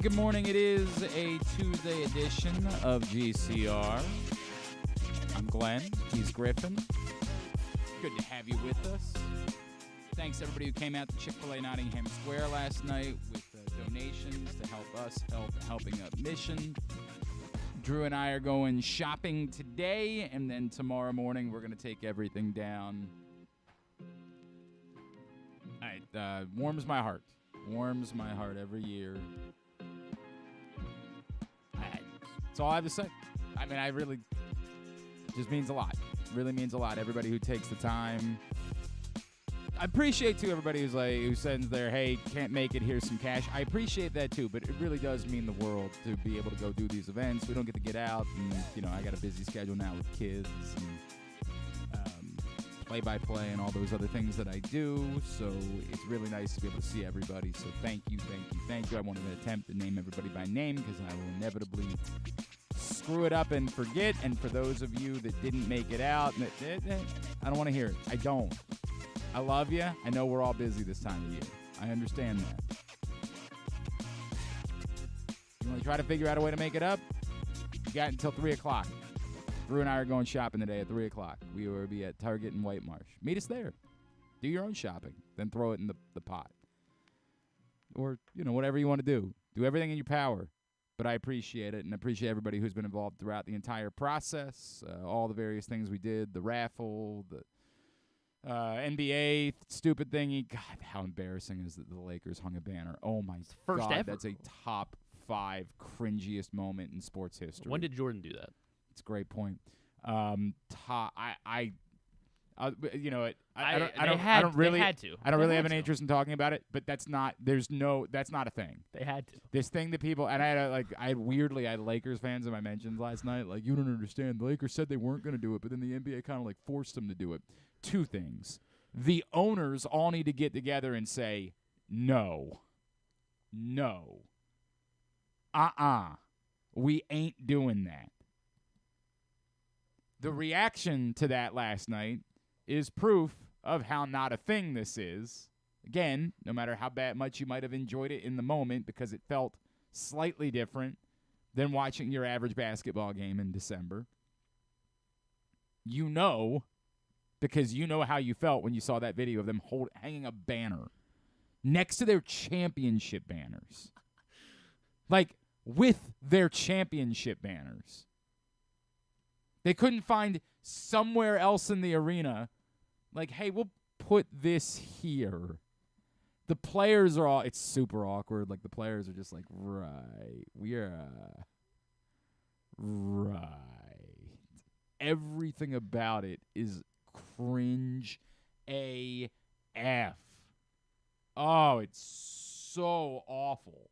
good morning. It is a Tuesday edition of GCR. I'm Glenn. He's Griffin. Good to have you with us. Thanks everybody who came out to Chick-fil-A Nottingham Square last night with donations to help us helping a mission. Drew and I are going shopping today, and then tomorrow morning we're going to take everything down. All right, warms my heart. Warms my heart every year. That's all I have to say. I mean, it just means a lot. It really means a lot. Everybody who takes the time. I appreciate, too, everybody who sends their, hey, can't make it, here's some cash. I appreciate that, too, but it really does mean the world to be able to go do these events. We don't get to get out, and, I got a busy schedule now with kids and play-by-play and all those other things that I do, so it's really nice to be able to see everybody. So thank you. I won't even attempt to name everybody by name because I will inevitably screw it up and forget. And for those of you that didn't make it out, I don't want to hear it. I don't. I love you. I know we're all busy this time of year. I understand that. You want to try to figure out a way to make it up? You got until 3 o'clock. Drew and I are going shopping today at 3 o'clock. We will be at Target in White Marsh. Meet us there. Do your own shopping. Then throw it in the pot. Or, whatever you want to do. Do everything in your power. But I appreciate it, and I appreciate everybody who's been involved throughout the entire process, all the various things we did, the raffle, the NBA stupid thingy. God, how embarrassing is that the Lakers hung a banner. Oh, my First God. ever. That's a top 5 cringiest moment in sports history. When did Jordan do that? It's a great point. I don't really have an interest in talking about it, but that's not a thing. They had to. This thing that people, and I had Lakers fans in my mentions last night. Like, you don't understand. The Lakers said they weren't going to do it, but then the NBA kind of forced them to do it. 2 things. The owners all need to get together and say, no, we ain't doing that. The reaction to that last night is proof of how not a thing this is. Again, no matter how much you might have enjoyed it in the moment because it felt slightly different than watching your average basketball game in December. Because you know how you felt when you saw that video of them hanging a banner next to their championship banners. With their championship banners. They couldn't find somewhere else in the arena, hey, we'll put this here. The players are it's super awkward. The players are just right. Right. Everything about it is cringe AF. Oh, it's so awful.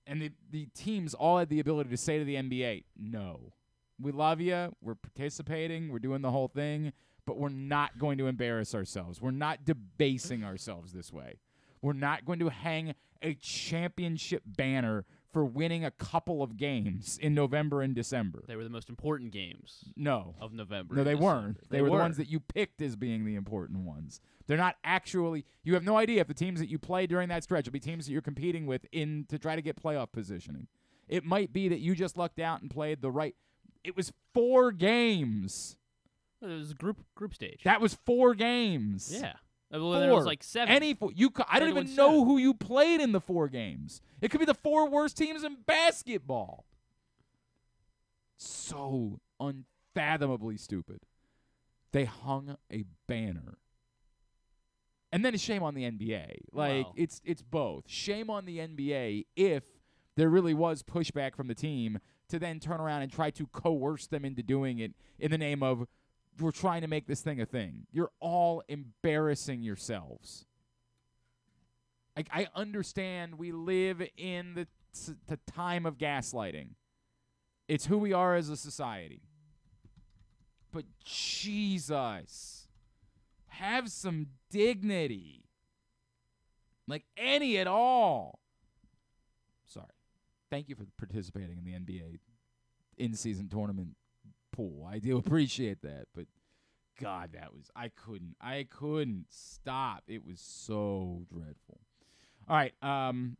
And the teams all had the ability to say to the NBA, no. We love you. We're participating. We're doing the whole thing. But we're not going to embarrass ourselves. We're not debasing ourselves this way. We're not going to hang a championship banner for winning a couple of games in November and December. They were the most important games of November. No, they and weren't. December. They were the ones that you picked as being the important ones. They're not actually – you have no idea if the teams that you play during that stretch will be teams that you're competing with to try to get playoff positioning. It might be that you just lucked out and played the right – it was 4 games. It was group stage. That was 4 games. Yeah. 4. Then it was 7. I don't even know who you played in the 4 games. It could be the 4 worst teams in basketball. So unfathomably stupid. They hung a banner. And then it's shame on the NBA. Wow. It's both. Shame on the NBA if there really was pushback from the team to then turn around and try to coerce them into doing it in the name of, we're trying to make this thing a thing. You're all embarrassing yourselves. I understand we live in the time of gaslighting. It's who we are as a society. But Jesus, have some dignity. Any at all. Sorry. Thank you for participating in the NBA in-season tournament pool. I do appreciate that, but God, I couldn't stop. It was so dreadful. All right.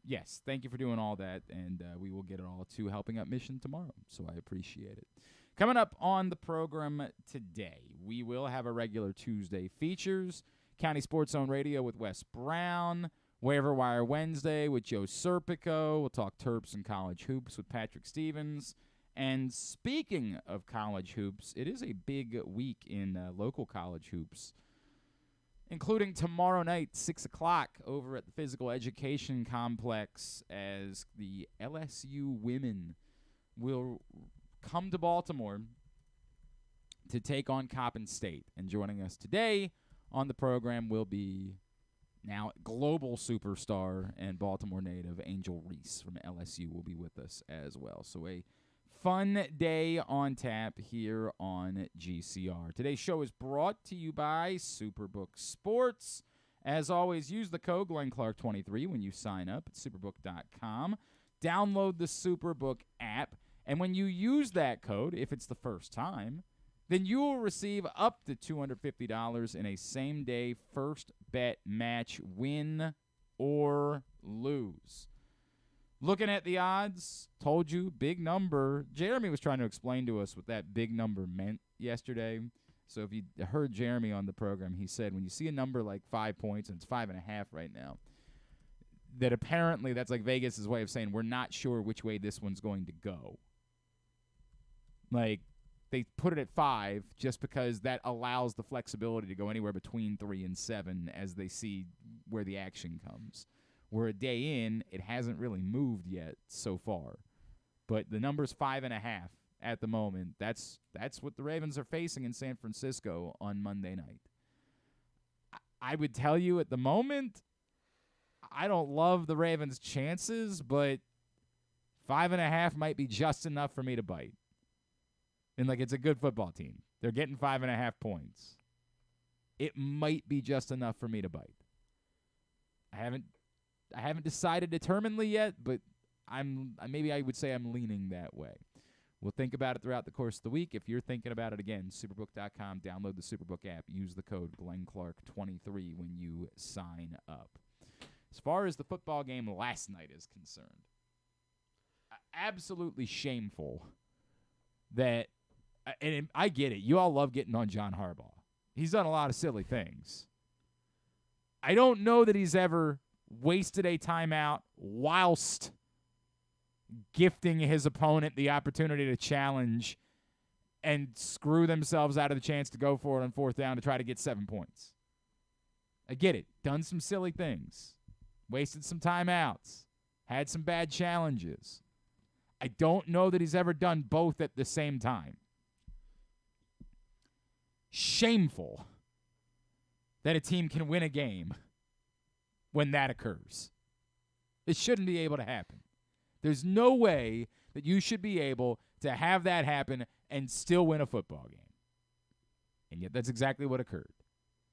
Yes, thank you for doing all that, and we will get it all to Helping Up Mission tomorrow, so I appreciate it. Coming up on the program today, we will have a regular Tuesday features, County Sports Zone Radio with Wes Brown, Waiver-Wire Wednesday with Joe Serpico. We'll talk Terps and college hoops with Patrick Stevens. And speaking of college hoops, it is a big week in local college hoops, including tomorrow night, 6 o'clock, over at the Physical Education Complex, as the LSU women will come to Baltimore to take on Coppin State. And joining us today on the program will be now global superstar and Baltimore native Angel Reese from LSU will be with us as well. So a fun day on tap here on GCR. Today's show is brought to you by Superbook Sports. As always, use the code GlennClark23 when you sign up at superbook.com. Download the Superbook app, and when you use that code, if it's the first time, then you will receive up to $250 in a same-day first bet match, win or lose. Looking at the odds, told you, big number. Jeremy was trying to explain to us what that big number meant yesterday. So if you heard Jeremy on the program, he said when you see a number like 5 points, and it's 5.5 right now, that apparently that's like Vegas' way of saying we're not sure which way this one's going to go. Like, they put it at 5 just because that allows the flexibility to go anywhere between 3 and 7 as they see where the action comes. We're a day in, it hasn't really moved yet so far. But the number's 5.5 at the moment. That's what the Ravens are facing in San Francisco on Monday night. I would tell you at the moment, I don't love the Ravens' chances, but 5.5 might be just enough for me to bite. And, like, it's a good football team. They're getting 5.5 points. It might be just enough for me to bite. I haven't decided determinedly yet, but maybe I would say I'm leaning that way. We'll think about it throughout the course of the week. If you're thinking about it again, superbook.com, download the Superbook app, use the code GlennClark23 when you sign up. As far as the football game last night is concerned, absolutely shameful that, and I get it, you all love getting on John Harbaugh. He's done a lot of silly things. I don't know that he's ever wasted a timeout whilst gifting his opponent the opportunity to challenge and screw themselves out of the chance to go for it on fourth down to try to get 7 points. I get it. Done some silly things. Wasted some timeouts. Had some bad challenges. I don't know that he's ever done both at the same time. Shameful that a team can win a game when that occurs. It shouldn't be able to happen. There's no way that you should be able to have that happen and still win a football game. And yet that's exactly what occurred.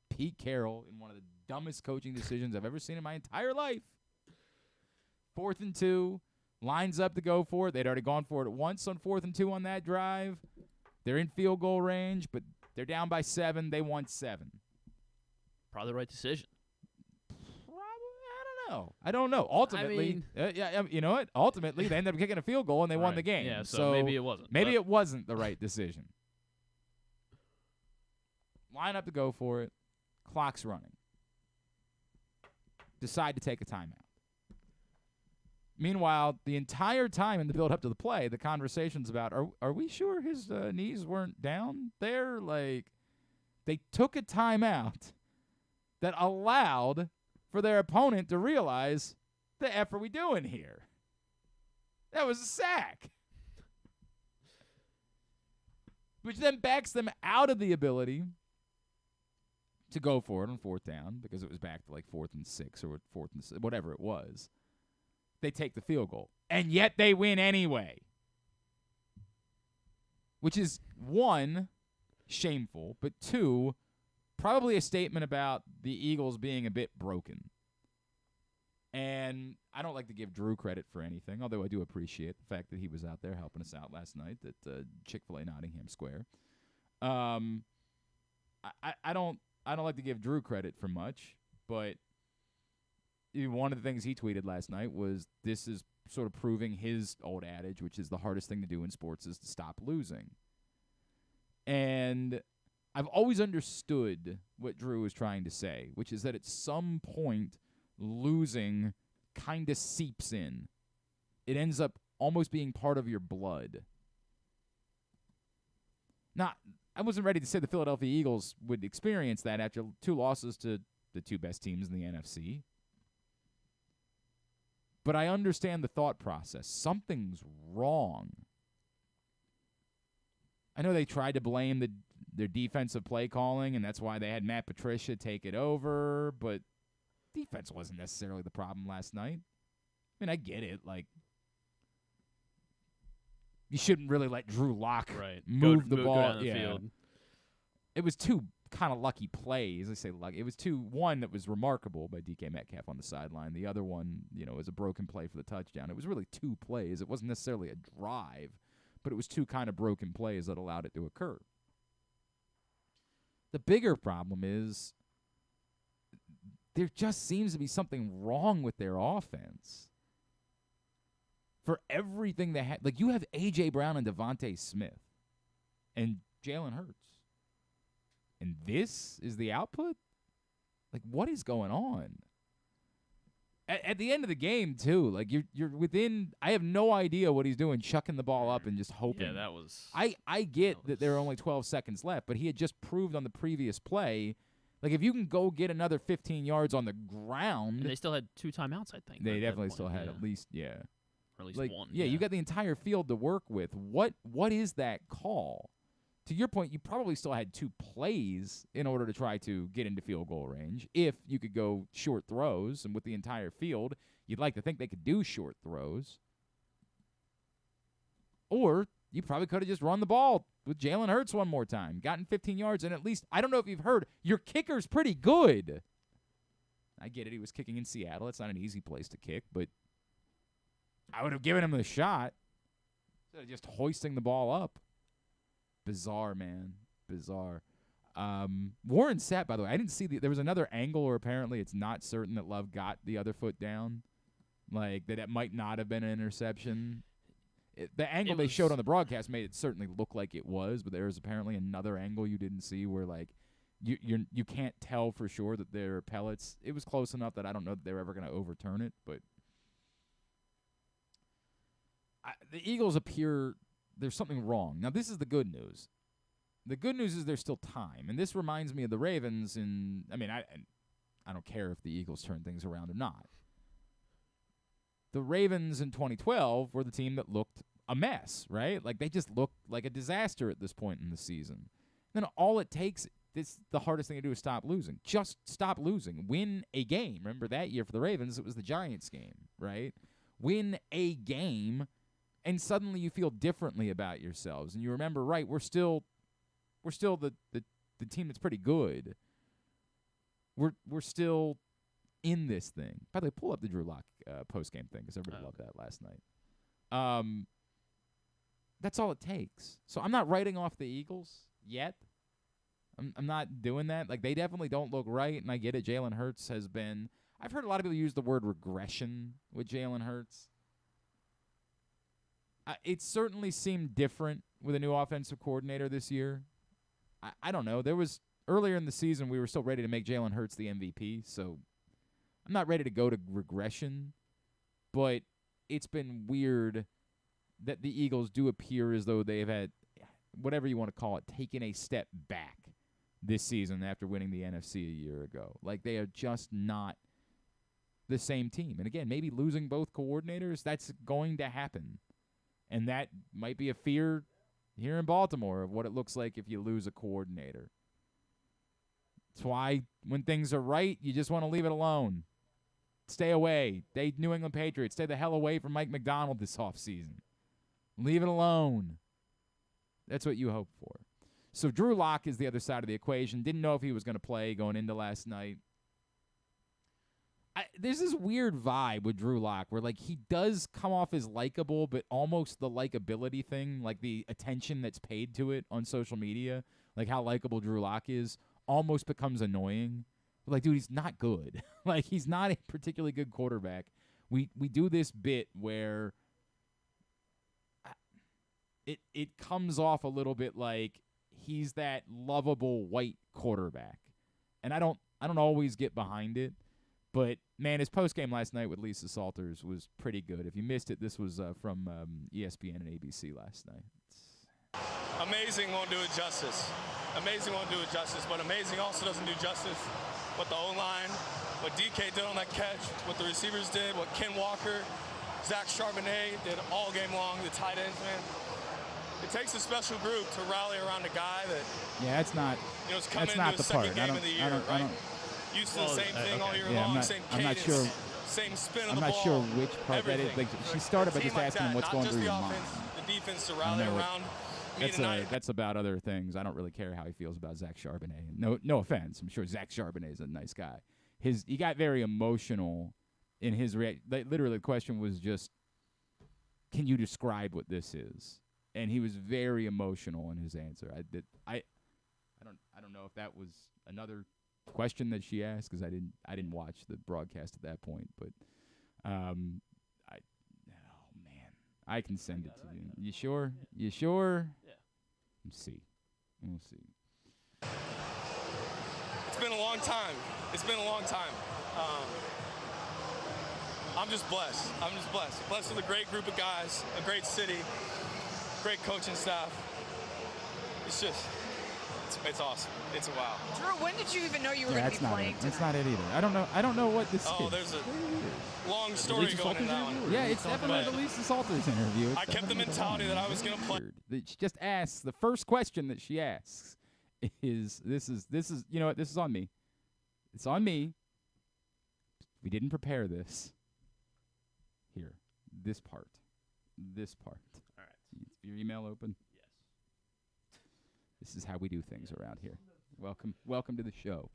Pete Carroll, in one of the dumbest coaching decisions I've ever seen in my entire life, 4th and 2, lines up to go for it. They'd already gone for it once on 4th and 2 on that drive. They're in field goal range, but they're down by 7. They won 7. Probably the right decision. I don't know. Ultimately, you know what? Ultimately, they ended up kicking a field goal and they won the game. Yeah, so maybe it wasn't. Maybe it wasn't the right decision. Line up to go for it. Clock's running. Decide to take a timeout. Meanwhile, the entire time in the build-up to the play, the conversation's about, are we sure his knees weren't down there? Like, they took a timeout that allowed for their opponent to realize, the F are we doing here? That was a sack. Which then backs them out of the ability to go for it on 4th down because it was back to like 4th and 6 or 4th and 6, whatever it was. They take the field goal. And yet they win anyway. Which is, 1, shameful, but 2, probably a statement about the Eagles being a bit broken. And I don't like to give Drew credit for anything, although I do appreciate the fact that he was out there helping us out last night at Chick-fil-A Nottingham Square. I don't like to give Drew credit for much, but one of the things he tweeted last night was this is sort of proving his old adage, which is the hardest thing to do in sports is to stop losing. And I've always understood what Drew was trying to say, which is that at some point losing kind of seeps in. It ends up almost being part of your blood. Now, I wasn't ready to say the Philadelphia Eagles would experience that after 2 losses to the 2 best teams in the NFC. But I understand the thought process. Something's wrong. I know they tried to blame their defensive play calling, and that's why they had Matt Patricia take it over, but defense wasn't necessarily the problem last night. I mean, I get it. Like, you shouldn't really let Drew Lock move the ball down the field. It was 2 kind of lucky plays. I say lucky. It was 2. One that was remarkable by DK Metcalf on the sideline. The other one, was a broken play for the touchdown. It was really 2 plays. It wasn't necessarily a drive, but it was 2 kind of broken plays that allowed it to occur. The bigger problem is there just seems to be something wrong with their offense. For everything they had, like you have A.J. Brown and Devontae Smith and Jalen Hurts. And this is the output? Like, what is going on? At the end of the game, too, like you're within. I have no idea what he's doing, chucking the ball up and just hoping. Yeah, that was. I get that there are only 12 seconds left, but he had just proved on the previous play, like if you can go get another 15 yards on the ground. And they still had 2 timeouts, I think. They definitely still had at least, Or at least like, 1. Yeah, you got the entire field to work with. What is that call? To your point, you probably still had 2 plays in order to try to get into field goal range. If you could go short throws, and with the entire field, you'd like to think they could do short throws. Or you probably could have just run the ball with Jalen Hurts one more time, gotten 15 yards, and at least, I don't know if you've heard, your kicker's pretty good. I get it. He was kicking in Seattle. It's not an easy place to kick, but I would have given him a shot instead of just hoisting the ball up. Bizarre, man. Bizarre. Warren Sapp, by the way, I didn't see there was another angle where apparently it's not certain that Love got the other foot down. Like, that it might not have been an interception. The angle they showed on the broadcast made it certainly look like it was, but there was apparently another angle you didn't see where, like, you can't tell for sure that they're pellets. It was close enough that I don't know that they're ever going to overturn it, but the Eagles appear there's something wrong. Now, this is the good news. The good news is there's still time, and this reminds me of the Ravens. I don't care if the Eagles turn things around or not. The Ravens in 2012 were the team that looked a mess, right? Like, they just looked like a disaster at this point in the season. Then all it takes, the hardest thing to do is stop losing. Just stop losing. Win a game. Remember that year for the Ravens, it was the Giants game, right? Win a game, and suddenly you feel differently about yourselves. And you remember, right, we're still the team that's pretty good. We're still in this thing. By the way, pull up the Drew Lock post-game thing because everybody loved that last night. That's all it takes. So I'm not writing off the Eagles yet. I'm not doing that. Like, they definitely don't look right, and I get it. Jalen Hurts has been – I've heard a lot of people use the word regression with Jalen Hurts. It certainly seemed different with a new offensive coordinator this year. I don't know. There was earlier in the season we were still ready to make Jalen Hurts the MVP, so I'm not ready to go to regression. But it's been weird that the Eagles do appear as though they've had, whatever you want to call it, taken a step back this season after winning the NFC a year ago. Like, they are just not the same team. And again, maybe losing both coordinators, that's going to happen. And that might be a fear here in Baltimore of what it looks like if you lose a coordinator. That's why when things are right, you just want to leave it alone. Stay away. New England Patriots, stay the hell away from Mike McDonald this offseason. Leave it alone. That's what you hope for. So Drew Lock is the other side of the equation. Didn't know if he was going to play going into last night. There's this weird vibe with Drew Lock where, like, he does come off as likable, but almost the likability thing, like the attention that's paid to it on social media, like how likable Drew Lock is, almost becomes annoying. Like, dude, he's not good. Like, he's not a particularly good quarterback. We do this bit where it comes off a little bit like he's that lovable white quarterback. And I don't always get behind it. But, man, his postgame last night with Lisa Salters was pretty good. If you missed it, this was from ESPN and ABC last night. Amazing won't do it justice. Amazing won't do it justice, but amazing also doesn't do justice what the O-line, what DK did on that catch, what the receivers did, what Ken Walker, Zach Charbonnet did all game long, the tight ends, man. It takes a special group to rally around a guy that it's not is coming that's into not his the part. second game of the year, right? Used to the same thing all year long, same cadence, I'm not sure. same spin of the I'm ball. not sure which part everything. that is. Like, she started by just like asking him what's going through your mind. The defense to rally around. That's about other things. I don't really care how he feels about Zach Charbonnet. No offense. I'm sure Zach Charbonnet is a nice guy. He got very emotional in his reaction. Literally, the question was just, can you describe what this is? And he was very emotional in his answer. I don't know if that was another question that she asked, because I didn't watch the broadcast at that point. But I can send it to you. You sure? You sure? Yeah. We'll see. It's been a long time. I'm just blessed. Blessed with a great group of guys, a great city, great coaching staff. It's awesome. It's a wow. Drew, when did you even know you were going to be playing tonight? That's not it either. I don't know what this is. Oh, there's a long story going in that one. Yeah, it's definitely the Lisa Salters interview. I kept the mentality that I was going to play. She just asks, the first question that she asks is, this is you know what, this is on me. It's on me. We didn't prepare this. Here, this part. All right. Is your email open? Yes. This is how we do things around here. Welcome to the show.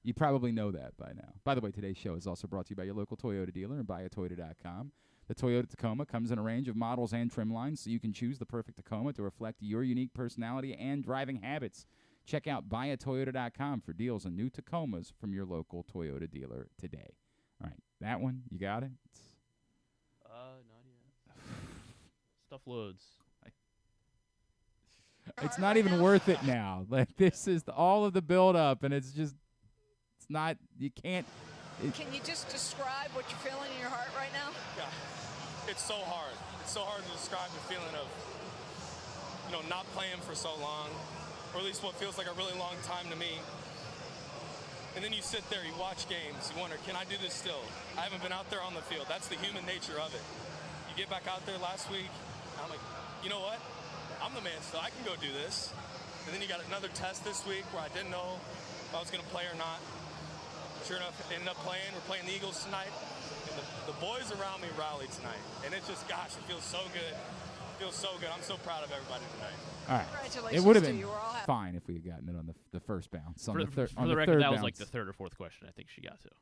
You probably know that by now. By the way, today's show is also brought to you by your local Toyota dealer and buyatoyota.com. The Toyota Tacoma comes in a range of models and trim lines, so you can choose the perfect Tacoma to reflect your unique personality and driving habits. Check out buyatoyota.com for deals on new Tacomas from your local Toyota dealer today. All right, that one, you got it? Not yet. Stuff loads. It's not even worth it now. Like, this is all of the build-up, and it's not, you can't. Can you just describe what you're feeling in your heart right now? Yeah, it's so hard. It's so hard to describe the feeling of, not playing for so long, or at least what feels like a really long time to me. And then you sit there, you watch games, you wonder, can I do this still? I haven't been out there on the field. That's the human nature of it. You get back out there last week, and I'm like, you know what? I'm the man still. I can go do this. And then you got another test this week where I didn't know if I was going to play or not. Sure enough, ended up playing. We're playing the Eagles tonight. And the boys around me rallied tonight. And it just, gosh, it feels so good. I'm so proud of everybody tonight. All right. Congratulations. It would have to been you. We're all happy. fine if we had gotten it on the first bounce. For the on record, third that was bounce. like the third or fourth question I think she got to.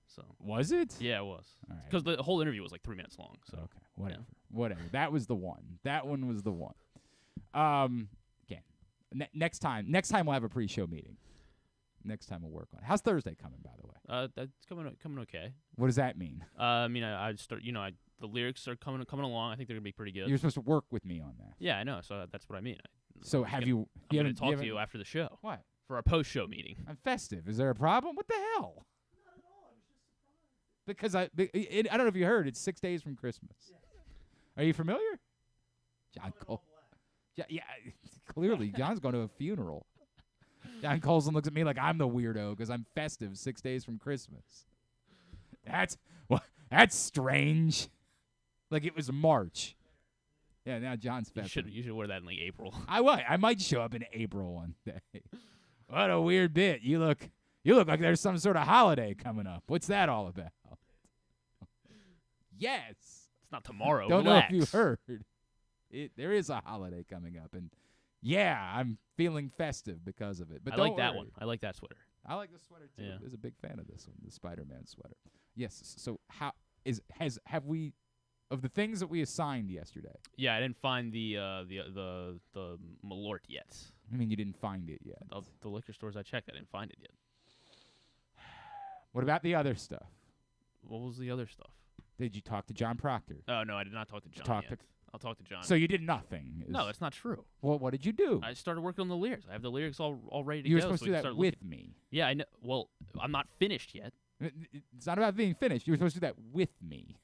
So Was it? yeah, it was. All right. Because the whole interview was like 3 minutes long. So Okay, whatever. That was the one. That one was the one. Again, next time we'll have a pre-show meeting. Next time we'll work on it. How's Thursday coming, by the way? That's coming okay. What does that mean? I mean, I start. The lyrics are coming along. I think they're gonna be pretty good. You're supposed to work with me on that. Yeah, I know. So that's what I mean. So have you? I'm You gonna haven't talk to you after the show. What? For our post-show meeting. I'm festive. Is there a problem? What the hell? Not at all. I was just surprised. Because I don't know if you heard. It's 6 days from Christmas. Yeah. Are you familiar? John Cole. Yeah, clearly John's going to a funeral. John Colson looks at me like I'm the weirdo because I'm festive 6 days from Christmas. That's strange. Like it was March. Yeah, now John's festive. You should wear that in like April. I might show up in April one day. What a weird bit. You look like there's some sort of holiday coming up. What's that all about? Yes. It's not tomorrow. Don't Relax. know if you heard. There is a holiday coming up, and yeah, I'm feeling festive because of it. But I don't like that worry. one. I like that sweater. I like the sweater too. Yeah. I was a big fan of this one, the Spider-Man sweater. Yes. So have we of the things that we assigned yesterday? Yeah, I didn't find the Malort yet. I mean, you didn't find it yet. The liquor stores I checked, I didn't find it yet. What about the other stuff? What was the other stuff? Did you talk to John Proctor? Oh, no, I did not talk to John Talk yet. to- I'll talk to John. So you did nothing. No, that's not true. Well, what did you do? I started working on the lyrics. I have the lyrics all ready to You were go. supposed so to we do can that start with looking. me. Yeah, I know. Well, I'm not finished yet. It's not about being finished. You were supposed to do that with me.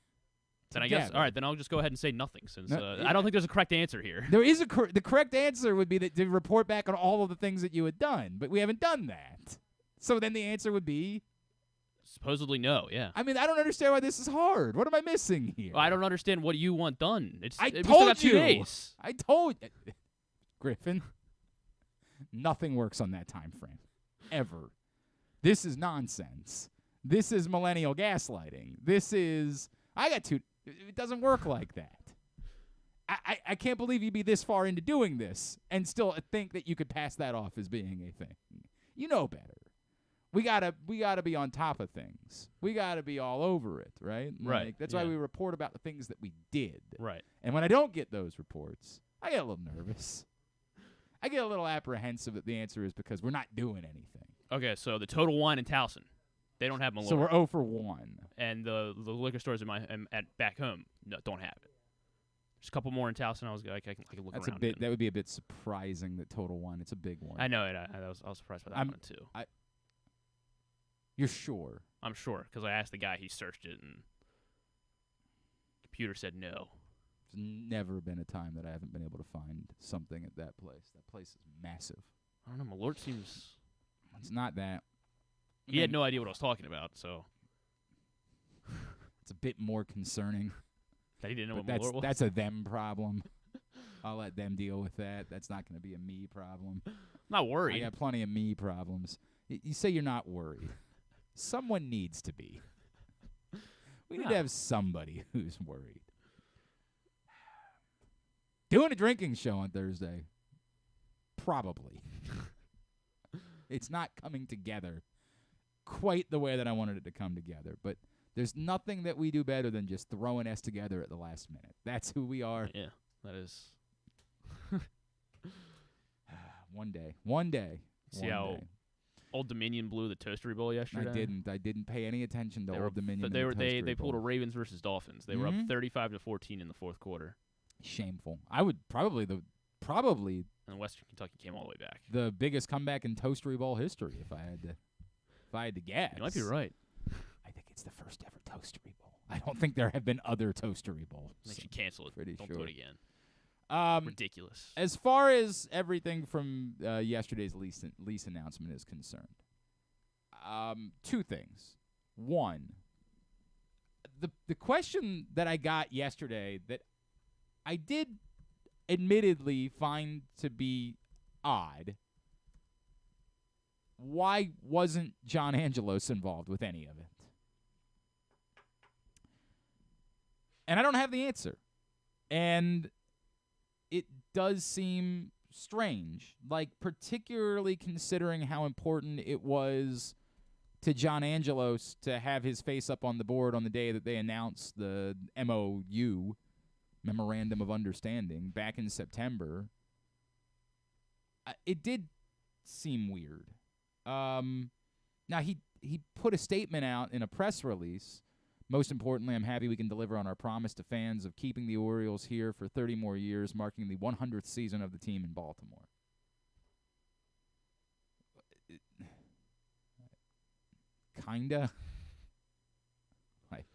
Then I guess, Together. all right, then I'll just go ahead and say nothing since No, I don't think there's a correct answer here. There is the correct answer would be that to report back on all of the things that you had done, but we haven't done that. So then the answer would be, Supposedly no, yeah. I mean, I don't understand why this is hard. What am I missing here? Well, I don't understand what you want done. We still told got 2 you. days. I told Griffin, nothing works on that time frame, ever. This is nonsense. This is millennial gaslighting. I got 2. It doesn't work like that. I can't believe you'd be this far into doing this and still think that you could pass that off as being a thing. You know better. We gotta be on top of things. We gotta be all over it, right? Right, Like, that's why yeah. we report about the things that we did. Right. And when I don't get those reports, I get a little nervous. I get a little apprehensive that the answer is because we're not doing anything. Okay, so the Total Wine in Towson, they don't have Malort. So we're 0 for 1. And the liquor stores at back home don't have it. There's a couple more in Towson. I can look That's around. that would be a bit surprising that Total Wine. It's a big one. I know it. I was surprised by that one too. You're sure? I'm sure because I asked the guy. He searched it and computer said no. There's never been a time that I haven't been able to find something at that place. That place is massive. I don't know. Malort seems. It's not that. He had no idea what I was talking about, so It's a bit more concerning. that he didn't know But what Malort was. that's a them problem. I'll let them deal with that. That's not going to be a me problem. I'm not worried. I got plenty of me problems. You say you're not worried. Someone needs to be. We need to have somebody who's worried. Doing a drinking show on Thursday. Probably. It's not coming together quite the way that I wanted it to come together. But there's nothing that we do better than just throwing us together at the last minute. That's who we are. Yeah, that is. One day. See One how day. Old Dominion blew the Toastery Bowl yesterday? I didn't pay any attention to They Old Dominion. But and they the pulled a Toastery Bowl. Ravens versus Dolphins. They were up Mhm. 35-14 in the fourth quarter, Shameful. I would probably and Western Kentucky came all the way back. the biggest comeback in Toastery Bowl history if I had to guess. You might be right. I think it's the first ever Toastery Bowl. I don't think there have been other Toastery Bowls. They should cancel it. Pretty Don't sure. do it again. Ridiculous. As far as everything from yesterday's lease announcement is concerned, 2 things. One, the question that I got yesterday that I did admittedly find to be odd, why wasn't John Angelos involved with any of it? And I don't have the answer. And it does seem strange, like particularly considering how important it was to John Angelos to have his face up on the board on the day that they announced the MOU, Memorandum of Understanding, back in September. It did seem weird. Now, he put a statement out in a press release. Most importantly, I'm happy we can deliver on our promise to fans of keeping the Orioles here for 30 more years, marking the 100th season of the team in Baltimore. Kinda. Like,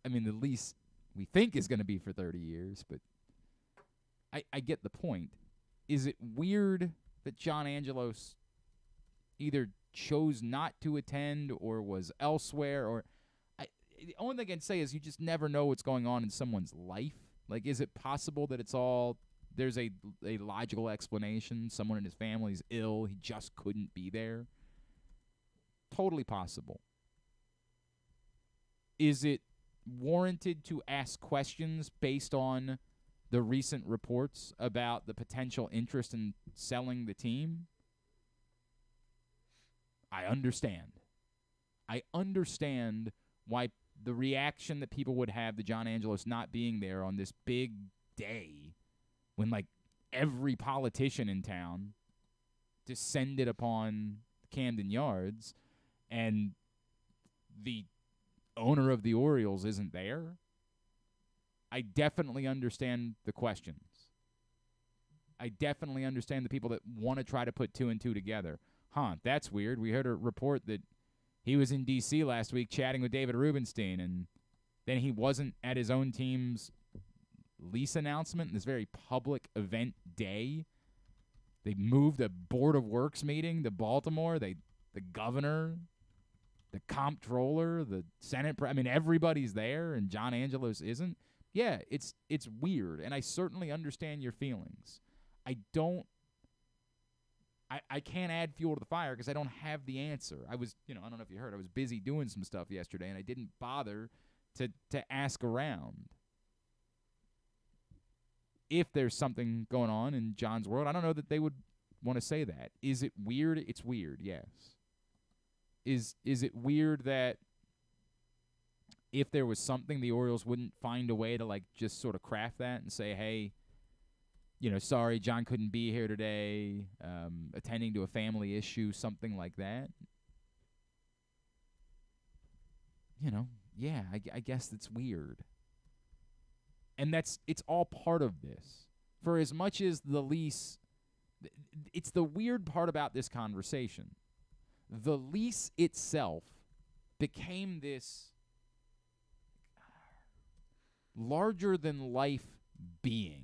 I mean, the lease we think is going to be for 30 years, but I get the point. Is it weird that John Angelos either chose not to attend or was elsewhere? Or the only thing I can say is you just never know what's going on in someone's life. Like, is it possible that there's a logical explanation? Someone in his family's ill. He just couldn't be there. Totally possible. Is it warranted to ask questions based on the recent reports about the potential interest in selling the team? I understand. I understand why the reaction that people would have to John Angelos not being there on this big day when, like, every politician in town descended upon Camden Yards and the owner of the Orioles isn't there, I definitely understand the questions. I definitely understand the people that want to try to put 2 and 2 together. That's weird. We heard a report that he was in D.C. last week chatting with David Rubenstein, and then he wasn't at his own team's lease announcement, this very public event day. They moved a Board of Works meeting to Baltimore. The governor, the comptroller, the Senate. Everybody's there, and John Angelos isn't. Yeah, it's weird, and I certainly understand your feelings. I can't add fuel to the fire because I don't have the answer. I was, I don't know if you heard, I was busy doing some stuff yesterday, and I didn't bother to ask around. If there's something going on in John's world, I don't know that they would want to say that. Is it weird? It's weird, yes. Is it weird that if there was something, the Orioles wouldn't find a way to, just sort of craft that and say, hey, sorry, John couldn't be here today, attending to a family issue, something like that? Yeah, I guess it's weird. And it's all part of this. For as much as the lease, it's the weird part about this conversation. The lease itself became this larger-than-life being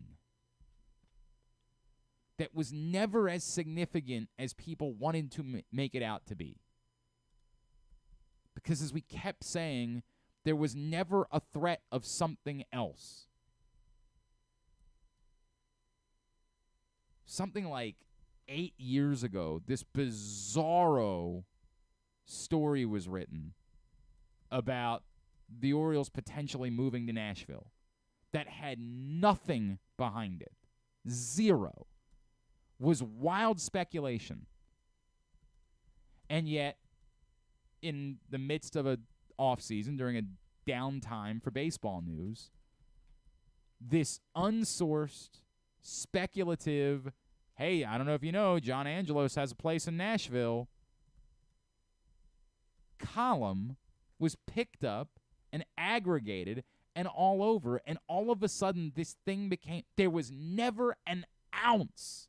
that was never as significant as people wanted to make it out to be. Because as we kept saying, there was never a threat of something else. Something like 8 years ago, this bizarro story was written about the Orioles potentially moving to Nashville that had nothing behind it. Zero. Was wild speculation. And yet, in the midst of a offseason, during a downtime for baseball news, this unsourced, speculative, hey, I don't know if you know, John Angelos has a place in Nashville, column was picked up and aggregated and all over, and all of a sudden this thing became, there was never an ounce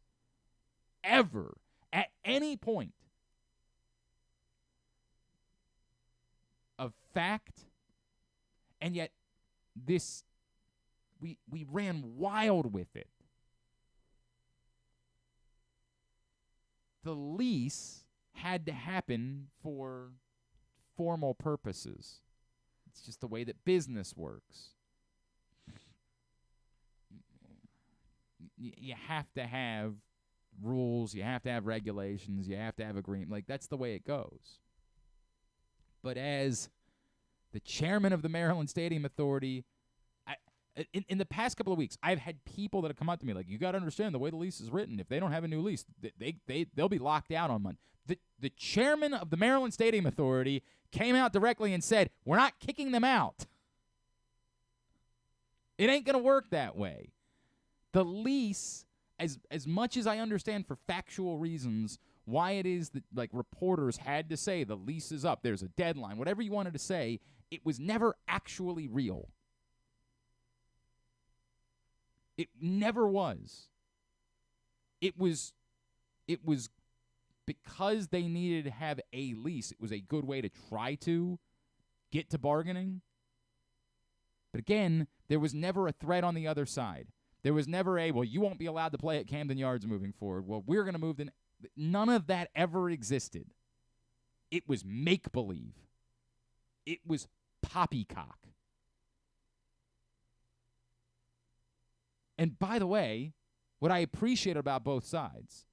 ever at any point of fact, and yet this, we ran wild with it. The lease had to happen for formal purposes. It's just the way that business works. You have to have rules, you have to have regulations, you have to have agreement. That's the way it goes. But as the chairman of the Maryland Stadium Authority, in the past couple of weeks, I've had people that have come up to me you got to understand the way the lease is written. If they don't have a new lease, they'll be locked out on Monday. The chairman of the Maryland Stadium Authority came out directly and said, we're not kicking them out. It ain't going to work that way. The lease, as much as I understand for factual reasons why it is that reporters had to say the lease is up, there's a deadline, whatever you wanted to say, it was never actually real. It never was. It was because they needed to have a lease. It was a good way to try to get to bargaining. But again, there was never a threat on the other side. There was never you won't be allowed to play at Camden Yards moving forward. Well, we're going to move. None of that ever existed. It was make-believe. It was poppycock. And by the way, what I appreciate about both sides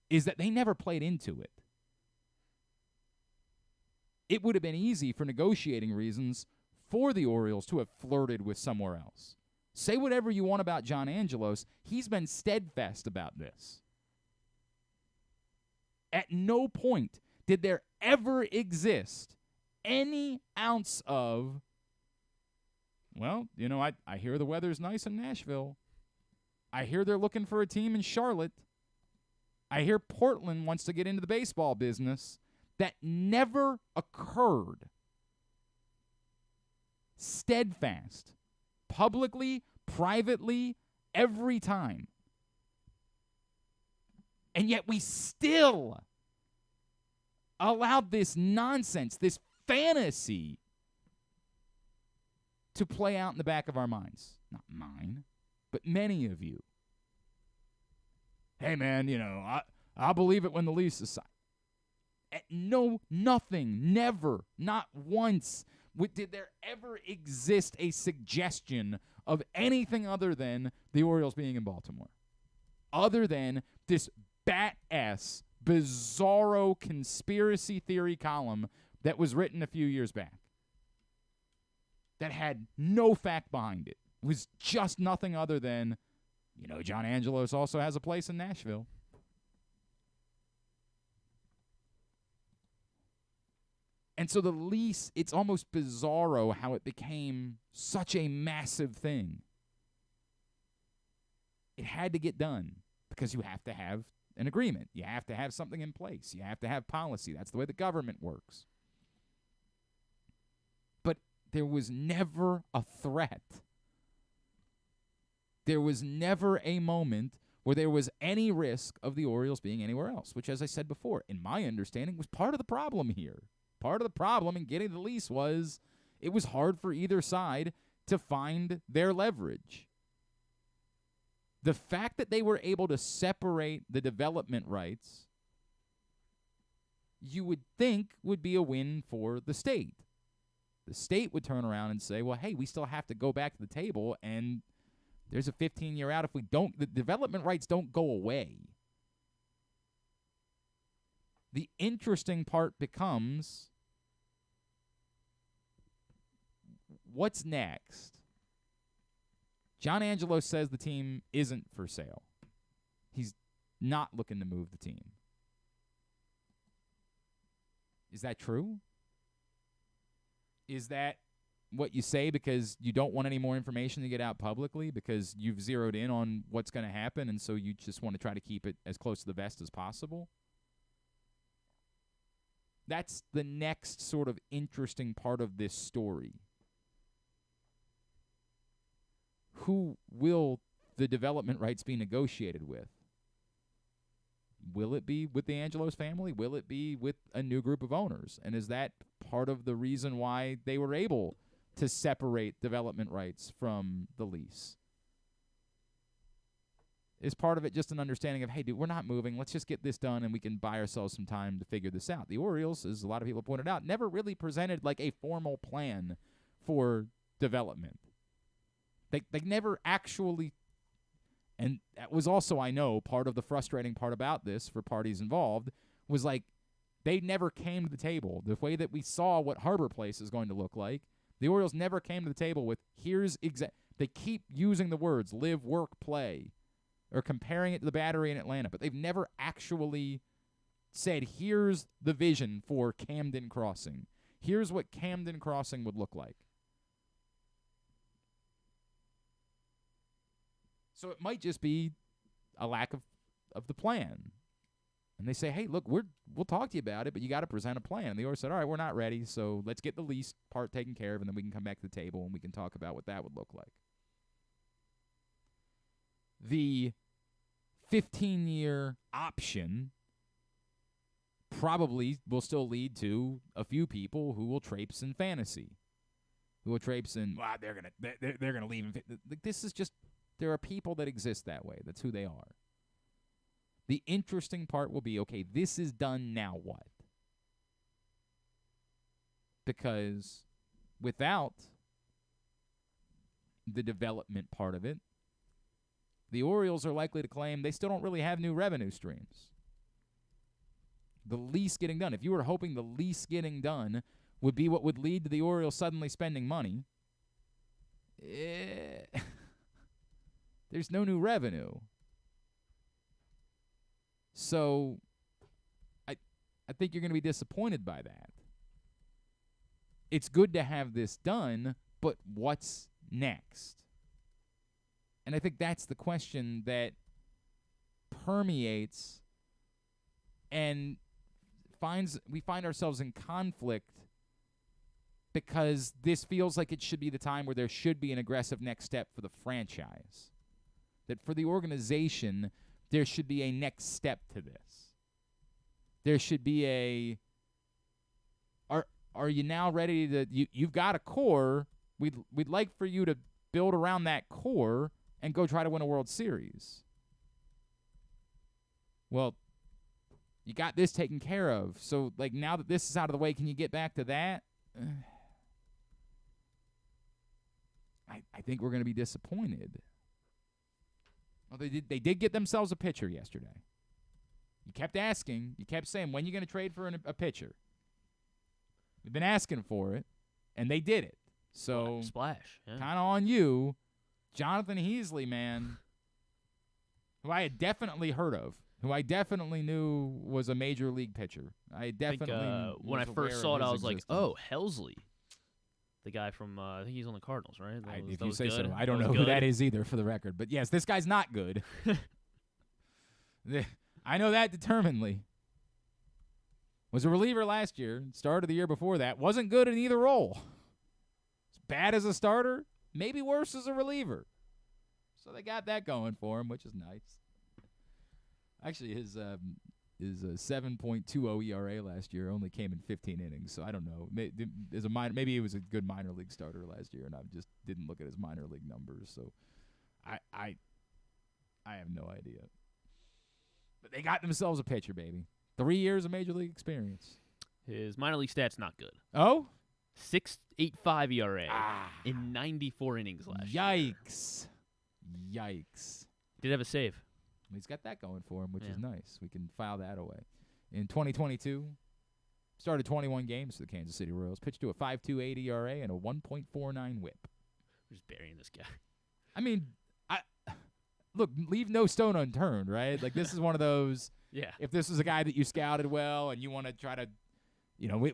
is that they never played into it. It would have been easy for negotiating reasons for the Orioles to have flirted with somewhere else. Say whatever you want about John Angelos. He's been steadfast about this. At no point did there ever exist any ounce of, well, I hear the weather's nice in Nashville. I hear they're looking for a team in Charlotte. I hear Portland wants to get into the baseball business. That never occurred steadfast, publicly, privately, every time. And yet we still allowed this nonsense, this fantasy, to play out in the back of our minds. Not mine, but many of you. Hey, man, I'll believe it when the lease is signed. No, nothing, never, not once did there ever exist a suggestion of anything other than the Orioles being in Baltimore. Other than this bat-ass, bizarro conspiracy theory column that was written a few years back that had no fact behind it. It was just nothing other than, John Angelos also has a place in Nashville. And so the lease, it's almost bizarro how it became such a massive thing. It had to get done because you have to have an agreement. You have to have something in place. You have to have policy. That's the way the government works. But there was never a threat. There was never a moment where there was any risk of the Orioles being anywhere else, which, as I said before, in my understanding, was part of the problem here. Part of the problem in getting the lease was it was hard for either side to find their leverage. The fact that they were able to separate the development rights, you would think would be a win for the state. The state would turn around and say, well, hey, we still have to go back to the table, and there's a 15-year out if we don't. The development rights don't go away. The interesting part becomes, what's next? John Angelos says the team isn't for sale. He's not looking to move the team. Is that true? Is that what you say because you don't want any more information to get out publicly because you've zeroed in on what's going to happen and so you just want to try to keep it as close to the vest as possible? That's the next sort of interesting part of this story. Who will the development rights be negotiated with? Will it be with the Angelos family? Will it be with a new group of owners? And is that part of the reason why they were able to separate development rights from the lease? Is part of it just an understanding of, hey, dude, we're not moving. Let's just get this done and we can buy ourselves some time to figure this out. The Orioles, as a lot of people pointed out, never really presented like a formal plan for development. They never actually, and that was also, I know, part of the frustrating part about this for parties involved, was like they never came to the table. The way that we saw what Harbor Place is going to look like, the Orioles never came to the table with, they keep using the words live, work, play, or comparing it to the Battery in Atlanta, but they've never actually said, here's the vision for Camden Crossing. Here's what Camden Crossing would look like. So it might just be a lack of the plan. And they say, hey, look, we'll talk to you about it, but you got to present a plan. And the Orioles said, all right, we're not ready, so let's get the lease part taken care of, and then we can come back to the table and we can talk about what that would look like. The 15-year option probably will still lead to a few people who will traipse in fantasy, who will traipse in, wow, they're gonna leave. This is just, there are people that exist that way. That's who they are. The interesting part will be, okay, this is done, now what? Because without the development part of it, the Orioles are likely to claim they still don't really have new revenue streams. The lease getting done, if you were hoping the lease getting done would be what would lead to the Orioles suddenly spending money, there's no new revenue. So I think you're going to be disappointed by that. It's good to have this done, but what's next? And I think that's the question that permeates and we find ourselves in conflict because this feels like it should be the time where there should be an aggressive next step for the franchise. That for the organization, there should be a next step to this. There should be a, are you now ready to, you've got a core, we'd like for you to build around that core and go try to win a World Series. Well, you got this taken care of. So, like, now that this is out of the way, can you get back to that? I think we're going to be disappointed. Well, they did get themselves a pitcher yesterday. You kept asking. You kept saying, when are you going to trade for a pitcher? We've been asking for it, and they did it. So, splash. Yeah. kind of on you. Jonathan Heasley, man, who I had definitely heard of, who I definitely knew was a major league pitcher. I definitely when I first saw it, I was like, "Oh, Helsley, the guy from I think he's on the Cardinals, right?" If you say good. so, I don't know who that is either, for the record. But yes, this guy's not good. I know that determinedly. Was a reliever last year, started the year before that. Wasn't good in either role. As bad as a starter, maybe worse as a reliever. So they got that going for him, which is nice. Actually, his 7.20 ERA last year only came in 15 innings, so I don't know. Maybe he was a good minor league starter last year, and I just didn't look at his minor league numbers, so I have no idea. But they got themselves a pitcher, baby. 3 years of major league experience. His minor league stats not good. Oh? 6.85 ERA in 94 innings last year. Yikes. Did have a save. He's got that going for him, which is nice. We can file that away. In 2022, started 21 games for the Kansas City Royals, pitched to a 5.28 ERA and a 1.49 whip. We're just burying this guy. I mean, look, leave no stone unturned, right? Like, this is one of those, if this is a guy that you scouted well and you want to try to,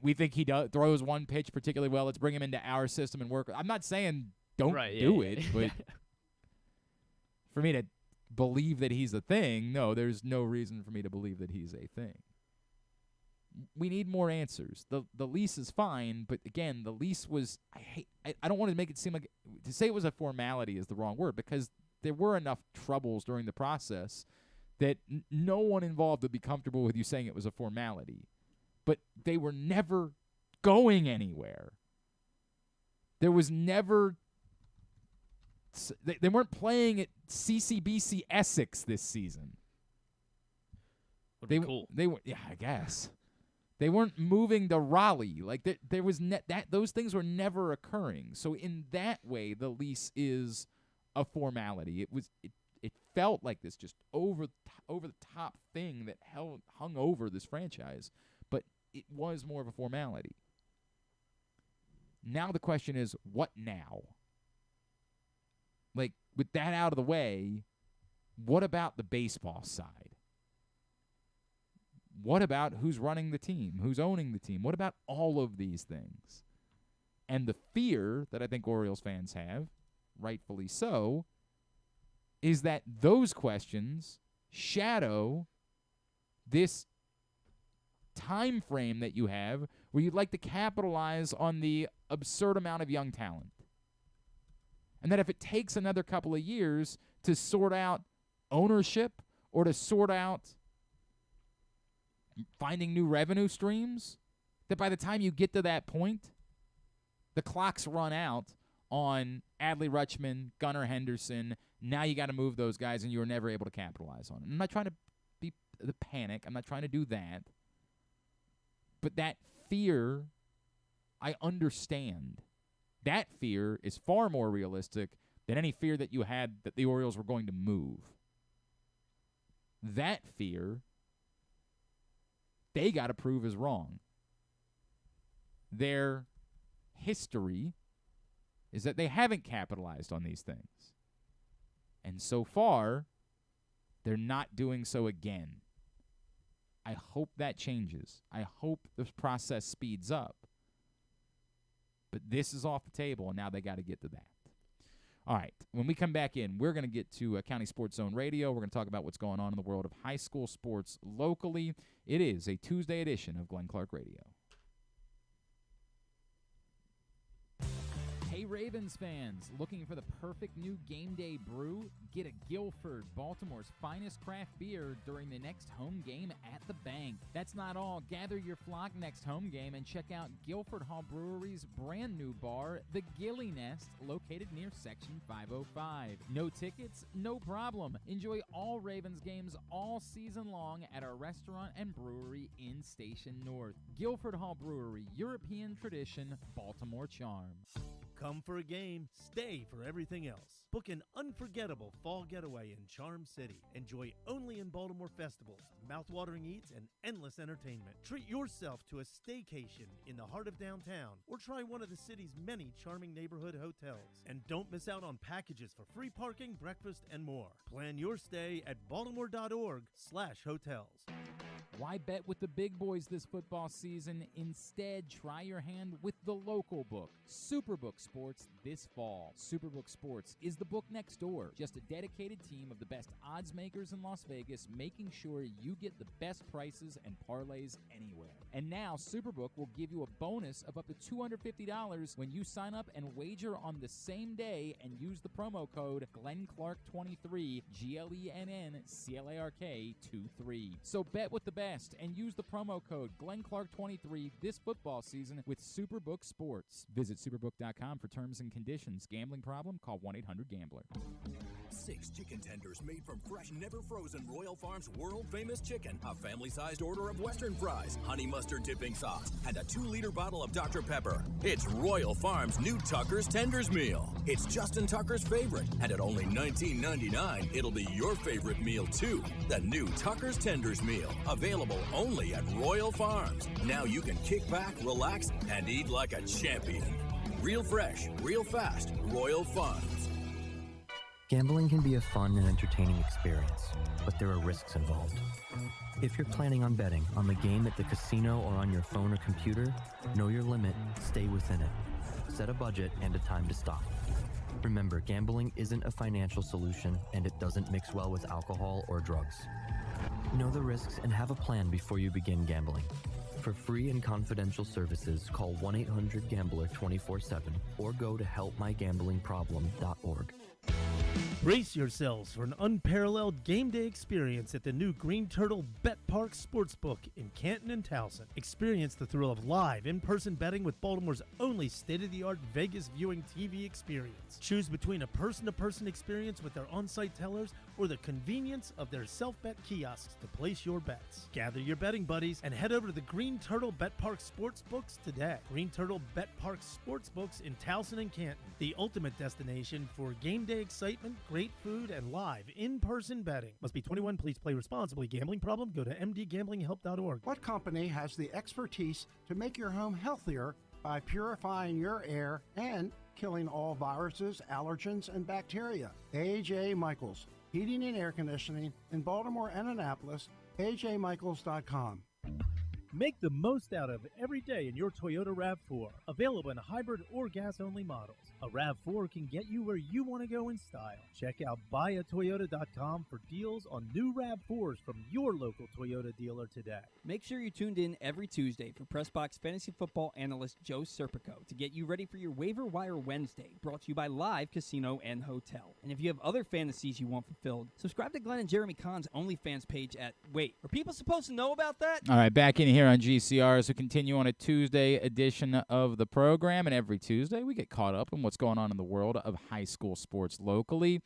we think he throws one pitch particularly well, let's bring him into our system and work. I'm not saying don't do it, but for me to believe that he's a thing, no, there's no reason for me to believe that he's a thing. We need more answers. The lease is fine, but again, the lease was, I don't want to make it seem like, to say it was a formality is the wrong word, because there were enough troubles during the process that no one involved would be comfortable with you saying it was a formality. But they were never going anywhere. There was never, they weren't playing at CCBC Essex this season. Would be cool. They were, I guess. They weren't moving to Raleigh. Like, there was those things were never occurring. So in that way, the lease is a formality. It felt like this just over the top thing that hung over this franchise, but it was more of a formality. Now the question is, what now? Like, with that out of the way, what about the baseball side? What about who's running the team? Who's owning the team? What about all of these things? And the fear that I think Orioles fans have, rightfully so, is that those questions shadow this time frame that you have where you'd like to capitalize on the absurd amount of young talent. And that if it takes another couple of years to sort out ownership or to sort out finding new revenue streams, that by the time you get to that point, the clock's run out on Adley Rutschman, Gunnar Henderson. Now you got to move those guys, and you were never able to capitalize on it. I'm not trying to be the panic. I'm not trying to do that. But that fear, I understand. That fear is far more realistic than any fear that you had that the Orioles were going to move. That fear, they got to prove is wrong. Their history is that they haven't capitalized on these things. And so far, they're not doing so again. I hope that changes. I hope the process speeds up. But this is off the table, and now they got to get to that. All right, when we come back in, we're going to get to County Sports Zone Radio. We're going to talk about what's going on in the world of high school sports locally. It is a Tuesday edition of Glenn Clark Radio. Hey Ravens fans, looking for the perfect new game day brew? Get a Guilford, Baltimore's finest craft beer during the next home game at the bank. That's not all. Gather your flock next home game and check out Guilford Hall Brewery's brand new bar, the Gilly Nest, located near Section 505. No tickets? No problem. Enjoy all Ravens games all season long at our restaurant and brewery in Station North. Guilford Hall Brewery, European tradition, Baltimore charm. Come for a game, stay for everything else. Book an unforgettable fall getaway in Charm City. Enjoy only in Baltimore festivals, mouthwatering eats, and endless entertainment. Treat yourself to a staycation in the heart of downtown, or try one of the city's many charming neighborhood hotels. And don't miss out on packages for free parking, breakfast, and more. Plan your stay at baltimore.org/hotels. Why bet with the big boys this football season? Instead, try your hand with the local book, Superbook Sports, this fall. Superbook Sports is the book next door. Just a dedicated team of the best odds makers in Las Vegas, making sure you get the best prices and parlays anywhere. And now, Superbook will give you a bonus of up to $250 when you sign up and wager on the same day and use the promo code GlennClark23, GLENNCLARK23. So bet with the best and use the promo code GlennClark23 this football season with Superbook Sports. Visit superbook.com for terms and conditions. Gambling problem? Call 1-800-GAMBLER. 6 chicken tenders made from fresh, never frozen Royal Farms world-famous chicken, a family-sized order of Western fries, honey mustard dipping sauce, and a 2-liter bottle of Dr. Pepper. It's Royal Farms' new Tucker's Tenders Meal. It's Justin Tucker's favorite, and at only $19.99, it'll be your favorite meal, too. The new Tucker's Tenders Meal, available only at Royal Farms. Now you can kick back, relax, and eat like a champion. Real fresh, real fast, Royal Farms. Gambling can be a fun and entertaining experience, but there are risks involved. If you're planning on betting on the game at the casino or on your phone or computer, know your limit, stay within it. Set a budget and a time to stop. Remember, gambling isn't a financial solution, and it doesn't mix well with alcohol or drugs. Know the risks and have a plan before you begin gambling. For free and confidential services, call 1-800-GAMBLER 24/7 or go to helpmygamblingproblem.org. Brace yourselves for an unparalleled game day experience at the new Green Turtle Bet Park Sportsbook in Canton and Towson. Experience the thrill of live, in-person betting with Baltimore's only state-of-the-art Vegas viewing TV experience. Choose between a person-to-person experience with their on-site tellers or the convenience of their self-bet kiosks to place your bets. Gather your betting buddies and head over to the Green Turtle Bet Park Sportsbooks today. Green Turtle Bet Park Sportsbooks in Towson and Canton, the ultimate destination for game day excitement, great food, and live in-person betting. Must be 21. Please play responsibly. Gambling problem? Go to mdgamblinghelp.org. What company has the expertise to make your home healthier by purifying your air and killing all viruses, allergens, and bacteria? A.J. Michaels, Heating and Air Conditioning in Baltimore and Annapolis. ajmichaels.com. Make the most out of every day in your Toyota RAV4. Available in hybrid or gas-only models. A RAV4 can get you where you want to go in style. Check out buyatoyota.com for deals on new RAV4s from your local Toyota dealer today. Make sure you're tuned in every Tuesday for PressBox Fantasy Football analyst Joe Serpico to get you ready for your Waiver-Wire Wednesday, brought to you by Live Casino and Hotel. And if you have other fantasies you want fulfilled, subscribe to Glenn and Jeremy Kahn's OnlyFans page at... Wait, are people supposed to know about that? All right, back in here on GCR as we continue on a Tuesday edition of the program. And every Tuesday we get caught up in what's going on in the world of high school sports locally.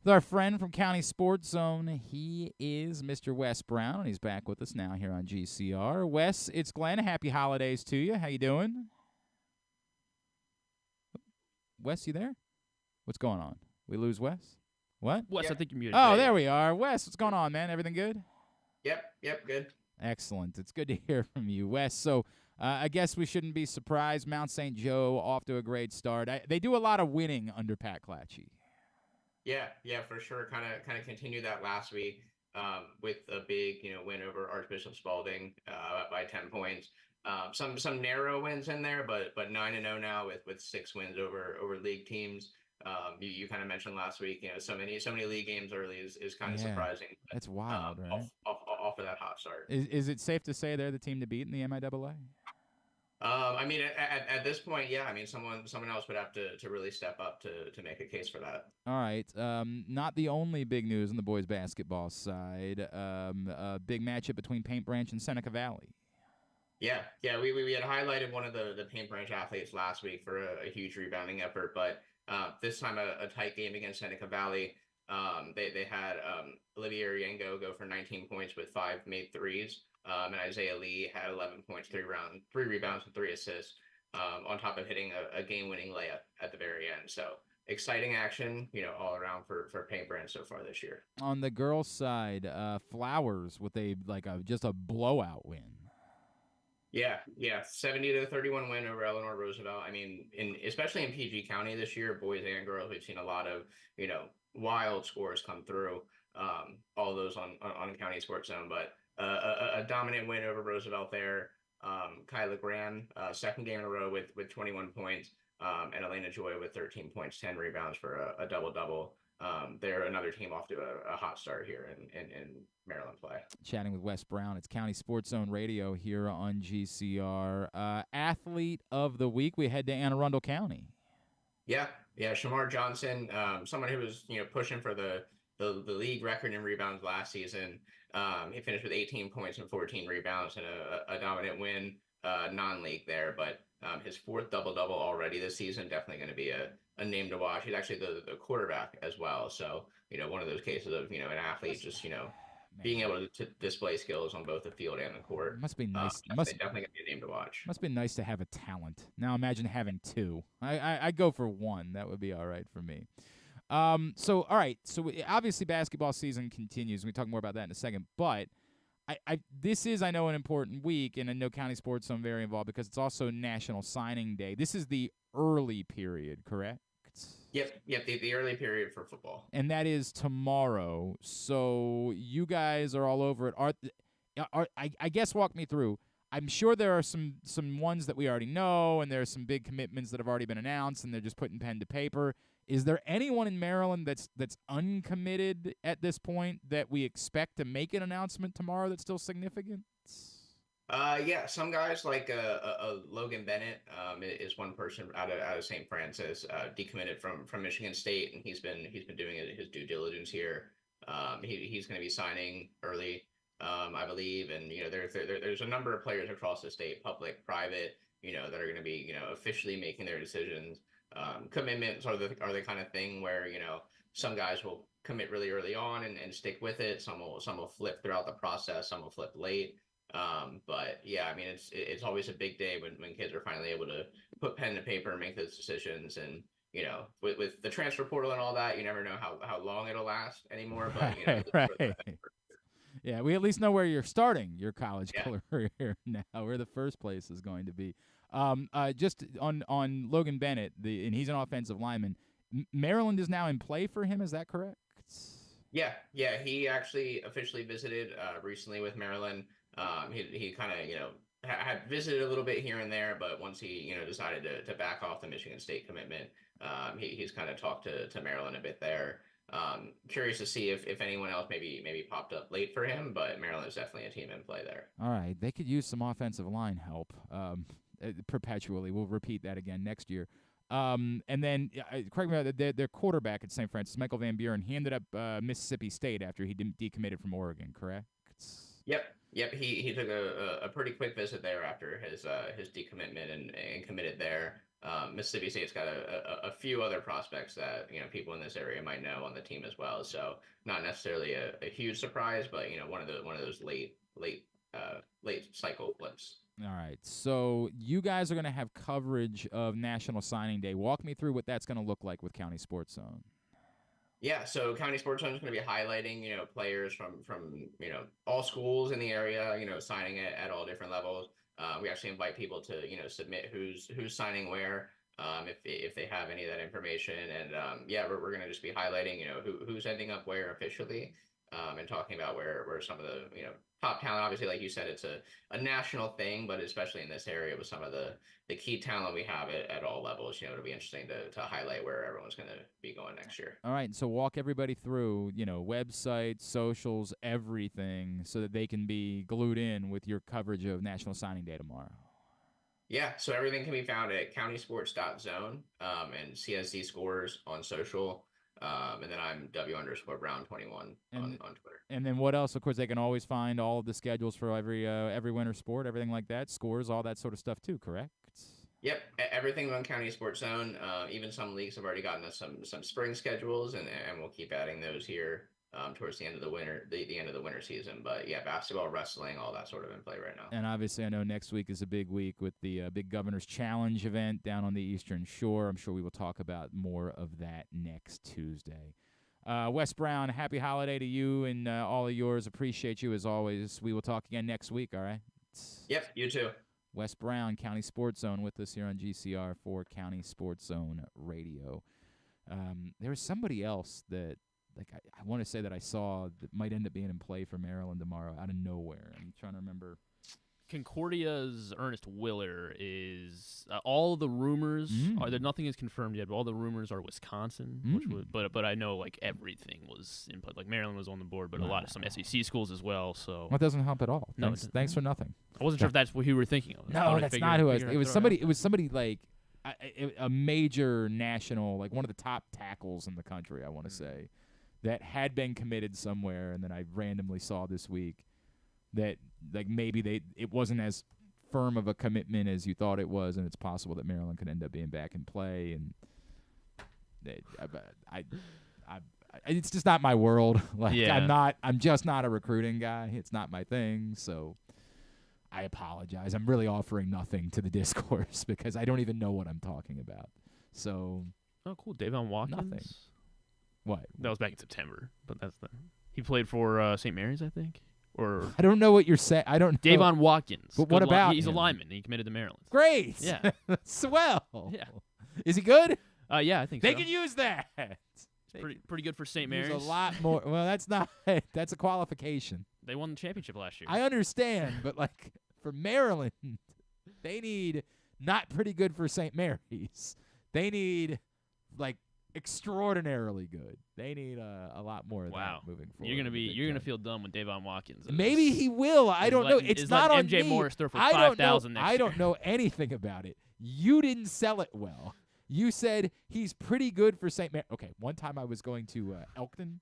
With our friend from County Sports Zone, he is Mr. Wes Brown, and he's back with us now here on GCR. Wes, it's Glenn. Happy holidays to you. How you doing? Wes, you there? What's going on? We lose Wes? What? Wes, Yep. I think you're muted. Oh, there we are. Wes, what's going on, man? Everything good? Yep, good. Excellent. It's good to hear from you, Wes. So I guess we shouldn't be surprised. Mount St. Joe off to a great start. They do a lot of winning under Pat Clatchy. Yeah, for sure. Kind of continued that last week with a big, win over Archbishop Spalding by 10 points. Some narrow wins in there, but 9-0 now with 6 wins over league teams. You kind of mentioned last week, so many league games early is kind of surprising. That's wild, right? Off of that hot start. Is it safe to say they're the team to beat in the MIAA? I mean, at this point, yeah. I mean, someone else would have to really step up to make a case for that. All right. Not the only big news on the boys basketball side. A big matchup between Paint Branch and Seneca Valley. Yeah. We had highlighted one of the Paint Branch athletes last week for a huge rebounding effort, but this time a tight game against Seneca Valley. They had Olivia Ariengo go for 19 points with 5 made threes. And Isaiah Lee had 11 points, 3 rebounds, and 3 assists, on top of hitting a game-winning layup at the very end. So exciting action, all around for Paint Branch so far this year. On the girls' side, Flowers with just a blowout win. Yeah, 70-31 win over Eleanor Roosevelt. I mean, especially in PG County this year, boys and girls, we've seen a lot of wild scores come through. All those on County Sports Zone, but. A dominant win over Roosevelt there. Kyla Graham, second game in a row with 21 points, and Elena Joy with 13 points, 10 rebounds for a double-double. They're another team off to a hot start here in Maryland play. Chatting with Wes Brown. It's County Sports Zone Radio here on GCR. Athlete of the week, we head to Anne Arundel County. Yeah, Shamar Johnson, someone who was pushing for the league record in rebounds last season. He finished with 18 points and 14 rebounds and a dominant win, non-league there. But his 4th double-double already this season, definitely going to be a name to watch. He's actually the quarterback as well. So, one of those cases of, an athlete just, being able to display skills on both the field and the court. Must be nice. Definitely going to be a name to watch. Must be nice to have a talent. Now imagine having 2. I'd go for 1. That would be all right for me. So obviously basketball season continues. We talk more about that in a second, but this is, I know, an important week, and I know County Sports Zone very involved because it's also National Signing Day. This is the early period, correct? Yep, the early period for football. And that is tomorrow. So you guys are all over it. I guess walk me through. I'm sure there are some ones that we already know, and there are some big commitments that have already been announced, and they're just putting pen to paper. Is there anyone in Maryland that's uncommitted at this point that we expect to make an announcement tomorrow that's still significant? Yeah, some guys like Logan Bennett is one person out of St. Francis, decommitted from Michigan State, and he's been doing his due diligence here. He's going to be signing early, I believe, and there's a number of players across the state, public, private, that are going to be officially making their decisions. Commitments are the kind of thing where some guys will commit really early on and stick with it. Some will flip throughout the process. Some will flip late. But yeah, I mean it's always a big day when kids are finally able to put pen to paper and make those decisions. And with the transfer portal and all that, you never know how long it'll last anymore. But right. Yeah, we at least know where you're starting your college career now, where the first place is going to be. Just on Logan Bennett, and he's an offensive lineman. Maryland is now in play for him. Is that correct? Yeah. He actually officially visited recently with Maryland. He kind of had visited a little bit here and there, but once he decided to back off the Michigan State commitment, he's kind of talked to Maryland a bit there. Curious to see if anyone else maybe popped up late for him, but Maryland is definitely a team in play there. All right, they could use some offensive line help. Perpetually. We'll repeat that again next year. And then, correct me if their quarterback at St. Francis, Michael Van Buren, he ended up Mississippi State after he decommitted from Oregon, correct? Yep. He took a pretty quick visit there after his decommitment and committed there. Mississippi State's got a few other prospects that people in this area might know on the team as well. So not necessarily a huge surprise, but one of those late cycle flips. All right, so you guys are going to have coverage of National Signing Day. Walk me through what that's going to look like with County Sports Zone. Yeah, so County Sports Zone is going to be highlighting, players from all schools in the area, signing at all different levels. We actually invite people to, submit who's signing where, if they have any of that information. And we're going to just be highlighting, who's ending up where officially, and talking about where some of the, top talent. Obviously, like you said, it's a national thing, but especially in this area with some of the key talent we have at all levels, it'll be interesting to highlight where everyone's going to be going next year. All right, so walk everybody through, websites, socials, everything, so that they can be glued in with your coverage of National Signing Day tomorrow. Yeah, so everything can be found at countysports.zone and CSD scores on social. And then I'm W_Brown21 on Twitter. And then what else? Of course, they can always find all of the schedules for every winter sport, everything like that, scores, all that sort of stuff too, correct? Yep, everything on County Sports Zone. Even some leagues have already gotten us some spring schedules, and we'll keep adding those here towards the end of the winter, the end of the winter season. But yeah, basketball, wrestling, all that sort of in play right now. And obviously, I know next week is a big week with the big Governor's Challenge event down on the Eastern Shore. I'm sure we will talk about more of that next Tuesday. Wes Brown, happy holiday to you and all of yours. Appreciate you as always. We will talk again next week, all right? Yep, you too. Wes Brown, County Sports Zone, with us here on GCR for County Sports Zone Radio. There was somebody else that, I want to say that I saw that might end up being in play for Maryland tomorrow out of nowhere. I'm trying to remember. Concordia's Ernest Willer is all the rumors are that nothing is confirmed yet, but all the rumors are Wisconsin, which would, but I know everything was in play. Maryland was on the board, but a lot of some SEC schools as well. So that doesn't help at all. No, thanks for nothing. I wasn't sure if that's what you were thinking of. No, that's not who I was. It was somebody. It was somebody like a major national, like one of the top tackles in the country. I want to say that had been committed somewhere, and then I randomly saw this week that maybe it wasn't as firm of a commitment as you thought it was, and it's possible that Maryland could end up being back in play. And it's just not my world. I'm just not a recruiting guy. It's not my thing. So I apologize. I'm really offering nothing to the discourse because I don't even know what I'm talking about. So cool, Davon Watkins. Nothing. What? That was back in September, but he played for St. Mary's, I think. Or I don't know what you're saying. I don't know. Davon Watkins. But what about He's him? a lineman. And he committed to Maryland. Great. Yeah. Swell. Yeah. Is he good? Yeah, I think they so. can use that. Pretty good for St. Mary's. There's a lot more. Well, that's a qualification. They won the championship last year. I understand, but for Maryland, they need not pretty good for St. Mary's. They need extraordinarily good. They need a lot more of that moving forward. You're gonna feel dumb with Davon Watkins. Maybe he will. I don't know. It's not on MJ me. Morris throw for 5,000 next year. I don't know anything about it. You didn't sell it well. You said he's pretty good for St. Mary. Okay, one time I was going to Elkton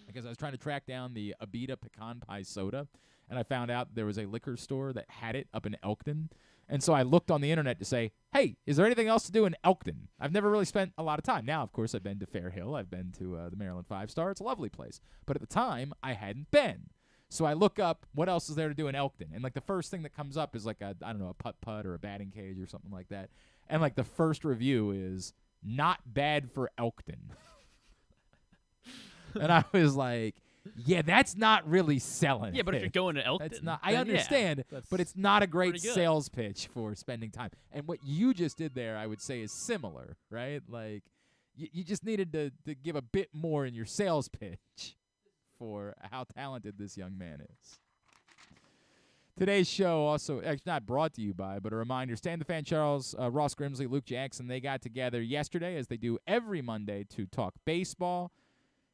because I was trying to track down the Abita pecan pie soda, and I found out there was a liquor store that had it up in Elkton. And so I looked on the internet to say, hey, is there anything else to do in Elkton? I've never really spent a lot of time. Now, of course, I've been to Fair Hill. I've been to the Maryland 5-Star. It's a lovely place. But at the time, I hadn't been. So I look up what else is there to do in Elkton. And the first thing that comes up is a putt-putt or a batting cage or something like that. And the first review is not bad for Elkton. And I was like, yeah, that's not really selling. Yeah, but if you're going to Elkton, that's not. I understand, but it's not a great sales pitch for spending time. And what you just did there, I would say, is similar, right? You just needed to give a bit more in your sales pitch for how talented this young man is. Today's show also actually not brought to you by, but a reminder: Stan the Fan, Charles, Ross Grimsley, Luke Jackson. They got together yesterday, as they do every Monday, to talk baseball.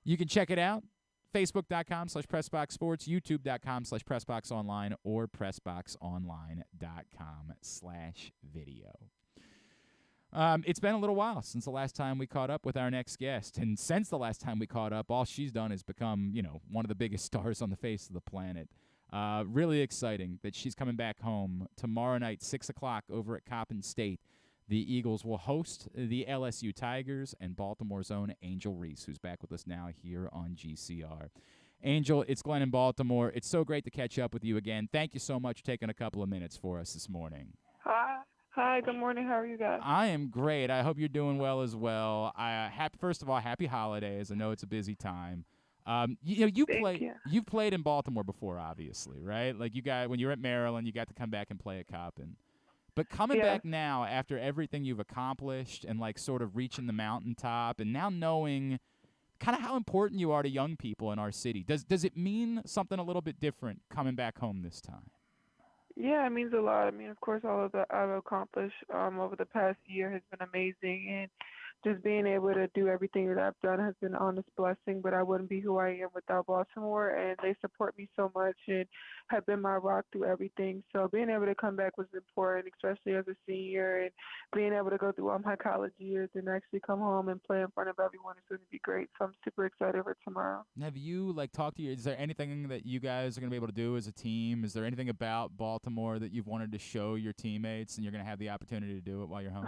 You can check it out. Facebook.com/PressBoxSports, YouTube.com/PressBoxOnline, or PressBoxOnline.com/video. It's been a little while since the last time we caught up with our next guest. And since the last time we caught up, all she's done is become, one of the biggest stars on the face of the planet. Really exciting that she's coming back home tomorrow night, 6 o'clock, over at Coppin State. The Eagles will host the LSU Tigers and Baltimore's own Angel Reese, who's back with us now here on GCR. Angel, it's Glenn in Baltimore. It's so great to catch up with you again. Thank you so much for taking a couple of minutes for us this morning. Hi, good morning. How are you guys? I am great. I hope you're doing well as well. First of all, happy holidays. I know it's a busy time. You've played in Baltimore before, obviously, right? When you were at Maryland, you got to come back and play at Coppin. But coming back now after everything you've accomplished and sort of reaching the mountaintop and now knowing kind of how important you are to young people in our city, does it mean something a little bit different coming back home this time? Yeah, it means a lot. I mean, of course, all of that I've accomplished over the past year has been amazing. And just being able to do everything that I've done has been an honest blessing, but I wouldn't be who I am without Baltimore, and they support me so much and have been my rock through everything. So being able to come back was important, especially as a senior, and being able to go through all my college years and actually come home and play in front of everyone is going to be great. So I'm super excited for tomorrow. Have you, talked to is there anything that you guys are going to be able to do as a team? Is there anything about Baltimore that you've wanted to show your teammates and you're going to have the opportunity to do it while you're home?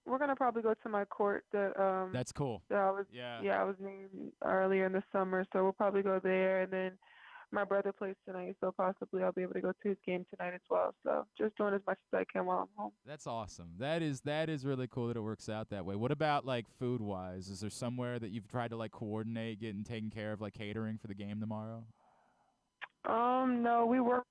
We're gonna probably go to my court that That's cool. that I was named earlier in the summer, so we'll probably go there, and then my brother plays tonight, so possibly I'll be able to go to his game tonight as well. So just doing as much as I can while I'm home. That's awesome. That is really cool that it works out that way. What about food wise? Is there somewhere that you've tried to coordinate getting taken care of catering for the game tomorrow? No, we work.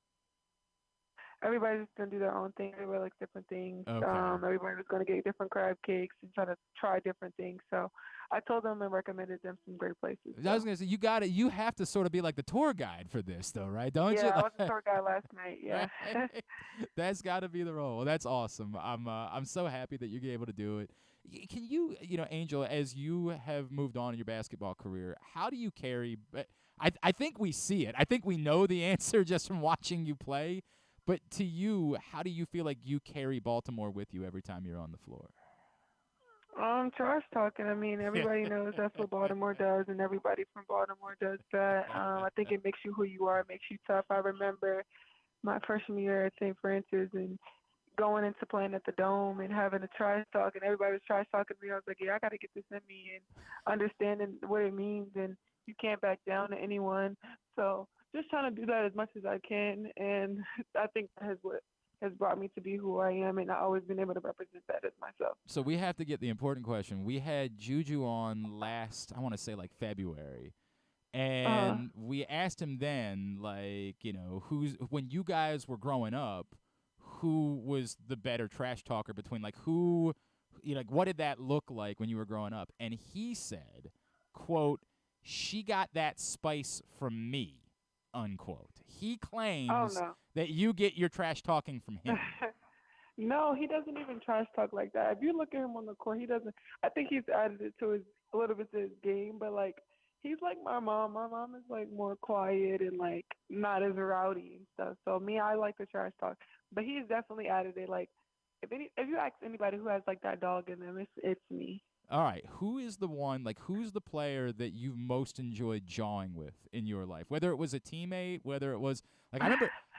Everybody's just gonna do their own thing. Everybody likes different things. Okay. Everybody was gonna get different crab cakes and try different things. So I told them and recommended them some great places. I was gonna say you have to sort of be like the tour guide for this though, right? Don't you? Yeah, I was the tour guide last night. Yeah. That's got to be the role. Well, that's awesome. I'm so happy that you're able to do it. Can you, Angel, as you have moved on in your basketball career, how do you carry? I think we see it. I think we know the answer just from watching you play. But to you, how do you feel like you carry Baltimore with you every time you're on the floor? Trash talking. I mean, everybody knows that's what Baltimore does, and everybody from Baltimore does that. I think it makes you who you are. It makes you tough. I remember my freshman year at St. Francis and going into playing at the Dome and having a trash talk, and everybody was trash talking to me. I was like, yeah, I got to get this in me, and understanding what it means, and you can't back down to anyone. So just trying to do that as much as I can, and I think that is what has brought me to be who I am, and I've always been able to represent that as myself. So we have to get the important question. We had Juju on last, I want to say February, and we asked him then, when you guys were growing up, who was the better trash talker between, what did that look like when you were growing up? And he said, quote, "She got that spice from me." Unquote. He claims that you get your trash talking from him. No, he doesn't even trash talk like that. If you look at him on the court, he doesn't. I think he's added it to a little bit to his game, but he's like my mom. My mom is more quiet and not as rowdy and stuff. So me, I like the trash talk, but he's definitely added it. If you ask anybody who has that dog in them, it's me. All right, who is the one, who's the player that you most enjoyed jawing with in your life? Whether it was a teammate, whether it was, I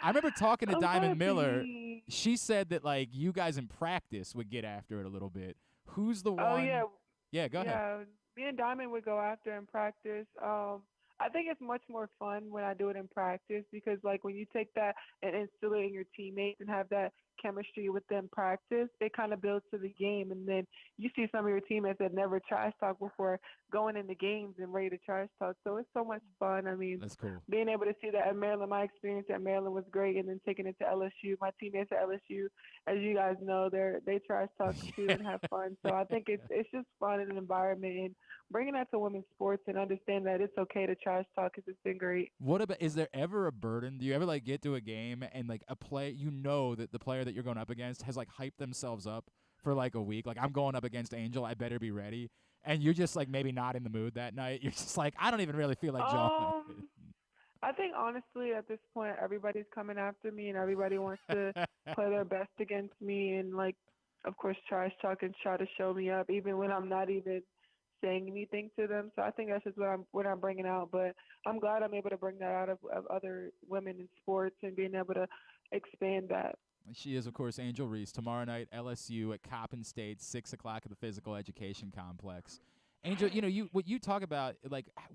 remember talking to Diamond Miller. She said that, you guys in practice would get after it a little bit. Who's the one? Oh, yeah. Yeah, go ahead. Yeah, me and Diamond would go after in practice. I think it's much more fun when I do it in practice because, when you take that and instill it in your teammates and have that chemistry with them practice, it kind of builds to the game. And then you see some of your teammates that never trash talk before going into games and ready to trash talk. So it's so much fun. I mean, that's cool. Being able to see that at Maryland, my experience at Maryland was great. And then taking it to LSU, my teammates at LSU, as you guys know, they trash talk too and have fun. So I think it's just fun in an environment, and bringing that to women's sports and understand that it's okay to trash talk because it's been great. What about, is there ever a burden? Do you ever get to a game and a play, that the player that you're going up against has hyped themselves up for a week? I'm going up against Angel, I better be ready. And you're just maybe not in the mood that night. You're just I don't even really feel like jawing. I think honestly at this point everybody's coming after me and everybody wants to play their best against me and of course trash talk and try to show me up even when I'm not even saying anything to them. So I think that's just what I'm bringing out. But I'm glad I'm able to bring that out of other women in sports and being able to expand that. She is, of course, Angel Reese. Tomorrow night, LSU at Coppin State, 6 o'clock at the Physical Education Complex. Angel, what you talk about,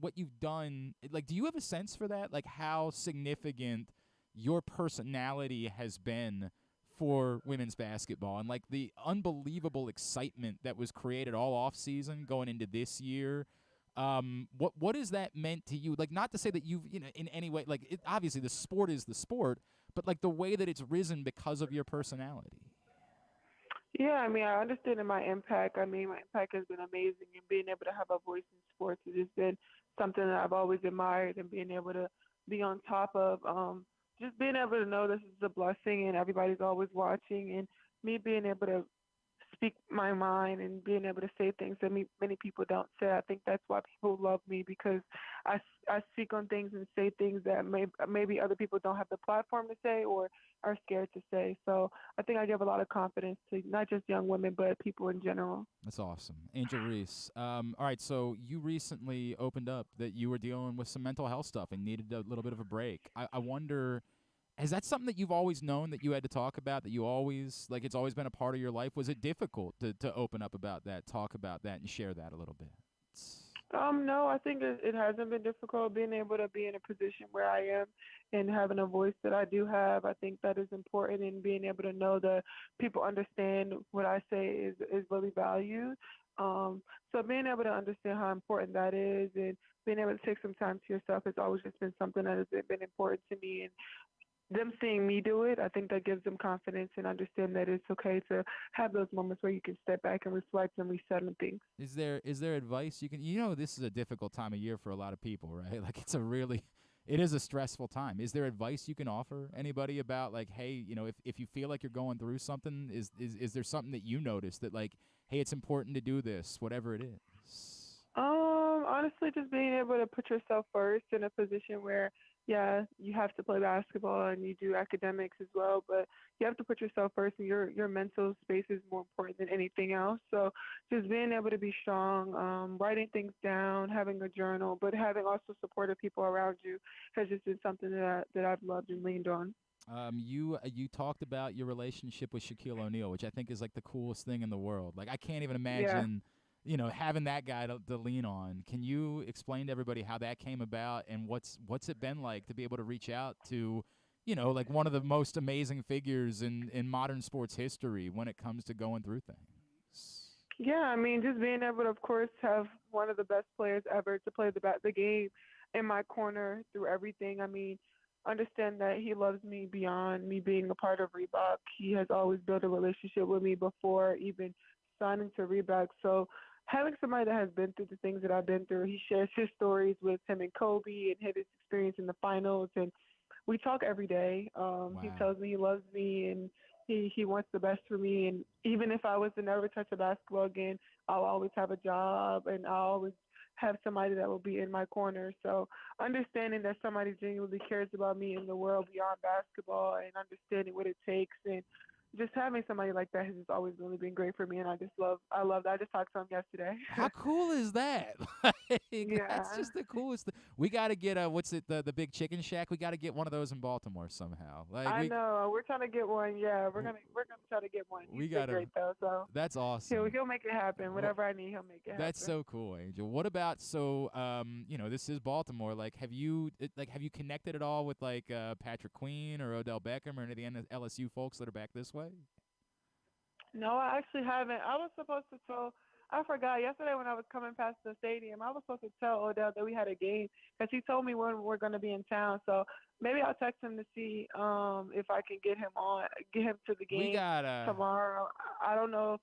what you've done, do you have a sense for that? How significant your personality has been for women's basketball and the unbelievable excitement that was created all off season going into this year. What has that meant to you? Not to say that you've, in any way, obviously the sport is the sport, but the way that it's risen because of your personality. Yeah, I mean, I understand my impact. I mean, my impact has been amazing, and being able to have a voice in sports has just been something that I've always admired, and being able to be on top of just being able to know this is a blessing and everybody's always watching, and me being able to speak my mind and being able to say things that many people don't say. I think that's why people love me, because I speak on things and say things that maybe other people don't have the platform to say or are scared to say. So I think I give a lot of confidence to not just young women, but people in general. That's awesome. Angel Reese. All right, so you recently opened up that you were dealing with some mental health stuff and needed a little bit of a break. I wonder, is that something that you've always known that you had to talk about, that you always, like, it's always been a part of your life? Was it difficult to open up about that, talk about that, and share that a little bit? No, I think it hasn't been difficult being able to be in a position where I am and having a voice that I do have. I think that is important, and being able to know that people understand what I say is really valued. So being able to understand how important that is and being able to take some time to yourself has always just been something that has been important to me. And them seeing me do it, I think that gives them confidence and understand that it's okay to have those moments where you can step back and reflect and reset on things. Is there advice you can, this is a difficult time of year for a lot of people, right? Like it is a stressful time. Is there advice you can offer anybody about, like, hey, if you feel like you're going through something, is there something that you notice that, like, hey, it's important to do this, whatever it is? Honestly, just being able to put yourself first in a position where, yeah, you have to play basketball and you do academics as well, but you have to put yourself first, and your mental space is more important than anything else. So just being able to be strong, writing things down, having a journal, but having also supportive people around you has just been something that I've loved and leaned on. You talked about your relationship with Shaquille O'Neal, which I think is like the coolest thing in the world. Like, I can't even imagine having that guy to lean on. Can you explain to everybody how that came about, and what's it been like to be able to reach out to, like, one of the most amazing figures in modern sports history when it comes to going through things? Yeah, I mean, just being able to, of course, have one of the best players ever to play the game in my corner through everything. I mean, understand that he loves me beyond me being a part of Reebok. He has always built a relationship with me before even signing to Reebok. So having somebody that has been through the things that I've been through, he shares his stories with him and Kobe and his experience in the finals. And we talk every day. Wow. He tells me he loves me and he wants the best for me. And even if I was to never touch a basketball again, I'll always have a job, and I'll always have somebody that will be in my corner. So understanding that somebody genuinely cares about me in the world beyond basketball, and understanding what it takes, and just having somebody like that has just always really been great for me, and I love that. I just talked to him yesterday. How cool is that? Yeah. That's just the coolest thing. We got to get the big chicken shack. We got to get one of those in Baltimore somehow. Like, I know we're trying to get one. Yeah, we're gonna try to get one. He's been great though, so that's awesome. He'll make it happen. Whatever I need, he'll make it happen. That's so cool, Angel. What about this is Baltimore. Like, have you connected at all with, like, Patrick Queen or Odell Beckham or any of the LSU folks that are back this way? No, I actually haven't. I was supposed to tell. I forgot yesterday when I was coming past the stadium. I was supposed to tell Odell that we had a game, because he told me when we're going to be in town. So maybe I'll text him to see if I can get him to the game tomorrow. I don't know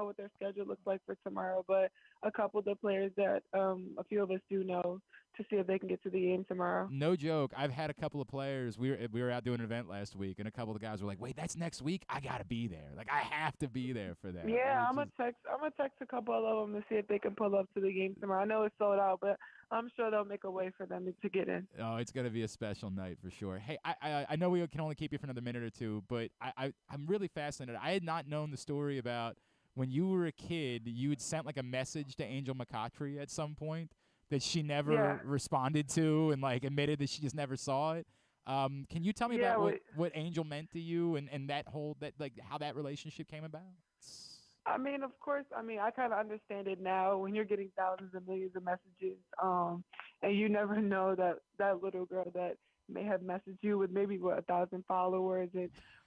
what their schedule looks like for tomorrow, but a couple of the players that a few of us do know, to see if they can get to the game tomorrow. No joke. I've had a couple of players. We were out doing an event last week, and a couple of the guys were like, "Wait, that's next week? I gotta be there. Like, I have to be there for that." Yeah, I'm gonna text a couple of them to see if they can pull up to the game tomorrow. I know it's sold out, but I'm sure they'll make a way for them to get in. Oh, it's gonna be a special night for sure. Hey, I know we can only keep you for another minute or two, but I'm really fascinated. I had not known the story about when you were a kid. You had sent, like, a message to Angel McCoughtry at some point that she never responded to, and, like, admitted that she just never saw it. Can you tell me about what Angel meant to you, and how that relationship came about? I mean, of course, I kind of understand it now when you're getting thousands and millions of messages, and you never know that little girl that may have messaged you with maybe 1,000 followers,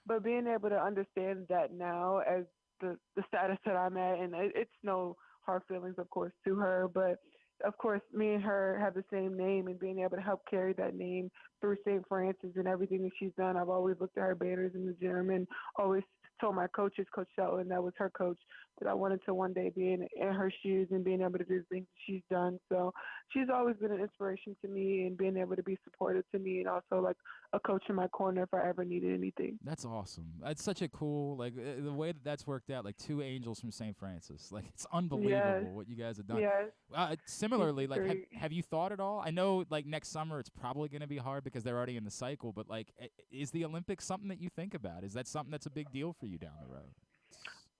but being able to understand that now as the status that I'm at, and it's no hard feelings, of course, to her, but of course, me and her have the same name, and being able to help carry that name through St. Francis and everything that she's done. I've always looked at her banners in the gym and always told my coaches, Coach Shelton, that was her coach, that I wanted to one day be in her shoes and being able to do the things that she's done. So she's always been an inspiration to me and being able to be supportive to me and also like a coach in my corner if I ever needed anything. That's awesome. That's such a cool, like, the way that that's worked out, like 2 angels from St. Francis. Like, it's unbelievable what you guys have done. Yes. Similarly, like, have you thought at all? I know, like, next summer it's probably going to be hard because they're already in the cycle, but, like, is the Olympics something that you think about? Is that something that's a big deal for you down the road?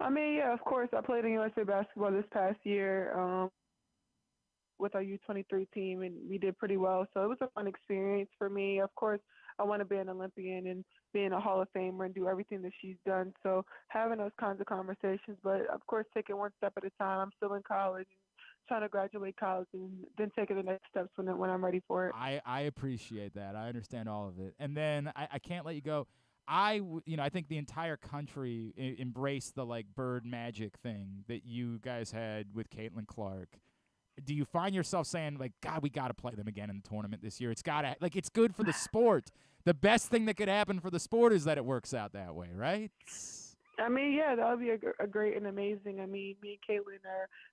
I mean, yeah, of course. I played in USA basketball this past year with our U23 team, and we did pretty well. So it was a fun experience for me. Of course, I want to be an Olympian and be in a Hall of Famer and do everything that she's done. So having those kinds of conversations, but, of course, taking one step at a time. I'm still in college and trying to graduate college and then taking the next steps when I'm ready for it. I appreciate that. I understand all of it. And then I can't let you go. I think the entire country embraced the, like, bird magic thing that you guys had with Caitlin Clark. Do you find yourself saying, like, God, we got to play them again in the tournament this year? It's got to, like, it's good for the sport. The best thing that could happen for the sport is that it works out that way, right? I mean, yeah, that would be a great and amazing. I mean, me and Caitlin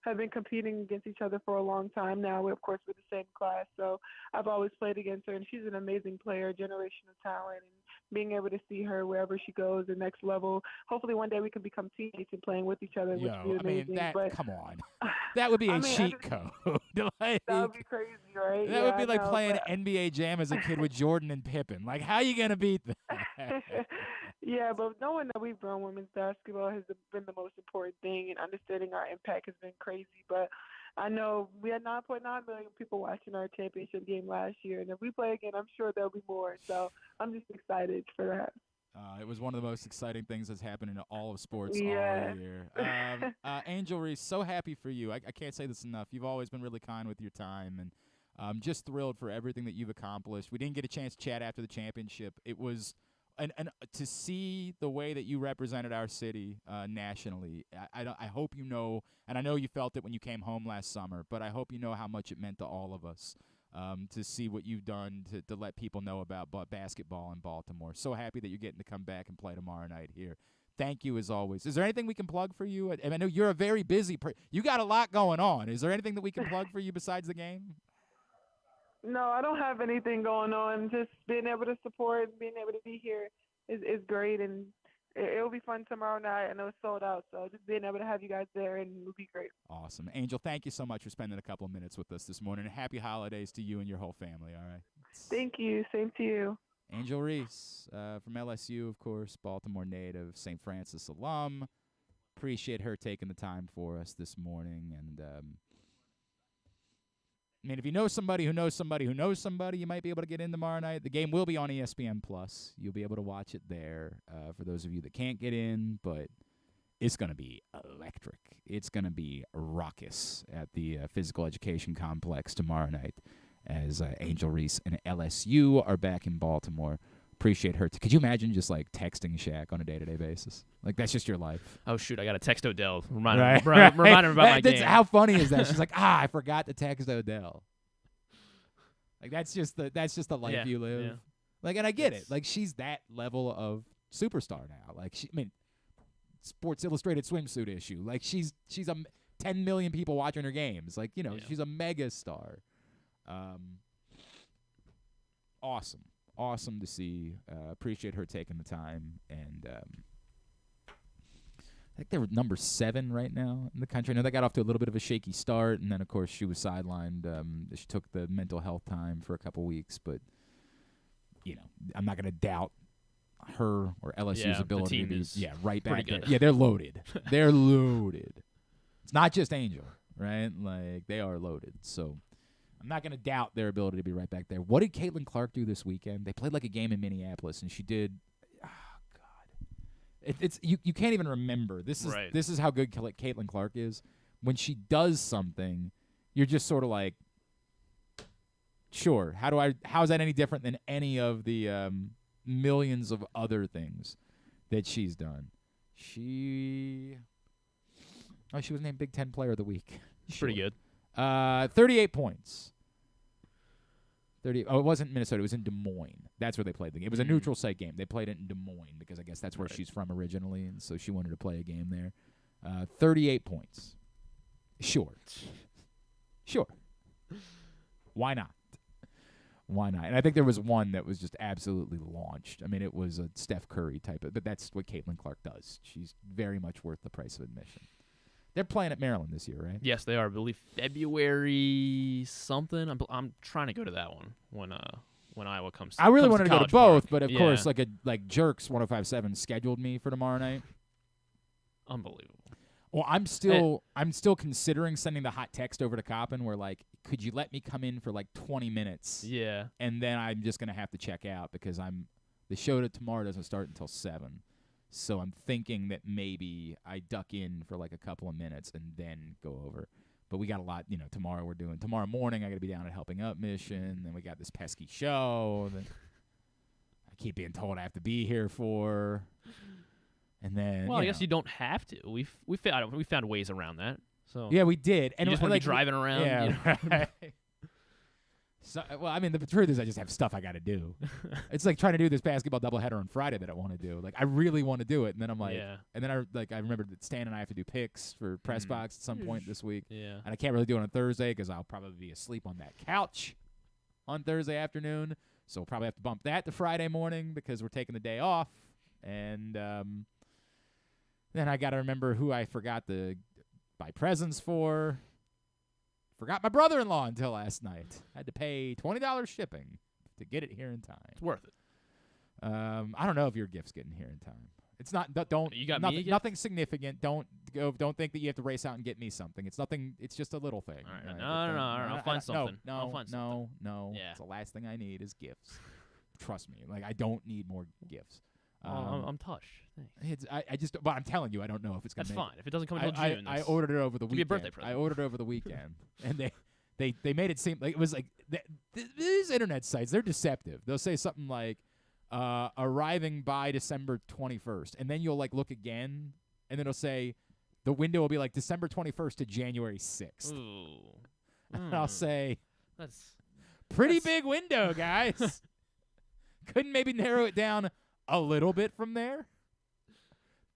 have been competing against each other for a long time now. We're, of course, we're the same class, so I've always played against her, and she's an amazing player, generational talent, and being able to see her wherever she goes, the next level. Hopefully one day we can become teammates and playing with each other, which would be amazing. Come on. That would be a cheat code. Like, that would be crazy, right? That would be like playing NBA Jam as a kid with Jordan and Pippen. Like, how are you going to beat that? Yeah, but knowing that we've grown women's basketball has been the most important thing, and understanding our impact has been crazy. But I know we had 9.9 million people watching our championship game last year, and if we play again, I'm sure there'll be more. So I'm just excited for that. It was one of the most exciting things that's happened in all of sports all year. Angel Reese, so happy for you. I can't say this enough. You've always been really kind with your time, and I'm just thrilled for everything that you've accomplished. We didn't get a chance to chat after the championship. It was and to see the way that you represented our city nationally. I hope you know, and I know you felt it when you came home last summer, but I hope you know how much it meant to all of us. To see what you've done to let people know about basketball in Baltimore. So happy that you're getting to come back and play tomorrow night here. Thank you as always. Is there anything we can plug for you? And I know you're a very busy you got a lot going on. Is there anything that we can plug for you besides the game? No, I don't have anything going on. Just being able to support, being able to be here is great, and it'll be fun tomorrow night. I know it's sold out, so just being able to have you guys there and it'll be great. Awesome. Angel, thank you so much for spending a couple of minutes with us this morning, and happy holidays to you and your whole family, all right? Thank you. Same to you. Angel Reese from LSU, of course, Baltimore native, St. Francis alum. Appreciate her taking the time for us this morning, and I mean, if you know somebody who knows somebody who knows somebody, you might be able to get in tomorrow night. The game will be on ESPN+. You'll be able to watch it there for those of you that can't get in, but it's going to be electric. It's going to be raucous at the Physical Education Complex tomorrow night as Angel Reese and LSU are back in Baltimore. Appreciate her. Could you imagine just, like, texting Shaq on a day-to-day basis? Like, that's just your life. Oh, shoot, I got to text Odell. Remind him about my game. How funny is that? She's like, I forgot to text Odell. Like, that's just the life you live. Yeah. Like, and I get it. Like, she's that level of superstar now. Like, Sports Illustrated swimsuit issue. Like, she's 10 million people watching her games. Like, she's a mega star. Awesome. Awesome to see. Appreciate her taking the time. And I think they were number 7 right now in the country. I know they got off to a little bit of a shaky start, and then, of course, she was sidelined. She took the mental health time for a couple weeks. But, I'm not going to doubt her or LSU's ability to be right back there. Yeah, they're loaded. They're loaded. It's not just Angel, right? Like, they are loaded. So I'm not going to doubt their ability to be right back there. What did Caitlin Clark do this weekend? They played like a game in Minneapolis, and she did. Oh God, it's you can't even remember. This is how good Caitlin Clark is. When she does something, you're just sort of like, sure. How is that any different than any of the millions of other things that she's done? She was named Big Ten Player of the Week. Sure. Pretty good. 38 points. Oh, it wasn't Minnesota. It was in Des Moines. That's where they played the game. It was a neutral site game. They played it in Des Moines because I guess that's where she's from originally, and so she wanted to play a game there. 38 points. Sure. Why not? And I think there was one that was just absolutely launched. I mean, it was a Steph Curry type of, but that's what Caitlin Clark does. She's very much worth the price of admission. They're playing at Maryland this year, right? Yes, they are. I believe February something. I'm trying to go to that one when Iowa comes. I really wanted to go to both, Park. but of course, like Jerks 105.7 scheduled me for tomorrow night. Unbelievable. Well, I'm still considering sending the hot text over to Coppin where, like, could you let me come in for like 20 minutes? Yeah. And then I'm just gonna have to check out because the show tomorrow doesn't start until 7. So I'm thinking that maybe I duck in for like a couple of minutes and then go over. But we got a lot, tomorrow morning I got to be down at Helping Up Mission. Then we got this pesky show that I keep being told I have to be here for. And then, I guess you don't have to. We found ways around that. So yeah, we did. And you just want to be driving around. Yeah, right. So, well, I mean, the truth is I just have stuff I got to do. It's like trying to do this basketball doubleheader on Friday that I want to do. Like, I really want to do it, and then I'm like, and then I remember that Stan and I have to do picks for PressBox at some point this week. Yeah. And I can't really do it on Thursday because I'll probably be asleep on that couch on Thursday afternoon. So we'll probably have to bump that to Friday morning because we're taking the day off. And then I got to remember who I forgot to buy presents for. Forgot my brother-in-law until last night. I had to pay $20 shipping to get it here in time. It's worth it. I don't know if your gift's getting here in time. It's not. Don't. You got nothing, me a gift? nothing significant. Don't think that you have to race out and get me something. It's nothing. It's just a little thing. All right. No. I'll find something. I'll find something. No. Yeah. It's the last thing I need is gifts. Trust me. Like I don't need more gifts. I'm touched. Thanks. But I'm telling you, I don't know if it's gonna. That's fine. If it doesn't come until June, I ordered it over the weekend. Be a birthday present. I ordered it over the weekend, and they made it seem like it was like these internet sites. They're deceptive. They'll say something like arriving by December 21st, and then you'll like look again, and then it'll say the window will be like December 21st to January 6th. Ooh. And I'll say that's big window, guys. Couldn't maybe narrow it down a little bit from there?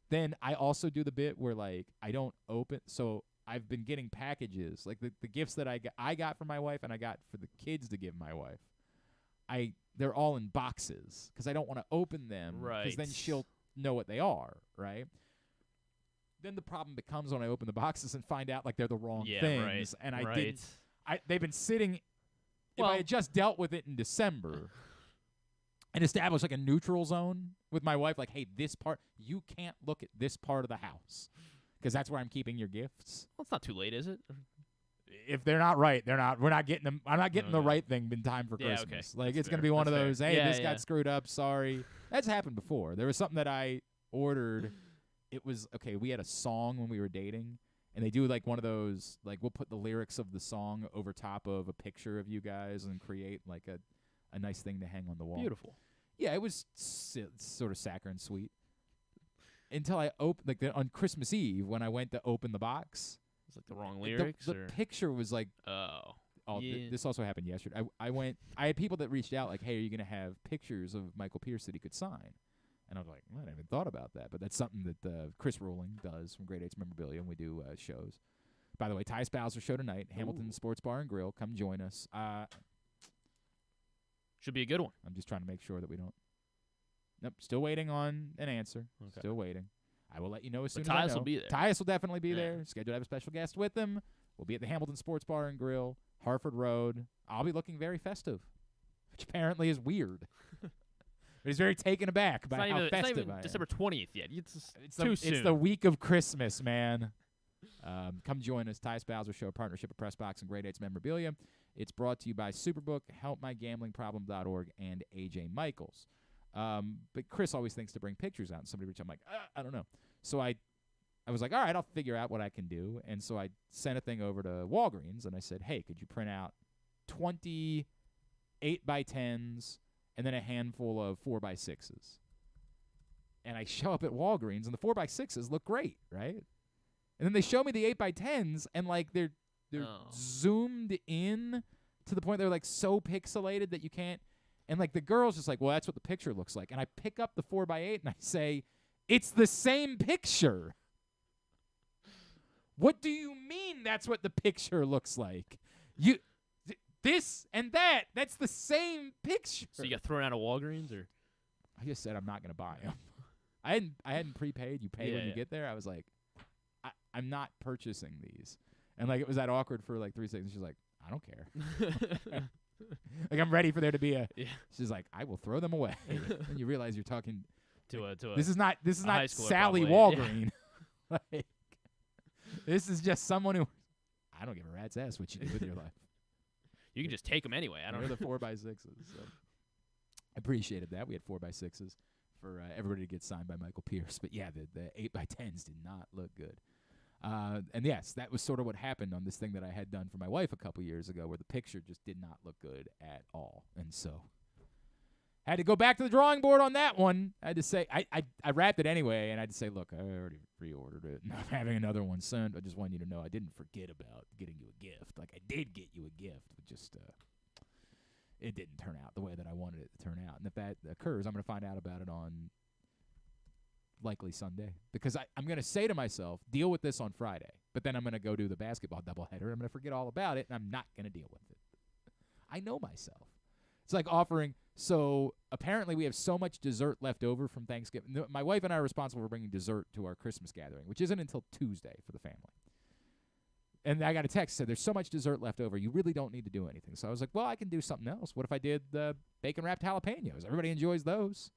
Then I also do the bit where like I don't open. So I've been getting packages like the gifts that I got for my wife and I got for the kids to give my wife. They're all in boxes because I don't want to open them because then she'll know what they are, right? Then the problem becomes when I open the boxes and find out like they're the wrong things, and I didn't. They've been sitting. If I had just dealt with it in December. And establish like a neutral zone with my wife, like, hey, this part, you can't look at this part of the house because that's where I'm keeping your gifts. Well, it's not too late, is it? If they're not right, they're not. We're not getting them. I'm not getting the right thing in time for Christmas. Okay. Like That's it's gonna fair. be one That's of those. fair. Hey, this got screwed up. Sorry. That's happened before. There was something that I ordered. It was okay. We had a song when we were dating, and they do like one of those. Like we'll put the lyrics of the song over top of a picture of you guys and create like a nice thing to hang on the wall. Beautiful. Yeah, it was sort of saccharine sweet. Until I opened, on Christmas Eve when I went to open the box. It's like the wrong lyrics. The picture was like, this also happened yesterday. I had people that reached out like, hey, are you going to have pictures of Michael Pierce that he could sign? And I was like, I haven't even thought about that. But that's something that Chris Ruling does from Grade 8's Memorabilia, and we do shows. By the way, Tyus Bowser show tonight, Hamilton Sports Bar and Grill. Come join us. Should be a good one. I'm just trying to make sure that we don't. Nope, still waiting on an answer. Okay. Still waiting. I will let you know as soon as I know. Tyus will be there. Tyus will definitely be there. Scheduled to have a special guest with him. We'll be at the Hamilton Sports Bar and Grill, Harford Road. I'll be looking very festive, which apparently is weird. But he's very taken aback by how festive it's not even I am. December 20th yet. It's too soon. It's the week of Christmas, man. Come join us. Tyus Bowser Show, partnership of PressBox and Grade 8's Memorabilia. It's brought to you by Superbook, HelpMyGamblingProblem.org, and AJ Michaels. But Chris always thinks to bring pictures out. And somebody reached out. I'm like, I don't know. So I was like, all right, I'll figure out what I can do. And so I sent a thing over to Walgreens, and I said, hey, could you print out 20 8x10s and then a handful of 4x6s? And I show up at Walgreens, and the 4x6s look great, right? And then they show me the 8x10s, and like they're zoomed in to the point they're like so pixelated that you can't. And like the girl's just like, well, that's what the picture looks like. And I pick up the 4x8 and I say, it's the same picture. What do you mean that's what the picture looks like? This and that's the same picture. So you got thrown out of Walgreens, or? I just said I'm not going to buy them. I hadn't prepaid. You pay when you get there. I was like, I'm not purchasing these. And like it was that awkward for like 3 seconds. She's like, I don't care. Like I'm ready for there to be a. Yeah. She's like, I will throw them away. And you realize you're talking to a. This is not Sally probably. Walgreen. Yeah. Like, this is just someone who. I don't give a rat's ass what you do with your life. You can just take them anyway. I don't know. The 4x6s. So. I appreciated that. We had 4x6s for everybody to get signed by Michael Pierce. But yeah, the 8x10s did not look good. And yes, that was sort of what happened on this thing that I had done for my wife a couple years ago, where the picture just did not look good at all. And so had to go back to the drawing board on that one. I had to say, I wrapped it anyway, and I had to say, look, I already pre-ordered it, and I'm having another one sent. I just want you to know I didn't forget about getting you a gift. Like, I did get you a gift, but just it didn't turn out the way that I wanted it to turn out. And if that occurs, I'm going to find out about it on likely Sunday, because I'm going to say to myself, deal with this on Friday, but then I'm going to go do the basketball doubleheader. I'm going to forget all about it, and I'm not going to deal with it. I know myself. It's like offering. So apparently we have so much dessert left over from Thanksgiving. My wife and I are responsible for bringing dessert to our Christmas gathering, which isn't until Tuesday for the family. And I got a text that said, there's so much dessert left over, you really don't need to do anything. So I was like, well, I can do something else. What if I did the bacon-wrapped jalapenos? Everybody enjoys those.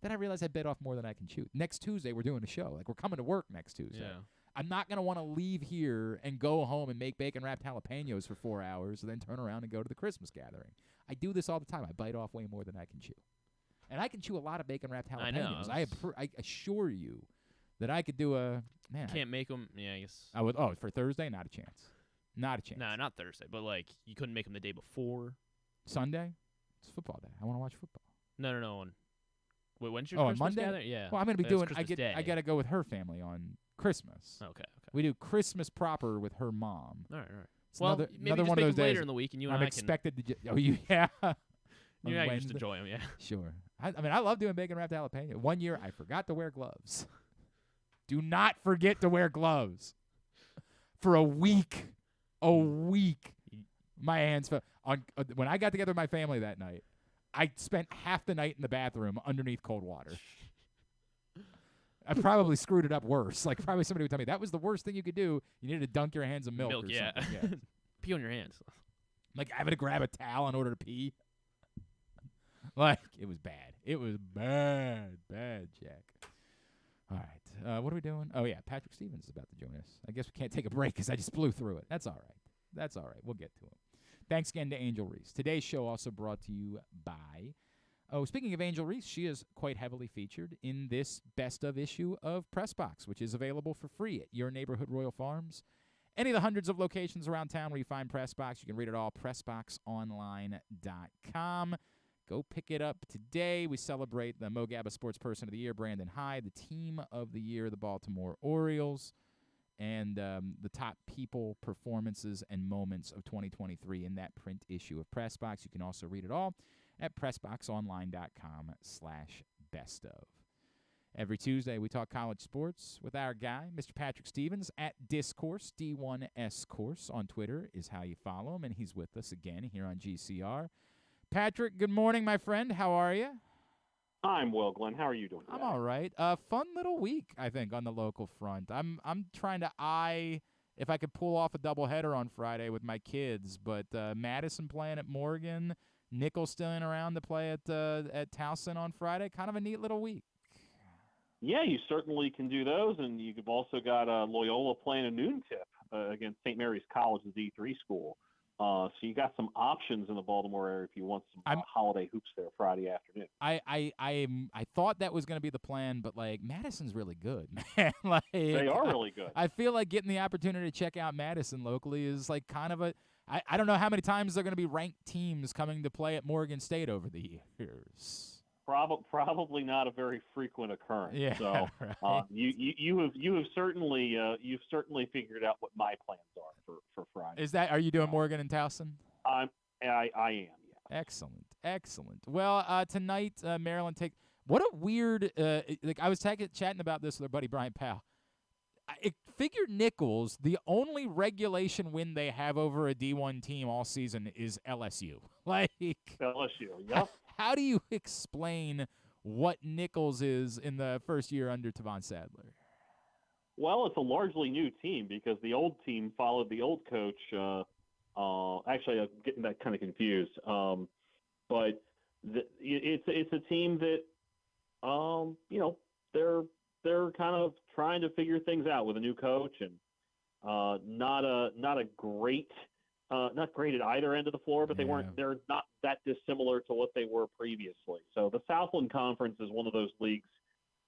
Then I realized I bit off more than I can chew. Next Tuesday, we're doing a show. Like, we're coming to work next Tuesday. Yeah. I'm not going to want to leave here and go home and make bacon-wrapped jalapenos for 4 hours and then turn around and go to the Christmas gathering. I do this all the time. I bite off way more than I can chew. And I can chew a lot of bacon-wrapped jalapenos. I know. I assure you that I could do a – man. Can't make them – yeah, I guess. I would. Oh, for Thursday? Not a chance. Not a chance. No, not Thursday. But, like, you couldn't make them the day before. Sunday? It's football day. I want to watch football. No. Wait, when's your Christmas Monday? gathering? Yeah. Well, I'm going to be doing – I got to go with her family on Christmas. Okay. We do Christmas proper with her mom. All right. It's well, maybe another just one of those days later in the week, and you and I'm I expected to – oh, yeah. You and I can just enjoy them, yeah. Sure. I mean, I love doing bacon-wrapped jalapeno. One year, I forgot to wear gloves. Do not forget to wear gloves. For a week. My hands felt when I got together with my family that night, I spent half the night in the bathroom underneath cold water. I probably screwed it up worse. Like, probably somebody would tell me that was the worst thing you could do. You needed to dunk your hands in milk or yeah. something. Yeah. Pee on your hands. Like, having to grab a towel in order to pee. Like, it was bad. It was bad, Jack. All right. What are we doing? Oh, yeah, Patrick Stevens is about to join us. I guess we can't take a break because I just blew through it. That's all right. We'll get to him. Thanks again to Angel Reese. Today's show also brought to you by... Oh, speaking of Angel Reese, she is quite heavily featured in this best of issue of PressBox, which is available for free at your neighborhood Royal Farms. Any of the hundreds of locations around town where you find PressBox, you can read it all, PressBoxOnline.com. Go pick it up today. We celebrate the Mo Gabba Sports Person of the Year, Brandon Hyde, the Team of the Year, the Baltimore Orioles, and the top people, performances, and moments of 2023 in that print issue of PressBox. You can also read it all at PressBoxOnline.com/bestof. Every Tuesday, we talk college sports with our guy, Mr. Patrick Stevens, at Discourse, D1S Course on Twitter is how you follow him, and he's with us again here on GCR. Patrick, good morning, my friend. How are you? I'm well, Glenn. How are you doing today? I'm all right. Fun little week, I think, on the local front. I'm trying to eye if I could pull off a doubleheader on Friday with my kids, but Madison playing at Morgan, Nickel still in around to play at Towson on Friday. Kind of a neat little week. Yeah, you certainly can do those, and you've also got Loyola playing a noon tip against St. Mary's College, the D3 school. So you got some options in the Baltimore area if you want some holiday hoops there Friday afternoon. I thought that was going to be the plan, but like Madison's really good, man. Like, they are really good. I feel like getting the opportunity to check out Madison locally is like kind of a. I don't know how many times they're going to be ranked teams coming to play at Morgan State over the years. Probably not a very frequent occurrence. Yeah, so right. you've certainly figured out what my plans are for Friday. Are you doing Morgan and Towson? I am. Yeah. Excellent. Well, tonight Maryland take. What a weird. Like I was chatting about this with our buddy Brian Powell. I figured Nichols, the only regulation win they have over a D1 team all season is LSU. Like LSU, yep. How do you explain what Nichols is in the first year under Tavon Sadler? Well, it's a largely new team because the old team followed the old coach. Actually, I'm getting that kind of confused. But it's a team that, they're kind of trying to figure things out with a new coach and not great at either end of the floor, but they're not that dissimilar to what they were previously. So the Southland Conference is one of those leagues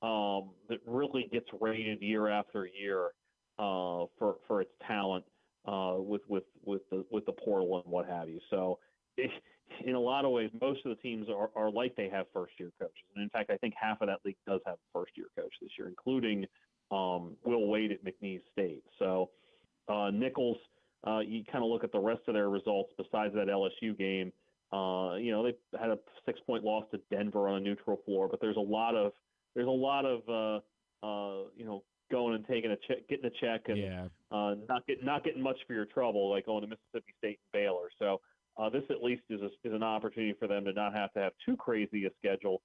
that really gets rated year after year for its talent with the portal and what have you. So in a lot of ways, most of the teams are like they have first-year coaches. And in fact, I think half of that league does have a first-year coach this year, including Will Wade at McNeese State. So Nichols, you kind of look at the rest of their results besides that LSU game. They had a 6-point loss to Denver on a neutral floor, but there's a lot of going and taking a check, getting a check, and not getting much for your trouble, like going to Mississippi State and Baylor. So this at least is an opportunity for them to not have to have too crazy a schedule,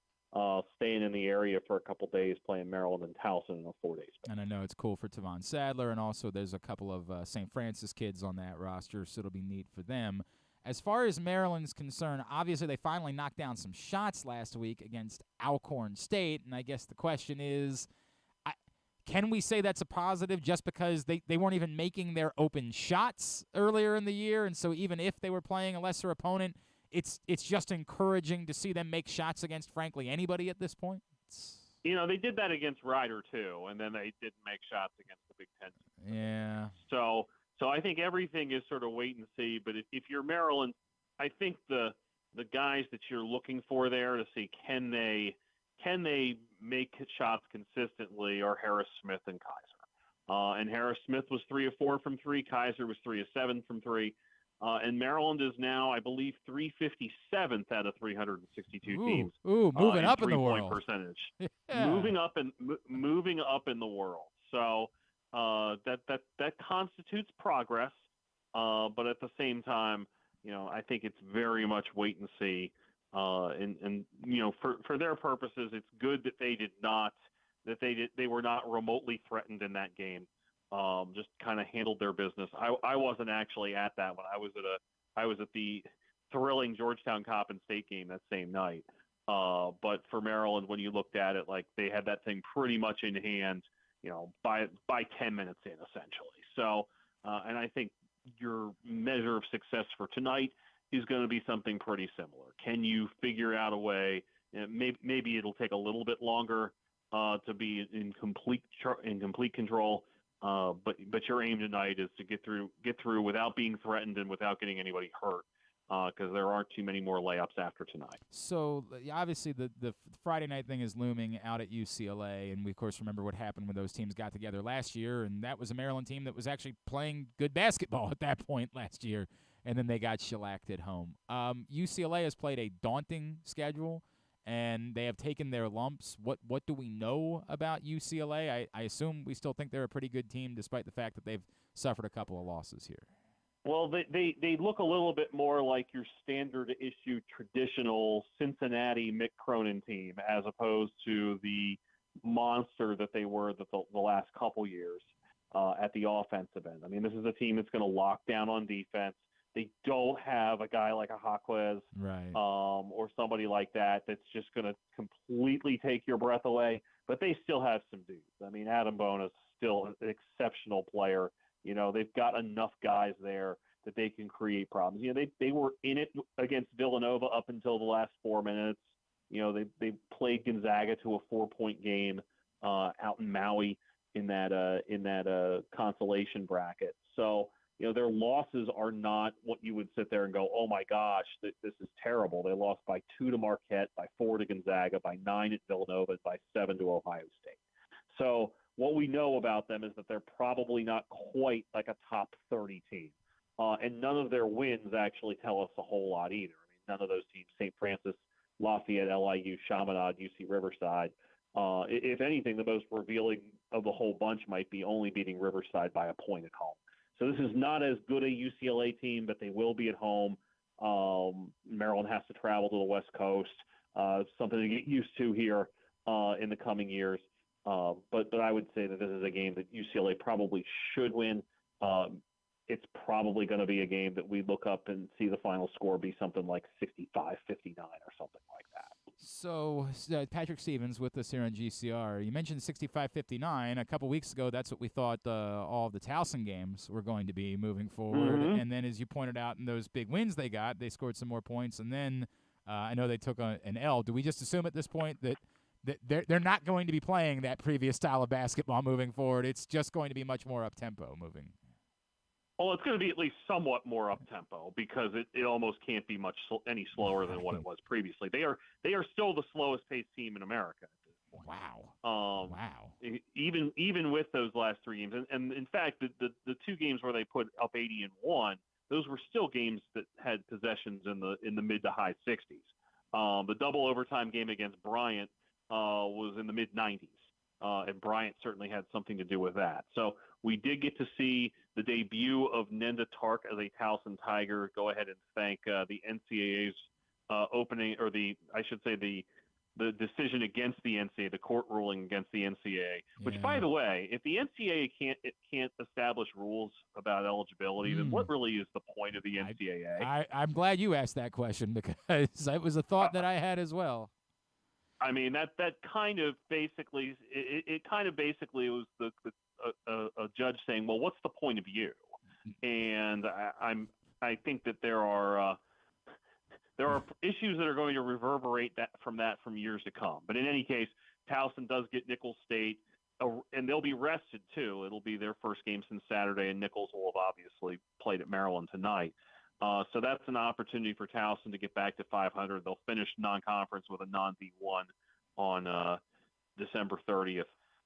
staying in the area for a couple days, playing Maryland and Towson in a 4-day span. And I know it's cool for Tavon Sadler, and also there's a couple of St. Francis kids on that roster, so it'll be neat for them. As far as Maryland's concerned, obviously they finally knocked down some shots last week against Alcorn State, and I guess the question is, can we say that's a positive just because they weren't even making their open shots earlier in the year, and so even if they were playing a lesser opponent, it's just encouraging to see them make shots against, frankly, anybody at this point? They did that against Rider, too, and then they didn't make shots against the Big Ten. Yeah. So I think everything is sort of wait and see, but if you're Maryland, I think the guys that you're looking for there to see can they make shots consistently are Harris Smith and Kaiser. And Harris Smith was 3 of 4 from 3. Kaiser was 3 of 7 from 3. And Maryland is now, I believe, 357th out of 362 teams. Moving up in the world. Percentage. Yeah. Moving up in the world. So that constitutes progress. But at the same time, I think it's very much wait and see. And for their purposes, it's good that they were not remotely threatened in that game. Just kind of handled their business. I wasn't actually at that one. I was at the thrilling Georgetown Coppin State game that same night. But for Maryland, when you looked at it, like they had that thing pretty much in hand, by 10 minutes in essentially. So, and I think your measure of success for tonight is going to be something pretty similar. Can you figure out a way? Maybe it'll take a little bit longer to be in complete control. But your aim tonight is to get through without being threatened and without getting anybody hurt, because there aren't too many more layups after tonight. So obviously the Friday night thing is looming out at UCLA, and we of course remember what happened when those teams got together last year, and that was a Maryland team that was actually playing good basketball at that point last year, and then they got shellacked at home. UCLA has played a daunting schedule, and they have taken their lumps. What do we know about UCLA? I assume we still think they're a pretty good team, despite the fact that they've suffered a couple of losses here. Well, they look a little bit more like your standard issue traditional Cincinnati Mick Cronin team, as opposed to the monster that they were the last couple years at the offensive end. I mean, this is a team that's going to lock down on defense. They don't have a guy like a Jaquez, right, or somebody like that that's just going to completely take your breath away. But they still have some dudes. I mean, Adam Bona's still an exceptional player. They've got enough guys there that they can create problems. They were in it against Villanova up until the last 4 minutes. They played Gonzaga to a 4-point game out in Maui in that consolation bracket. So. Their losses are not what you would sit there and go, oh, my gosh, this is terrible. They lost by 2 to Marquette, by 4 to Gonzaga, by 9 at Villanova, and by 7 to Ohio State. So what we know about them is that they're probably not quite like a top 30 team. and none of their wins actually tell us a whole lot either. I mean, none of those teams, St. Francis, Lafayette, LIU, Chaminade, UC Riverside. If anything, the most revealing of the whole bunch might be only beating Riverside by a point at home. So this is not as good a UCLA team, but they will be at home. Maryland has to travel to the West Coast, something to get used to here in the coming years. But I would say that this is a game that UCLA probably should win. It's probably going to be a game that we look up and see the final score be something like 65-59 or something like that. So, Patrick Stevens with us here on GCR. You mentioned 65-59. A couple weeks ago, that's what we thought all of the Towson games were going to be moving forward. Mm-hmm. And then, as you pointed out, in those big wins they got, they scored some more points. And then I know they took an L. Do we just assume at this point that they're not going to be playing that previous style of basketball moving forward? It's just going to be much more up-tempo moving. Well, it's going to be at least somewhat more up-tempo because it almost can't be any slower than what it was previously. They are still the slowest-paced team in America at this point. Wow. Wow. Even with those last three games. And in fact, the two games where they put up 80 and 1, those were still games that had possessions in the mid to high 60s. The double overtime game against Bryant was in the mid-90s. And Bryant certainly had something to do with that. So we did get to see the debut of Nenda Tark as a Towson Tiger. Go ahead and thank the NCAA's opening, or the decision against the NCAA, the court ruling against the NCAA. Which, by the way, if the NCAA can't establish rules about eligibility, then what really is the point of the NCAA? I'm glad you asked that question because it was a thought that I had as well. I mean, that kind of basically was a judge saying, well, what's the point of you? And I think that there are issues that are going to reverberate from years to come. But in any case, Towson does get Nicholls State, and they'll be rested too. It'll be their first game since Saturday, and Nicholls will have obviously played at Maryland tonight. So that's an opportunity for Towson to get back to 500. They'll finish non-conference with a non-D1 on December 30th.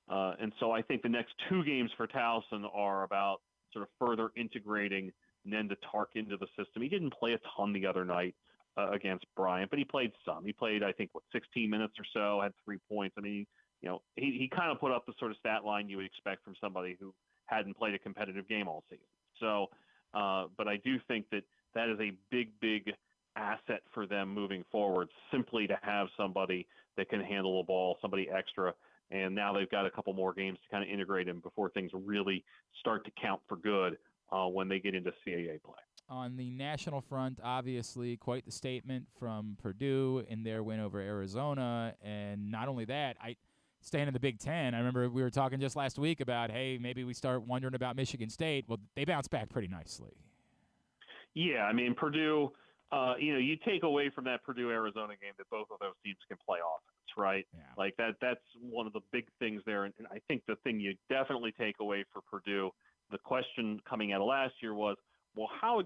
And so I think the next two games for Towson are about sort of further integrating Nenda Tark into the system. He didn't play a ton the other night against Bryant, but he played some. He played, I think, 16 minutes or so, had 3 points. I mean, he kind of put up the sort of stat line you would expect from somebody who hadn't played a competitive game all season. So, but I do think that is a big asset for them moving forward, simply to have somebody that can handle the ball, somebody extra. And now they've got a couple more games to kind of integrate him before things really start to count for good when they get into CAA play. On the national front, obviously, quite the statement from Purdue in their win over Arizona. And not only that, staying in the Big Ten, I remember we were talking just last week about, hey, maybe we start wondering about Michigan State. Well, they bounced back pretty nicely. Yeah, I mean, Purdue, you take away from that Purdue-Arizona game that both of those teams can play offense, right? Yeah. Like that's one of the big things there. And I think the thing you definitely take away for Purdue, the question coming out of last year was, well, how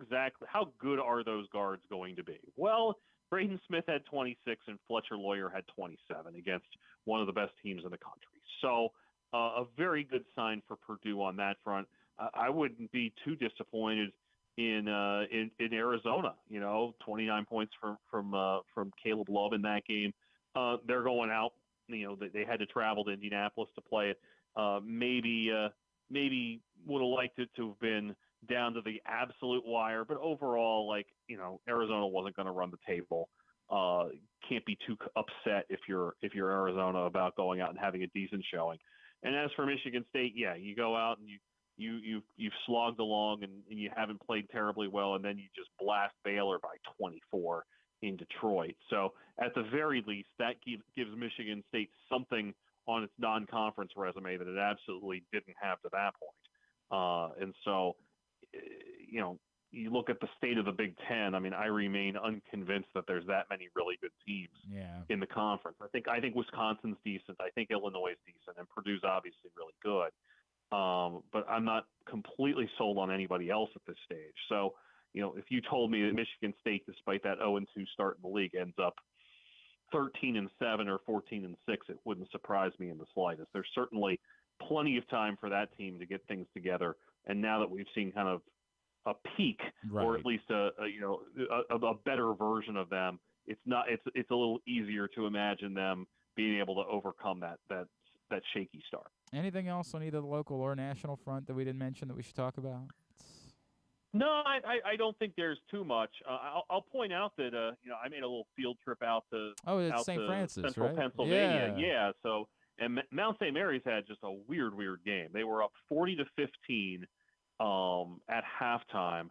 good are those guards going to be? Well, Braden Smith had 26 and Fletcher Lawyer had 27 against one of the best teams in the country. So a very good sign for Purdue on that front. I wouldn't be too disappointed in Arizona. 29 points from Caleb Love in that game. They're going out. They had to travel to Indianapolis to play it. Maybe would have liked it to have been down to the absolute wire, but overall, Arizona wasn't going to run the table. Can't be too upset if you're Arizona about going out and having a decent showing. And as for Michigan State, yeah, you go out and you've slogged along and you haven't played terribly well, and then you just blast Baylor by 24 in Detroit. So at the very least, that gives Michigan State something on its non-conference resume that it absolutely didn't have to that point. And so, you look at the state of the Big Ten. I mean, I remain unconvinced that there's that many really good teams in the conference. I think Wisconsin's decent. I think Illinois is decent, and Purdue's obviously really good. But I'm not completely sold on anybody else at this stage. So, if you told me that Michigan State, despite that 0-2 start in the league, ends up 13-7 or 14-6, it wouldn't surprise me in the slightest. There's certainly plenty of time for that team to get things together. And now that we've seen kind of peak, or at least a better version of them. It's a little easier to imagine them being able to overcome that shaky start. Anything else on either the local or national front that we didn't mention that we should talk about? No, I don't think there's too much. I'll point out that I made a little field trip out to St. Francis, Central right? Pennsylvania. Yeah. So and Mount St. Mary's had just a weird game. They were up 40-15 at halftime.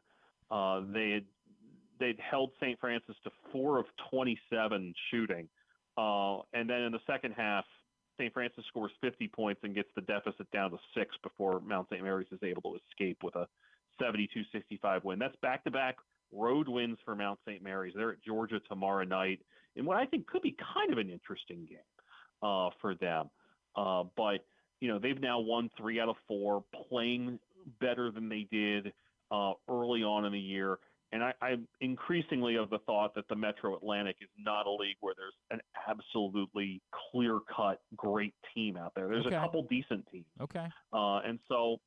They'd held St. Francis to 4 of 27 shooting, and then in the second half, St. Francis scores 50 points and gets the deficit down to 6 before Mount St. Mary's is able to escape with a 72-65 win. That's back-to-back road wins for Mount St. Mary's. They're at Georgia tomorrow night in what I think could be kind of an interesting game for them. But they've now won 3 out of 4, playing better than they did early on in the year. And I'm increasingly of the thought that the Metro Atlantic is not a league where there's an absolutely clear-cut great team out there. There's a couple decent teams. Okay. And so,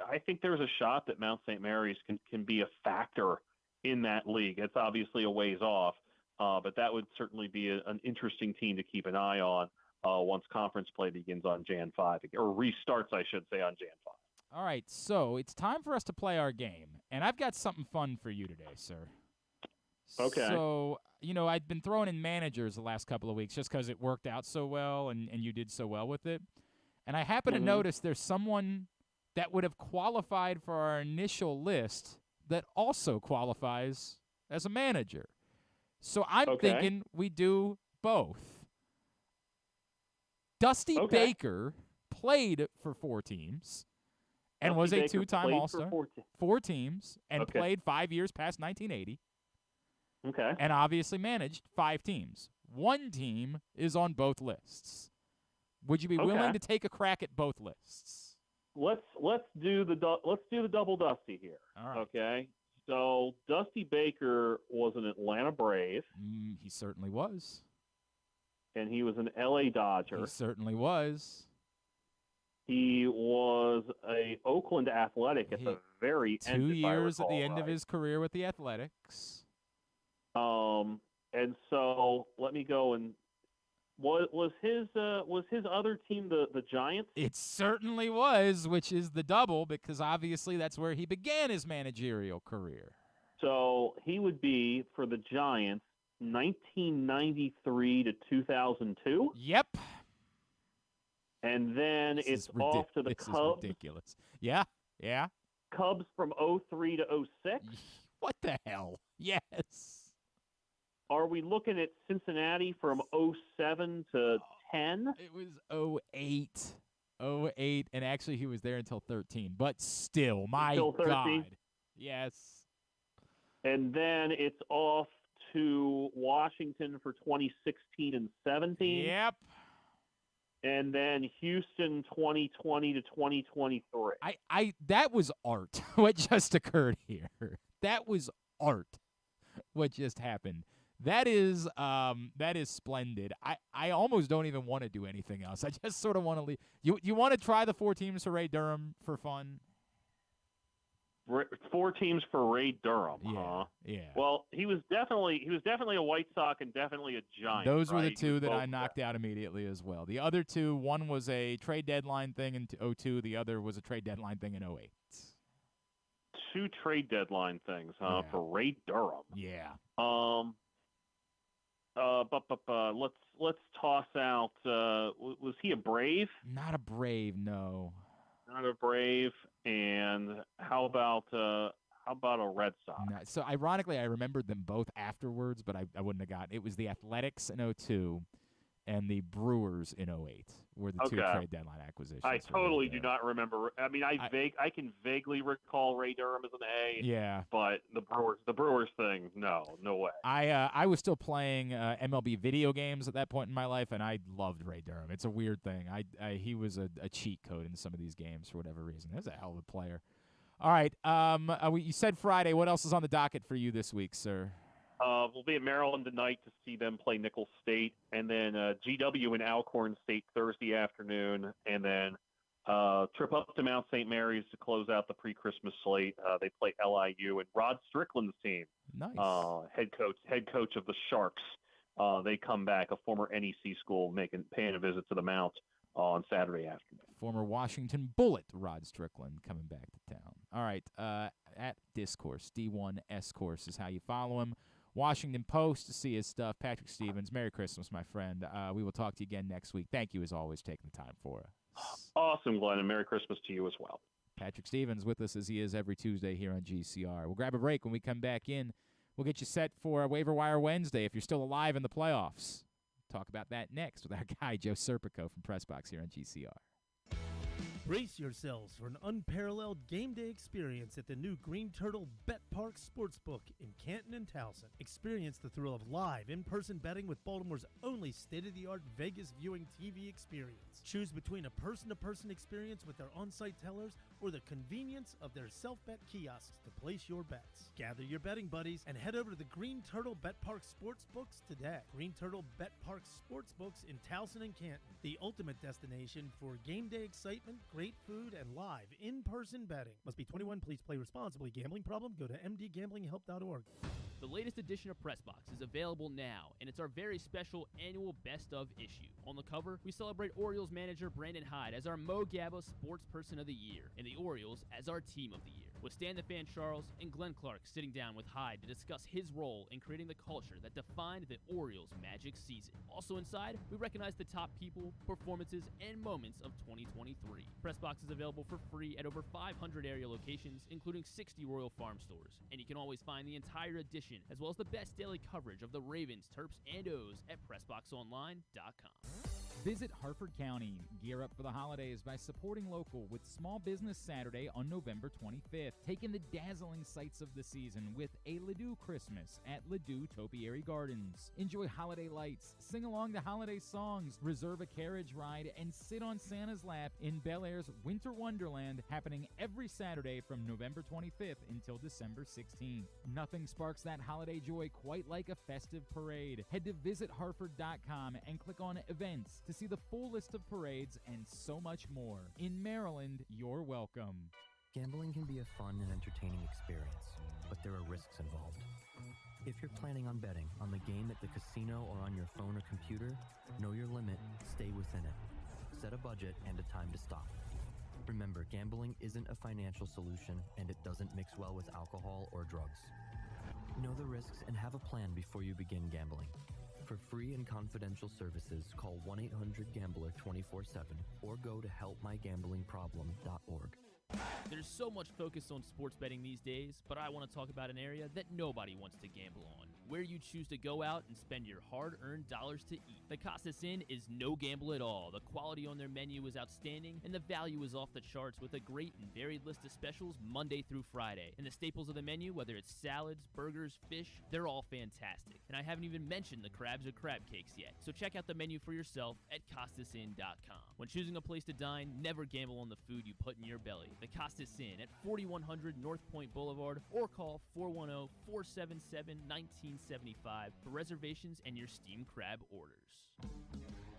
I think there's a shot that Mount St. Mary's can be a factor in that league. It's obviously a ways off, but that would certainly be an interesting team to keep an eye on once conference play begins on Jan 5, or restarts, I should say, on Jan 5. All right, so it's time for us to play our game, and I've got something fun for you today, sir. Okay. So, I've been throwing in managers the last couple of weeks just because it worked out so well and you did so well with it. And I happen to notice there's someone that would have qualified for our initial list that also qualifies as a manager. So I'm thinking we do both. Dusty Baker played for 4 teams. And was a 2-time All-Star. 4 teams, and played 5 years past 1980. Okay. And obviously managed 5 teams. 1 team is on both lists. Would you be willing to take a crack at both lists? Let's do the double Dusty here. All right. Okay. So Dusty Baker was an Atlanta Brave. He certainly was. And he was an LA Dodger. He certainly was. He was a Oakland Athletic at the very end. 2 years at the end of his career with the Athletics. And so let me go and was his other team the Giants? It certainly was, which is the double because obviously that's where he began his managerial career. So he would be for the Giants 1993 to 2002. Yep. And then it's off to the Cubs. Is ridiculous. Yeah. Cubs from 03 to 06. What the hell? Yes. Are we looking at Cincinnati from 07 to 10? It was 08. 08, and actually he was there until 13. But still, my God. Yes. And then it's off to Washington for 2016 and 17. Yep. And then Houston 2020 to 2023. That was art, what just occurred here. That was art, what just happened. That is splendid. I almost don't even want to do anything else. I just sort of want to leave. You want to try the 4 teams for Ray Durham for fun? 4 teams for Ray Durham, huh? Yeah. Well, he was definitely a White Sox and definitely a Giant. Those were the 2 that I knocked out immediately as well. The other 2, one was a trade deadline thing in 02. The other was a trade deadline thing in 08. 2 trade deadline things, huh? Yeah. For Ray Durham. Yeah. Let's toss out. Was he a Brave? Not a Brave, no. Not a Brave. And how about a Red Sox? No, so ironically, I remembered them both afterwards, but I wouldn't have gotten. It was the Athletics in 02 and the Brewers in 08 were the 2 trade deadline acquisitions. I totally do not remember. I mean, I can vaguely recall Ray Durham as an A. Yeah. But the Brewers thing, no way. I was still playing MLB video games at that point in my life, and I loved Ray Durham. It's a weird thing. He was a cheat code in some of these games for whatever reason. He was a hell of a player. All right. You said Friday. What else is on the docket for you this week, sir? We'll be at Maryland tonight to see them play Nicholls State, and then GW and Alcorn State Thursday afternoon, and then Trip up to Mount St. Mary's to close out the pre-Christmas slate. They play LIU and Rod Strickland's team. Nice. Head coach of the Sharks. They come back, a former NEC school, paying a visit to the Mount on Saturday afternoon. Former Washington Bullet Rod Strickland coming back to town. All right, at Discourse, D1S Course is how you follow him. Washington Post to see his stuff. Patrick Stevens, Merry Christmas, my friend. We will talk to you again next week. Thank you, as always, taking the time for us. Awesome, Glenn, and Merry Christmas to you as well. Patrick Stevens with us as he is every Tuesday here on GCR. We'll grab a break. When we come back in, we'll get you set for Waiver-Wire Wednesday if you're still alive in the playoffs. Talk about that next with our guy, Joe Serpico from PressBox here on GCR. Brace yourselves for an unparalleled game day experience at the new Green Turtle Bet Park Sportsbook in Canton and Towson. Experience the thrill of live in-person betting with Baltimore's only state-of-the-art Vegas viewing TV experience. Choose between a person-to-person experience with their on-site tellers or the convenience of their self-bet kiosks to place your bets. Gather your betting buddies and head over to the Green Turtle Bet Park Sportsbooks today. Green Turtle Bet Park Sportsbooks in Towson and Canton, the ultimate destination for game day excitement, great food, and live in-person betting. Must be 21. Please play responsibly. Gambling problem? Go to mdgamblinghelp.org. The latest edition of PressBox is available now, and it's our very special annual Best Of issue. On the cover, we celebrate Orioles manager Brandon Hyde as our Mo Gabba Sports Person of the Year, and the Orioles as our Team of the Year, with Stan the Fan Charles and Glenn Clark sitting down with Hyde to discuss his role in creating the culture that defined the Orioles' magic season. Also inside, we recognize the top people, performances, and moments of 2023. PressBox is available for free at over 500 area locations, including 60 Royal Farm stores, and you can always find the entire edition as well as the best daily coverage of the Ravens, Terps, and O's at PressBoxOnline.com. Visit Harford County. Gear up for the holidays by supporting local with Small Business Saturday on November 25th. Take in the dazzling sights of the season with a Ladue Christmas at Ladue Topiary Gardens. Enjoy holiday lights, sing along to holiday songs, reserve a carriage ride, and sit on Santa's lap in Bel Air's Winter Wonderland, happening every Saturday from November 25th until December 16th. Nothing sparks that holiday joy quite like a festive parade. Head to visitharford.com and click on Events to see the full list of parades and so much more. In Maryland, you're welcome. Gambling can be a fun and entertaining experience, but there are risks involved. If you're planning on betting on the game at the casino or on your phone or computer, know your limit, stay within it. Set a budget and a time to stop. Remember, gambling isn't a financial solution, and it doesn't mix well with alcohol or drugs. Know the risks and have a plan before you begin gambling. For free and confidential services, call 1-800-GAMBLER 24/7 or go to helpmygamblingproblem.org. There's so much focus on sports betting these days, but I want to talk about an area that nobody wants to gamble on, where you choose to go out and spend your hard-earned dollars to eat. The Costas Inn is no gamble at all. The quality on their menu is outstanding, and the value is off the charts with a great and varied list of specials Monday through Friday. And the staples of the menu, whether it's salads, burgers, fish, they're all fantastic. And I haven't even mentioned the crabs or crab cakes yet. So check out the menu for yourself at CostasInn.com. When choosing a place to dine, never gamble on the food you put in your belly. The Costas Inn at 4100 North Point Boulevard, or call 410-477-1975 for reservations and your steamed crab orders.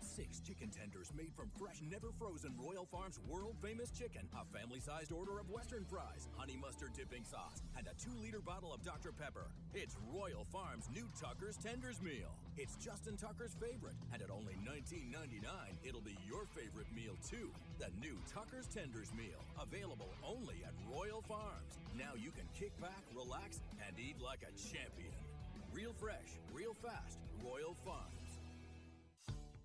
6 chicken tenders made from fresh, never frozen Royal Farms world-famous chicken, a family-sized order of Western fries, honey mustard dipping sauce, and a 2-liter bottle of Dr. Pepper. It's Royal Farms' new Tucker's Tenders Meal. It's Justin Tucker's favorite, and at only $19.99, it'll be your favorite meal too. The new Tucker's Tenders Meal, available only at Royal Farms. Now you can kick back, relax, and eat like a champion. Real fresh, real fast, Royal Farms.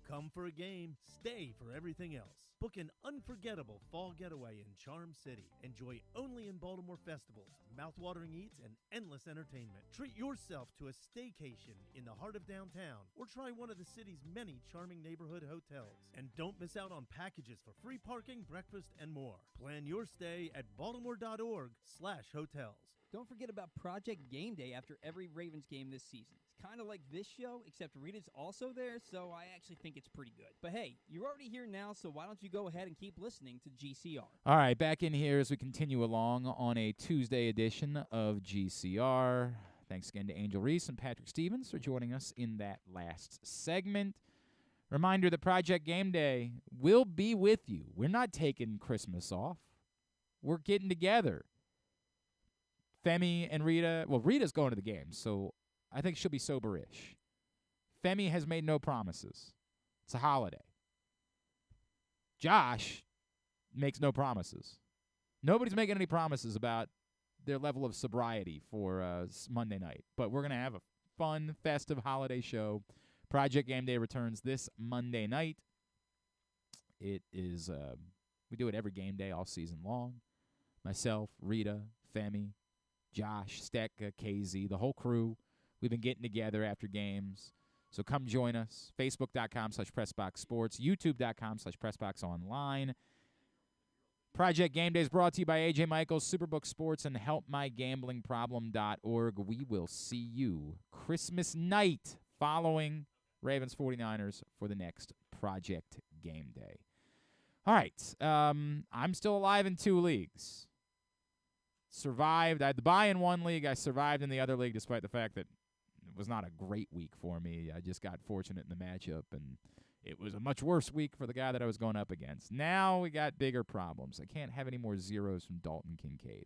Come for a game, stay for everything else. Book an unforgettable fall getaway in Charm City. Enjoy only in Baltimore festivals, mouthwatering eats, and endless entertainment. Treat yourself to a staycation in the heart of downtown, or try one of the city's many charming neighborhood hotels. And don't miss out on packages for free parking, breakfast, and more. Plan your stay at baltimore.org/hotels. Don't forget about Project Game Day after every Ravens game this season. It's kind of like this show, except Rita's also there, so I actually think it's pretty good. But hey, you're already here now, so why don't you go ahead and keep listening to GCR. All right, back in here as we continue along on a Tuesday edition of GCR. Thanks again to Angel Reese and Patrick Stevens for joining us in that last segment. Reminder that Project Game Day will be with you. We're not taking Christmas off. We're getting together. Femi and Rita, well, Rita's going to the game, so I think she'll be sober-ish. Femi has made no promises. It's a holiday. Josh makes no promises. Nobody's making any promises about their level of sobriety for Monday night, but we're going to have a fun, festive holiday show. Project Game Day returns this Monday night. It is, we do it every game day all season long. Myself, Rita, Femi, Josh, Stecca, KZ, the whole crew. We've been getting together after games. So come join us. Facebook.com/PressBoxSports. YouTube.com/PressBoxOnline. Project Game Day is brought to you by AJ Michaels, Superbook Sports, and HelpMyGamblingProblem.org. We will see you Christmas night following Ravens 49ers for the next Project Game Day. All right. I'm still alive in 2 leagues. Survived. I had the bye in 1 league. I survived in the other league despite the fact that it was not a great week for me. I just got fortunate in the matchup, and it was a much worse week for the guy that I was going up against. Now we got bigger problems. I can't have any more zeros from Dalton Kincaid.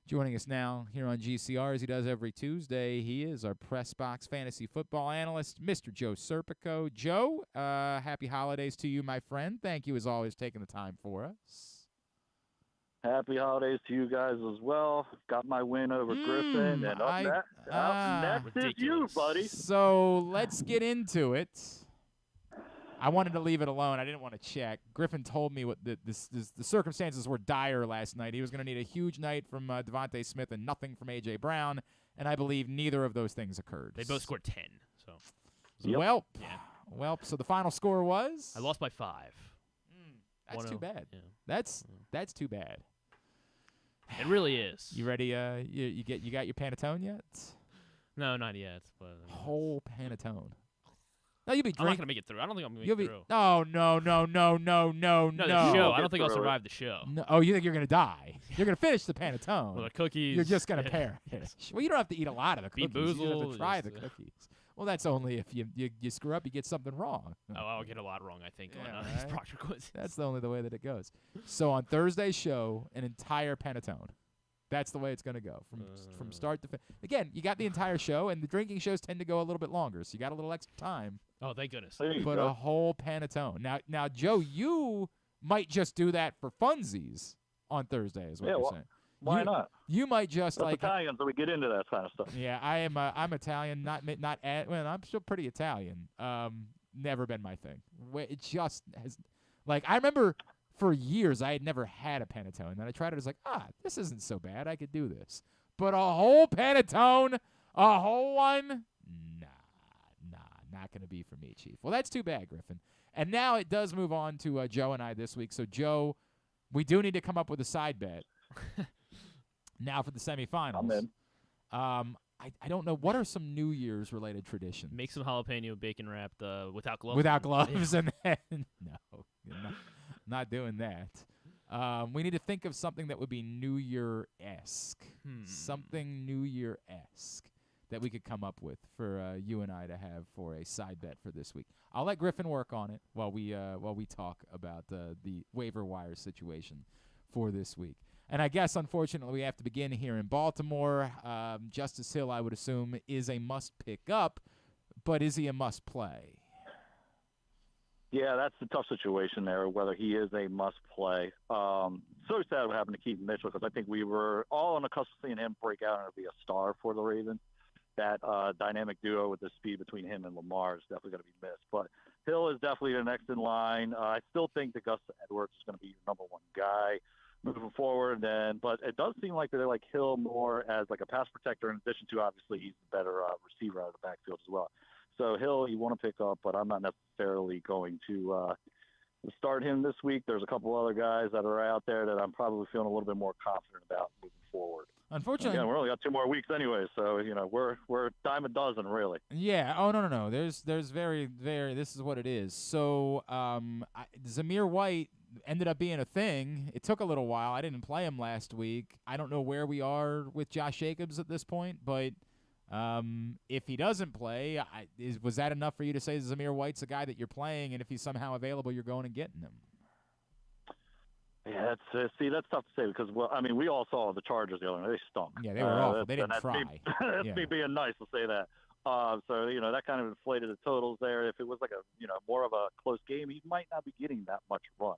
Joining us now here on GCR, as he does every Tuesday, he is our PressBox Fantasy Football analyst, Mr. Joe Serpico. Joe, happy holidays to you, my friend. Thank you, as always, taking the time for us. Happy holidays to you guys as well. Got my win over Griffin, and up next is you, buddy. So let's get into it. I wanted to leave it alone. I didn't want to check. Griffin told me what the circumstances were dire last night. He was going to need a huge night from Devontae Smith and nothing from A.J. Brown, and I believe neither of those things occurred. They both scored 10. So, Well, so the final score was? I lost by 5. That's too bad. Yeah. That's too bad. It really is. You ready? You got your Panettone yet? No, not yet. But whole Panettone. No, you'll be drinking. I'm not gonna make it through. I don't think I'm gonna make it through. No. No, the show. I don't think I'll survive the show. No. Oh, you think you're gonna die? You're gonna finish the Panettone. Well, the cookies. You're just gonna pair. Well, you don't have to eat a lot of the cookies. Be You have to try boozled, the cookies. Well, that's only if you screw up, you get something wrong. Oh, I'll get a lot wrong, I think, on right? these Proctor quizzes. That's the only the way that it goes. So on Thursday's show, an entire Panettone. That's the way it's going to go from start to finish. Again, you got the entire show, and the drinking shows tend to go a little bit longer, so you got a little extra time. Oh, thank goodness. But a whole Panettone. Now, Joe, you might just do that for funsies on Thursday, is what you're saying. Why not? You might just That's Italians, so we get into that kind of stuff. Yeah, I'm Italian, I'm still pretty Italian. Never been my thing. It just has, I remember for years I had never had a Panettone, and then I tried it. I was like, this isn't so bad. I could do this. But a whole Panettone, a whole one, not going to be for me, Chief. Well, that's too bad, Griffin. And now it does move on to Joe and I this week. So, Joe, we do need to come up with a side bet. Now for the semifinals. I'm in. I don't know. What are some New Year's related traditions? Make some jalapeno bacon wrapped without gloves. Without gloves, and then no, not doing that. We need to think of something that would be New Year-esque. Something New Year-esque that we could come up with for you and I to have for a side bet for this week. I'll let Griffin work on it while we talk about the waiver wire situation for this week. And I guess, unfortunately, we have to begin here in Baltimore. Justice Hill, I would assume, is a must-pick up, but is he a must-play? Yeah, that's the tough situation there, whether he is a must-play. So sad what happened to Keaton Mitchell, because I think we were all on the cusp of seeing him break out and be a star for the Ravens. That dynamic duo with the speed between him and Lamar is definitely going to be missed. But Hill is definitely the next in line. I still think that Gus Edwards is going to be your number one guy moving forward, but it does seem like they like Hill more as like a pass protector, in addition to obviously he's the better receiver out of the backfield as well. So Hill, you want to pick up, but I'm not necessarily going to start him this week. There's a couple other guys that are out there that I'm probably feeling a little bit more confident about moving forward. Unfortunately, we only got 2 more weeks anyway, so we're dime a dozen really. Yeah. Oh no. There's very. This is what it is. So Zamir White ended up being a thing. It took a little while. I didn't play him last week. I don't know where we are with Josh Jacobs at this point, but If he doesn't play, was that enough for you to say Zamir White's a guy that you're playing, and if he's somehow available, you're going and getting him? Yeah, that's tough to say because, we all saw the Chargers the other night. They stunk. Yeah, they were awful. They didn't try. That's me being nice to say that. So, that kind of inflated the totals there. If it was like more of a close game, he might not be getting that much run.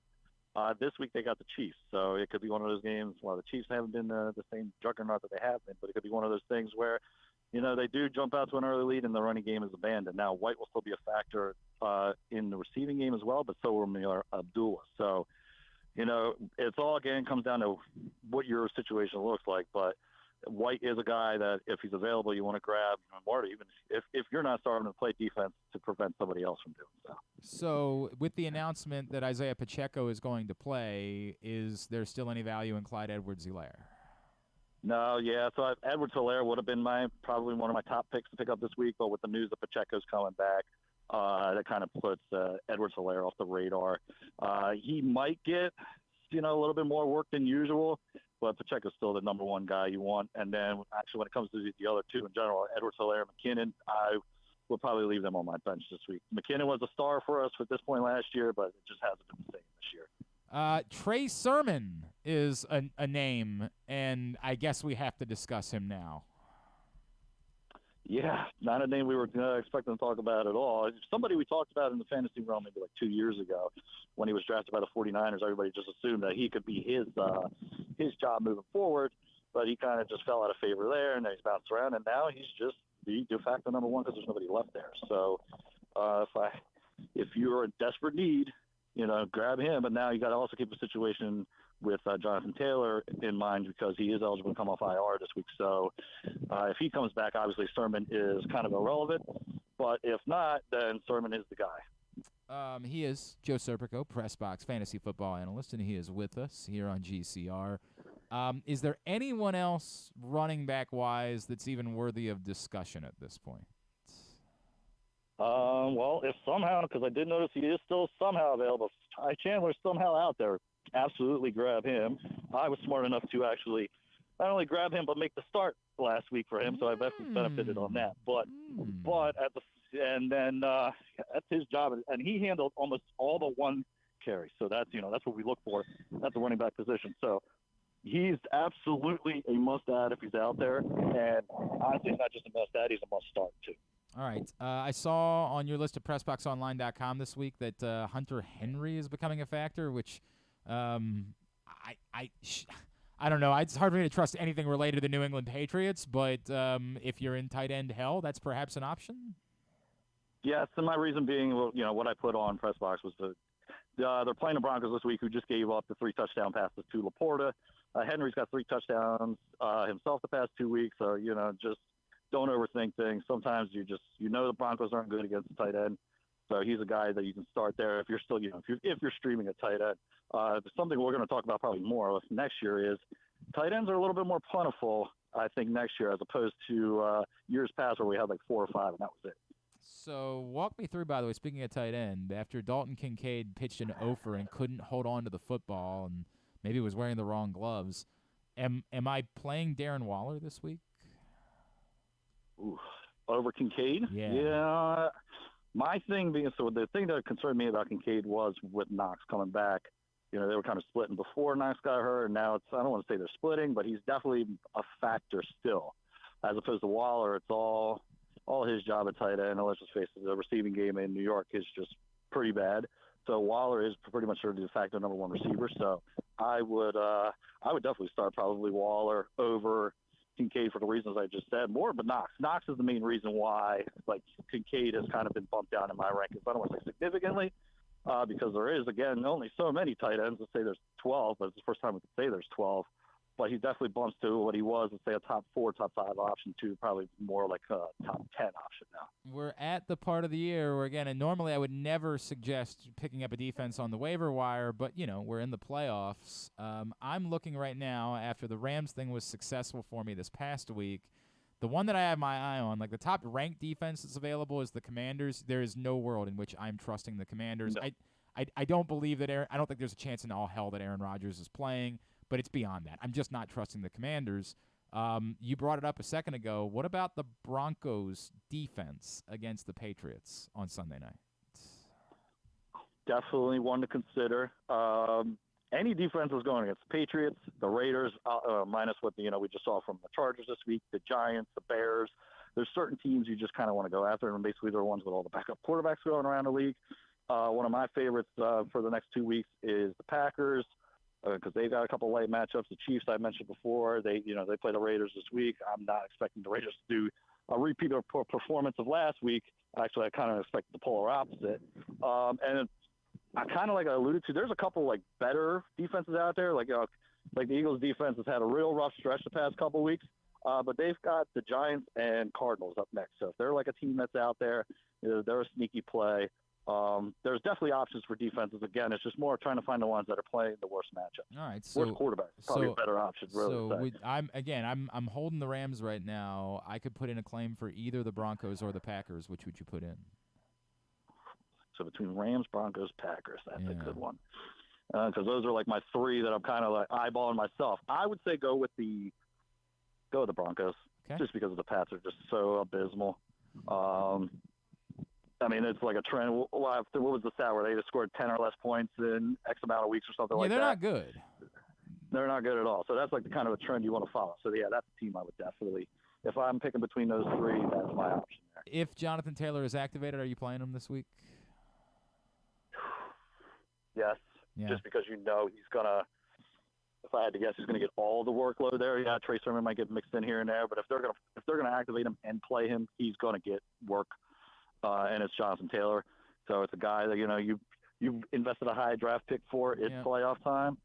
This week they got the Chiefs, so it could be one of those games. Well, the Chiefs haven't been the same juggernaut that they have been, but it could be one of those things where, they do jump out to an early lead and the running game is abandoned. Now, White will still be a factor in the receiving game as well, but so will Miller Abdullah. So, it's all, again, comes down to what your situation looks like. But White is a guy that if he's available, you want to grab more, even if you're not starting to play defense to prevent somebody else from doing so. So with the announcement that Isaiah Pacheco is going to play, is there still any value in Clyde Edwards-Helaire? No, yeah. So Edwards-Helaire would have been probably one of my top picks to pick up this week, but with the news that Pacheco's coming back, that kind of puts Edwards-Helaire off the radar. He might get, a little bit more work than usual, but Pacheco's still the number one guy you want. And then actually when it comes to the other two in general, Edwards-Helaire and McKinnon, I will probably leave them on my bench this week. McKinnon was a star for us at this point last year, but it just hasn't been the same this year. Trey Sermon is a name, and I guess we have to discuss him now. Yeah, not a name we were expecting to talk about at all. Somebody we talked about in the fantasy realm maybe like 2 years ago when he was drafted by the 49ers. Everybody just assumed that he could be his job moving forward, but he kind of just fell out of favor there, and then he's bounced around, and now he's just the de facto number one because there's nobody left there. So if you're in desperate need, grab him. But now you got to also keep the situation with Jonathan Taylor in mind because he is eligible to come off IR this week. So if he comes back, obviously Sermon is kind of irrelevant. But if not, then Sermon is the guy. He is Joe Serpico, PressBox Fantasy Football Analyst, and he is with us here on GCR. Is there anyone else running back-wise that's even worthy of discussion at this point? Well, if somehow, because I did notice he is still somehow available, Ty Chandler's somehow out there, absolutely grab him. I was smart enough to actually not only grab him, but make the start last week for him, so I benefited on that. But that's his job, and he handled almost all but one carry. So that's what we look for at the running back position. So he's absolutely a must-add if he's out there, and honestly, not just a must-add, he's a must-start too. All right. I saw on your list at PressBoxOnline.com this week that Hunter Henry is becoming a factor, which I don't know. It's hard for me to trust anything related to the New England Patriots, but if you're in tight end hell, that's perhaps an option? Yes, and my reason being, what I put on PressBox was they're playing the Broncos this week, who just gave up the 3 touchdown passes to Laporta. Henry's got 3 touchdowns himself the past 2 weeks, so, just don't overthink things. Sometimes the Broncos aren't good against the tight end, so he's a guy that you can start there if you're still, if you're streaming a tight end. Something we're going to talk about probably more next year is tight ends are a little bit more plentiful, I think, next year as opposed to years past where we had like 4 or 5 and that was it. So walk me through, by the way, speaking of tight end, after Dalton Kincaid pitched an offer and couldn't hold on to the football and maybe was wearing the wrong gloves, am I playing Darren Waller this week? Ooh, over Kincaid? Yeah. My thing being, so the thing that concerned me about Kincaid was with Knox coming back. They were kind of splitting before Knox got hurt, and now I don't want to say they're splitting, but he's definitely a factor still. As opposed to Waller, it's all his job at tight end. Let's just face it, the receiving game in New York is just pretty bad. So Waller is pretty much sort of de facto number one receiver. So I would definitely start probably Waller over Kincaid for the reasons I just said. More, but Knox. Knox is the main reason why Kincaid has kind of been bumped down in my rankings. I don't want to say significantly because there is, again, only so many tight ends. Let's say there's 12, but it's the first time we can say there's 12. But he definitely bumps to what he was, let's say, a top 4, top 5 option to probably more like a top 10 option now. We're at the part of the year where, again, and normally I would never suggest picking up a defense on the waiver wire, but, we're in the playoffs. I'm looking right now, after the Rams thing was successful for me this past week, the one that I have my eye on, like the top ranked defense that's available is the Commanders. There is no world in which I'm trusting the Commanders. No. I don't believe that I don't think there's a chance in all hell that Aaron Rodgers is playing. But it's beyond that. I'm just not trusting the Commanders. You brought it up a second ago. What about the Broncos' defense against the Patriots on Sunday night? Definitely one to consider. Any defense is going against the Patriots, the Raiders, minus what we just saw from the Chargers this week, the Giants, the Bears. There's certain teams you just kind of want to go after, and basically they're ones with all the backup quarterbacks going around the league. One of my favorites for the next 2 weeks is the Packers because they've got a couple light matchups. The Chiefs I mentioned before, they play the Raiders this week. I'm not expecting the Raiders to do a repeat of performance of last week. Actually, I kind of expect the polar opposite. And I kind of like I alluded to, there's a couple better defenses out there. Like the Eagles defense has had a real rough stretch the past couple weeks, but they've got the Giants and Cardinals up next. So if they're a team that's out there, they're a sneaky play. There's definitely options for defenses. Again, it's just more trying to find the ones that are playing the worst matchups. All right, so worst quarterback is probably a better option. Really, I'm holding the Rams right now. I could put in a claim for either the Broncos or the Packers. Which would you put in? So between Rams, Broncos, Packers, that's a good one. Because those are my three that I'm kind of eyeballing myself. I would say go with the Broncos, just because the Pats are just so abysmal. It's like a trend. What was the stat where they just scored 10 or less points in X amount of weeks or something like that? Yeah, they're not good. They're not good at all. So that's the kind of a trend you want to follow. So, that's a team I would definitely – if I'm picking between those three, that's my option there. If Jonathan Taylor is activated, are you playing him this week? Yes, just because he's going to – if I had to guess, he's going to get all the workload there. Yeah, Trey Sermon might get mixed in here and there. But if they're going to activate him and play him, he's going to get work. And it's Jonathan Taylor. So it's a guy that, you've invested a high draft pick for. It's playoff time.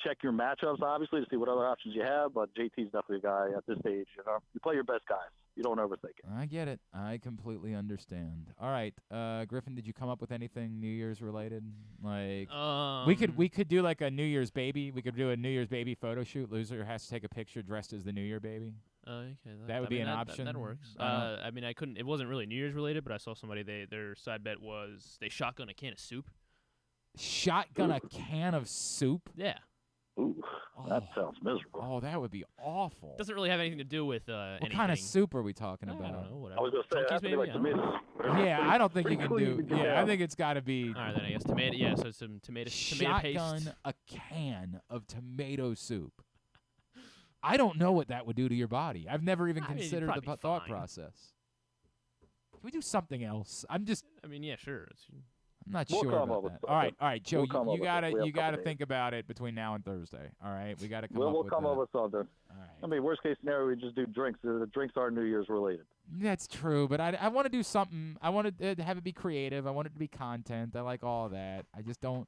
Check your matchups, obviously, to see what other options you have. But JT's definitely a guy at this stage. You play your best guys. You don't overthink it. I get it. I completely understand. All right, Griffin, did you come up with anything New Year's related? We could do a New Year's baby. We could do a New Year's baby photo shoot. Loser has to take a picture dressed as the New Year baby. Okay, that would be an option. That works. I couldn't. It wasn't really New Year's related, but I saw somebody. Their side bet was they shotgun a can of soup. Shotgun a can of soup? Yeah. Ooh, that sounds miserable. Oh, that would be awful. Doesn't really have anything to do with anything. What kind of soup are we talking about? I don't know. Whatever. I was going to say, maybe? tomatoes. Yeah, I don't think you can do. Yeah, I think it's got to be. All right, then I guess tomato. Yeah, so some tomato paste. Shotgun a can of tomato soup. I don't know what that would do to your body. I've never even considered the thought process. Can we do something else? Yeah, sure. I'm not sure about that. All right, Joe. You gotta think about it between now and Thursday. All right, we gotta come up with. We'll come up with something. All right. Worst case scenario, we just do drinks. The drinks are New Year's related. That's true, but I want to do something. I want to have it be creative. I want it to be content. I like all of that. I just don't.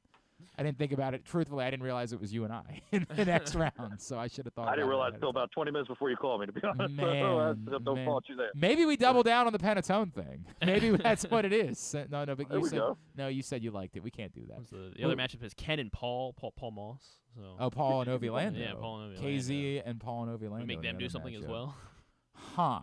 I didn't think about it. Truthfully, I didn't realize it was you and I in the next round, so I should have thought. I didn't realize until about 20 minutes before you called me, to be honest. Don't fault you there. Maybe we double down on the Panettone thing. Maybe that's what it is. No, but you said you liked it. We can't do that. The other matchup is Ken and Paul Moss. So. Oh, Paul and Ovi Lando. Yeah, Paul and Ovi KZ and Paul and Ovi Lando. We make them do something as well. Huh.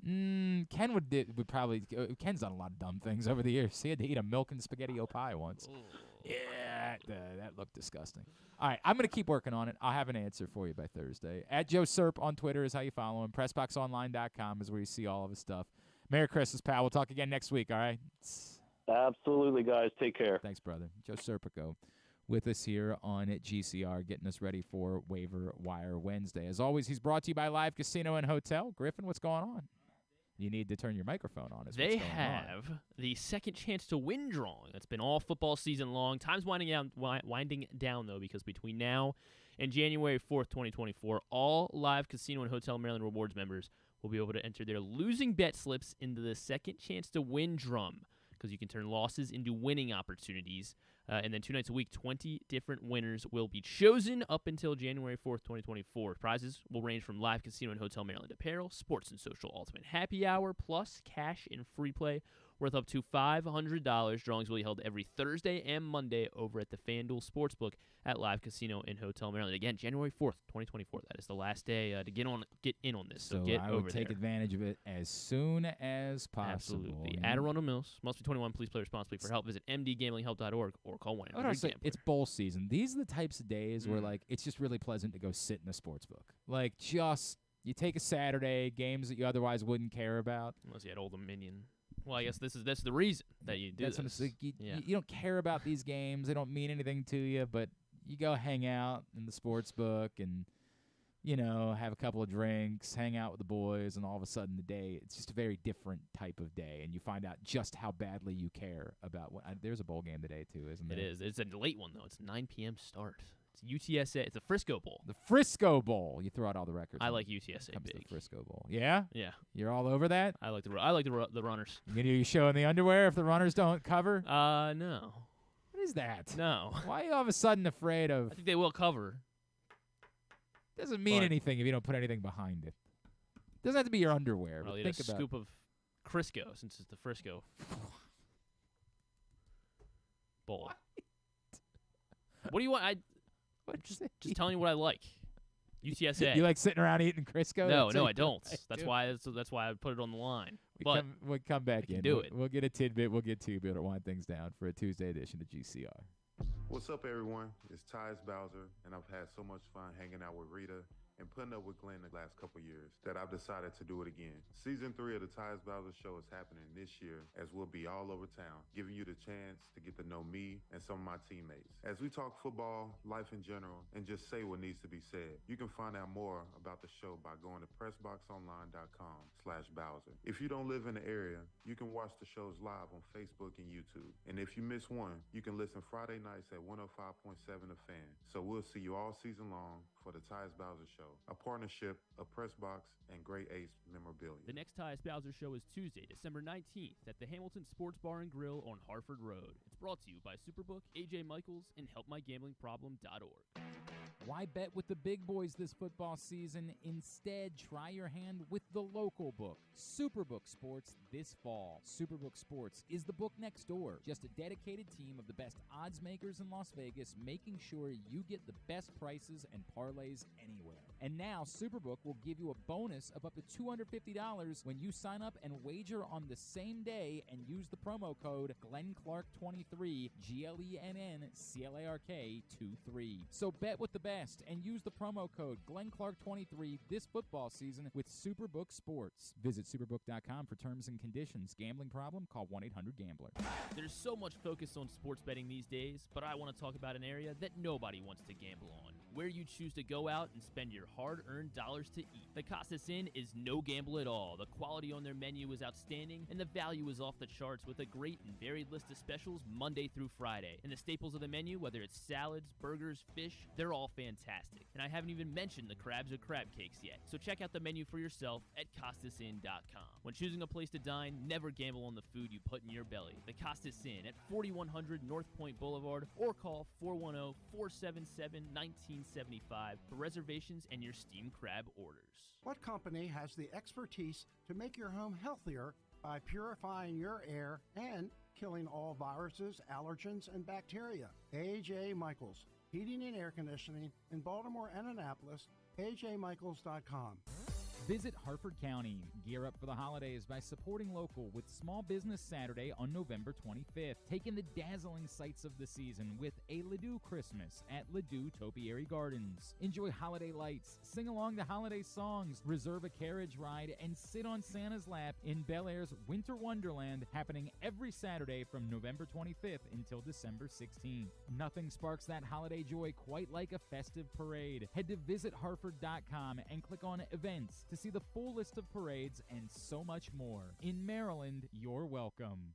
Ken would probably. Ken's done a lot of dumb things over the years. He had to eat a milk and spaghetti-o pie once. Ooh. Yeah, that looked disgusting. All right, I'm going to keep working on it. I'll have an answer for you by Thursday. At Joe Serp on Twitter is how you follow him. PressBoxOnline.com is where you see all of his stuff. Merry Christmas, pal. We'll talk again next week, all right? Absolutely, guys. Take care. Thanks, brother. Joe Serpico with us here on GCR, getting us ready for Waiver-Wire Wednesday. As always, he's brought to you by Live Casino and Hotel. Griffin, what's going on? You need to turn your microphone on. They have the second chance to win drawing. That's been all football season long. Time's winding down, though, because between now and January 4th, 2024, all Live Casino and Hotel Maryland Rewards members will be able to enter their losing bet slips into the second chance to win drum, because you can turn losses into winning opportunities. And then 2 nights a week, 20 different winners will be chosen up until January 4th, 2024. Prizes will range from Live Casino and Hotel Maryland apparel, sports and social ultimate happy hour, plus cash and free play worth up to $500. Drawings will be held every Thursday and Monday over at the FanDuel Sportsbook at Live Casino in Hotel Maryland. Again, January 4th, 2024. That is the last day to get in on this. So get I over would take there. advantage of it as soon as possible. Absolutely. At Arundel Mills, must be 21. Please play responsibly. For help, visit mdgamblinghelp.org or call 1-800-GAMBLER. It's bowl season. These are the types of days where like it's just really pleasant to go sit in a sports book. Like just you take a Saturday, games that you otherwise wouldn't care about. Unless you had Old Dominion. Well, I guess that's the reason that you do That's this. what you don't care about these games. They don't mean anything to you, but you go hang out in the sports book and have a couple of drinks, hang out with the boys, and all of a sudden it's just a very different type of day, and you find out just how badly you care about what. There's a bowl game today, too, isn't there? It is. It's a late one, though. It's 9 p.m. start. It's UTSA. It's a Frisco Bowl. The Frisco Bowl. You throw out all the records. I like UTSA comes to big. The Frisco Bowl. Yeah? Yeah. You're all over that? I like the runners. You gonna do show in the underwear if the runners don't cover? No. What is that? No. Why are you all of a sudden afraid of... I think they will cover. Doesn't mean anything if you don't put anything behind it. Doesn't have to be your underwear. Well, but you think get a about scoop of Crisco since it's the Frisco Bowl. What do you want? Just telling you what I like. UTSA. You like sitting around eating Crisco? No, I don't. That's why I put it on the line. We'll come back in. Do it. We'll get a tidbit. We'll get two bit to wind things down for a Tuesday edition of GCR. What's up, everyone? It's Tyus Bowser, and I've had so much fun hanging out with Rita and putting up with Glenn the last couple years that I've decided to do it again. Season 3 of the Tyus Bowser Show is happening this year, as we'll be all over town, giving you the chance to get to know me and some of my teammates. As we talk football, life in general, and just say what needs to be said. You can find out more about the show by going to PressBoxOnline.com/Bowser. If you don't live in the area, you can watch the shows live on Facebook and YouTube. And if you miss one, you can listen Friday nights at 105.7 The Fan. So we'll see you all season long for the Tyus Bowser Show, a partnership of PressBox and Great Ace Memorabilia. The next Tyus Bowser Show is Tuesday, December 19th at the Hamilton Sports Bar and Grill on Harford Road. It's brought to you by Superbook, AJ Michaels, and HelpMyGamblingProblem.org. Why bet with the big boys this football season? Instead, try your hand with the local book, Superbook Sports, this fall. Superbook Sports is the book next door. Just a dedicated team of the best odds makers in Las Vegas, making sure you get the best prices and parlays anywhere. And now, Superbook will give you a bonus of up to $250 when you sign up and wager on the same day and use the promo code GlennClark23, GLENNCLARK23. So bet with the best and use the promo code GlennClark23 this football season with Superbook Sports. Visit Superbook.com for terms and conditions. Gambling problem? Call 1-800-GAMBLER. There's so much focus on sports betting these days, but I want to talk about an area that nobody wants to gamble on, where you choose to go out and spend your hard-earned dollars to eat. The Costas Inn is no gamble at all. The quality on their menu is outstanding, and the value is off the charts with a great and varied list of specials Monday through Friday. And the staples of the menu, whether it's salads, burgers, fish, they're all fantastic. And I haven't even mentioned the crabs or crab cakes yet. So check out the menu for yourself at CostasInn.com. When choosing a place to dine, never gamble on the food you put in your belly. The Costas Inn at 4100 North Point Boulevard, or call 410-477-1975 for reservations and your steamed crab orders. What company has the expertise to make your home healthier by purifying your air and killing all viruses, allergens, and bacteria? A.J. Michaels, Heating and Air Conditioning in Baltimore and Annapolis, ajmichaels.com. Visit Harford County. Gear up for the holidays by supporting local with Small Business Saturday on November 25th. Take in the dazzling sights of the season with a Ledoux Christmas at Ledoux Topiary Gardens. Enjoy holiday lights, sing along to holiday songs, reserve a carriage ride, and sit on Santa's lap in Bel Air's Winter Wonderland, happening every Saturday from November 25th until December 16th. Nothing sparks that holiday joy quite like a festive parade. Head to visitharford.com and click on Events to see the full list of parades and so much more. In Maryland, you're welcome.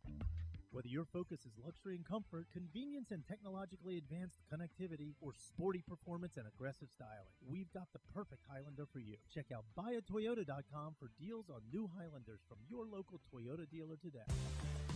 Whether your focus is luxury and comfort, convenience and technologically advanced connectivity, or sporty performance and aggressive styling, we've got the perfect Highlander for you. Check out buyatoyota.com for deals on new Highlanders from your local Toyota dealer today.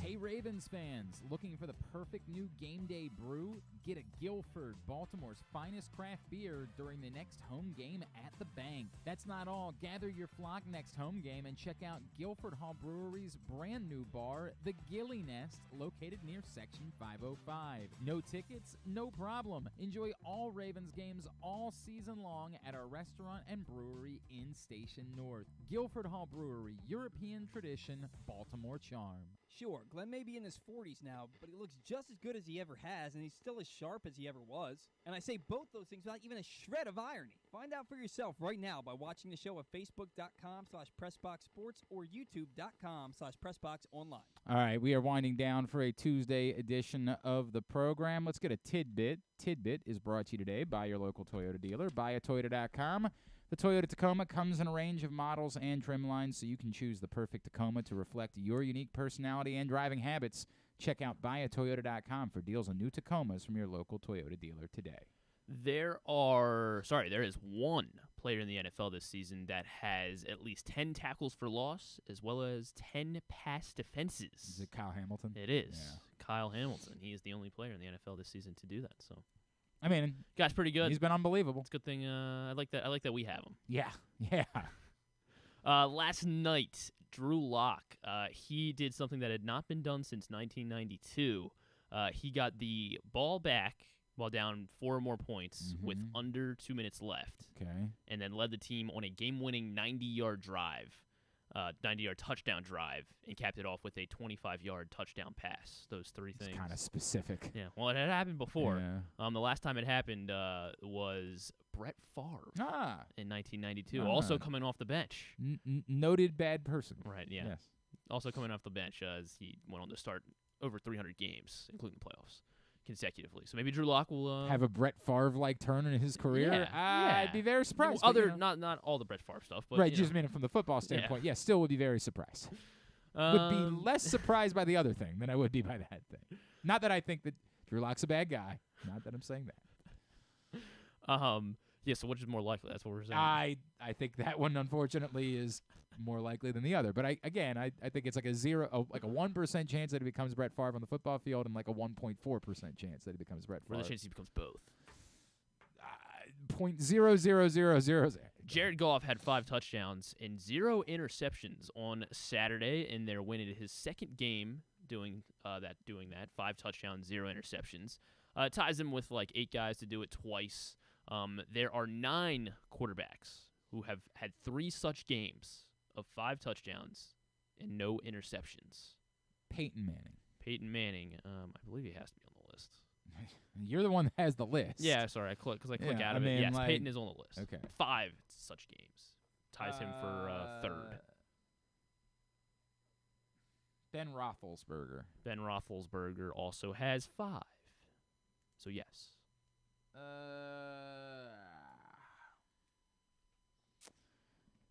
Hey Ravens fans, looking for the perfect new game day brew? Get a Guilford, Baltimore's finest craft beer during the next home game at the bank. That's not all. Gather your flock next home game and check out Guilford Hall Brewery's brand new bar, the Gilly Nest, located near Section 505. No tickets? No problem. Enjoy all Ravens games all season long at our restaurant and brewery in Station North. Guilford Hall Brewery, European tradition, Baltimore charm. Sure, Glenn may be in his 40s now, but he looks just as good as he ever has, and he's still as sharp as he ever was. And I say both those things without even a shred of irony. Find out for yourself right now by watching the show at facebook.com/PressBoxSports or youtube.com/PressBoxOnline. All right, we are winding down for a Tuesday edition of the program. Let's get a tidbit. Tidbit is brought to you today by your local Toyota dealer, buyatoyota.com. The Toyota Tacoma comes in a range of models and trim lines, so you can choose the perfect Tacoma to reflect your unique personality and driving habits. Check out buyatoyota.com for deals on new Tacomas from your local Toyota dealer today. There is one player in the NFL this season that has at least 10 tackles for loss as well as 10 pass defenses. Is it Kyle Hamilton? It is. Yeah. Kyle Hamilton. He is the only player in the NFL this season to do that. So, I mean, guy's pretty good. He's been unbelievable. It's a good thing. I like that we have him. Yeah. Yeah. Last night, Drew Lock, he did something that had not been done since 1992. He got the ball back while down 4 or more points with under 2 minutes left. Okay. And then led the team on a game-winning 90-yard drive, 90-yard touchdown drive, and capped it off with a 25-yard touchdown pass. Those 3 things. It's kind of specific. Yeah. Well, it had happened before. Yeah. The last time it happened was Brett Favre in 1992, Ah. also coming off the bench. Noted bad person. Right, yeah. Yes. Also coming off the bench as he went on to start over 300 games, including the playoffs, consecutively. So maybe Drew Lock will have a Brett Favre-like turn in his career. Yeah, I'd be very surprised. Well, but, not all the Brett Favre stuff, but right, just mean from the football standpoint. Yeah, still would be very surprised. Would be less surprised by the other thing than I would be by that thing. Not that I think that Drew Lock's a bad guy. Not that I'm saying that. Yeah. So which is more likely? That's what we're saying. I think that one unfortunately is more likely than the other. But I think it's like a 1% chance that he becomes Brett Favre on the football field, and like a 1.4% chance that he becomes Brett Favre. Or the chance he becomes both. 0.00000. Jared Goff had 5 touchdowns and 0 interceptions on Saturday in their win. It his second game doing that. 5 touchdowns, 0 interceptions. Ties him with like 8 guys to do it twice. There are 9 quarterbacks who have had 3 such games of 5 touchdowns and no interceptions. Peyton Manning. I believe he has to be on the list. You're the one that has the list. Yeah, sorry, I click out of it. Yes, Peyton is on the list. Okay. 5 such games. Ties him for 3rd. Ben Roethlisberger. Ben Roethlisberger also has 5. So, yes.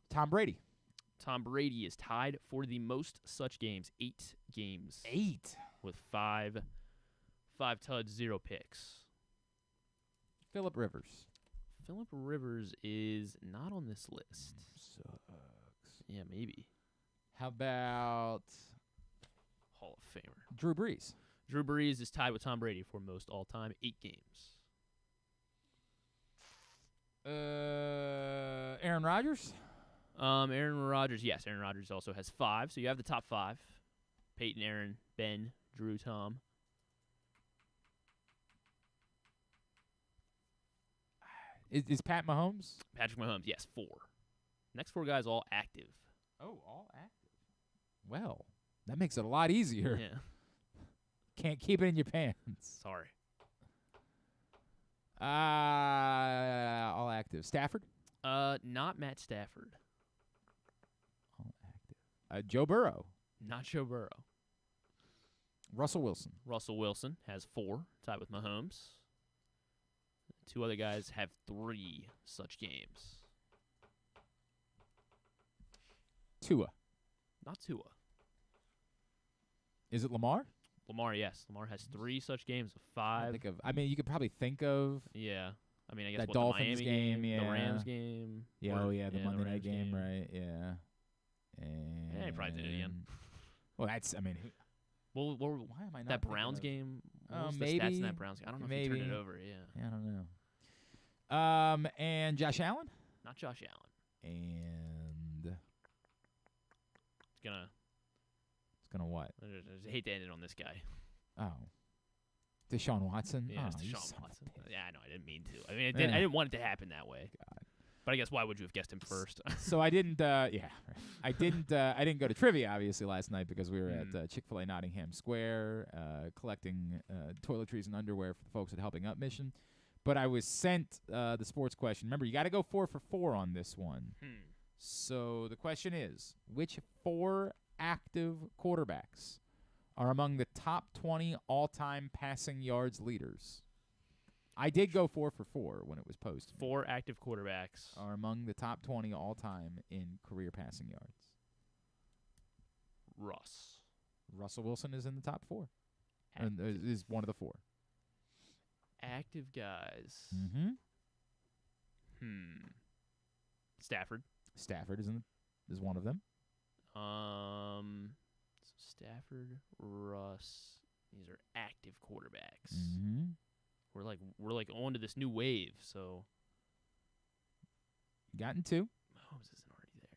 Tom Brady. Tom Brady is tied for the most such games. 8 games. 8? With 5 tuds, 0 picks. Phillip Rivers. Phillip Rivers is not on this list. Sucks. Yeah, maybe. How about Hall of Famer Drew Brees? Drew Brees is tied with Tom Brady for most all-time, 8 games. Aaron Rodgers? Aaron Rodgers, yes. Aaron Rodgers also has 5. So you have the top 5. Peyton, Aaron, Ben, Drew, Tom. Is Pat Mahomes? Patrick Mahomes, yes, 4. Next 4 guys all active. Oh, all active. Well, that makes it a lot easier. Yeah. Can't keep it in your pants. Sorry. All active. Stafford? Not Matt Stafford. All active. Joe Burrow? Not Joe Burrow. Russell Wilson? Russell Wilson has 4, tied with Mahomes. 2 other guys have 3 such games. Tua? Not Tua. Is it Lamar? Lamar, yes. Lamar has 3 such games of 5. You could probably think of. Yeah. I mean, I guess that the Dolphins Miami game, yeah. the Rams game. Yeah, the Monday night game, right? Yeah. Yeah, he probably did it again. Well, that's, Well, why am I not that thinking Browns of- game? Oh, What was maybe. the stats in that Browns game? I don't know if maybe. he turned it over. Yeah. I don't know. And Josh Allen? Not Josh Allen. And It's gonna what? I hate to end it on this guy. Oh. Deshaun Watson? Yeah, it's Oh, you Deshaun son of a Watson. bitch. Yeah, I know. I didn't mean to. I mean, I didn't want it to happen that way. God. But I guess why would you have guessed him first? So I didn't. I didn't go to trivia obviously last night because we were at Chick-fil-A Nottingham Square collecting toiletries and underwear for the folks at Helping Up Mission. But I was sent the sports question. Remember, you got to go 4 for 4 on this one. So the question is, which 4 active quarterbacks are among the top 20 all-time passing yards leaders? I did go 4 for 4 when it was posted. 4 active quarterbacks are among the top 20 all-time in career passing yards. Russell Wilson is in the top 4. And is one of the 4. Active guys. Mm-hmm. Stafford. Stafford is one of them. So Stafford, Russ. These are active quarterbacks. Mm-hmm. We're like on to this new wave. So gotten 2. Mahomes isn't already there.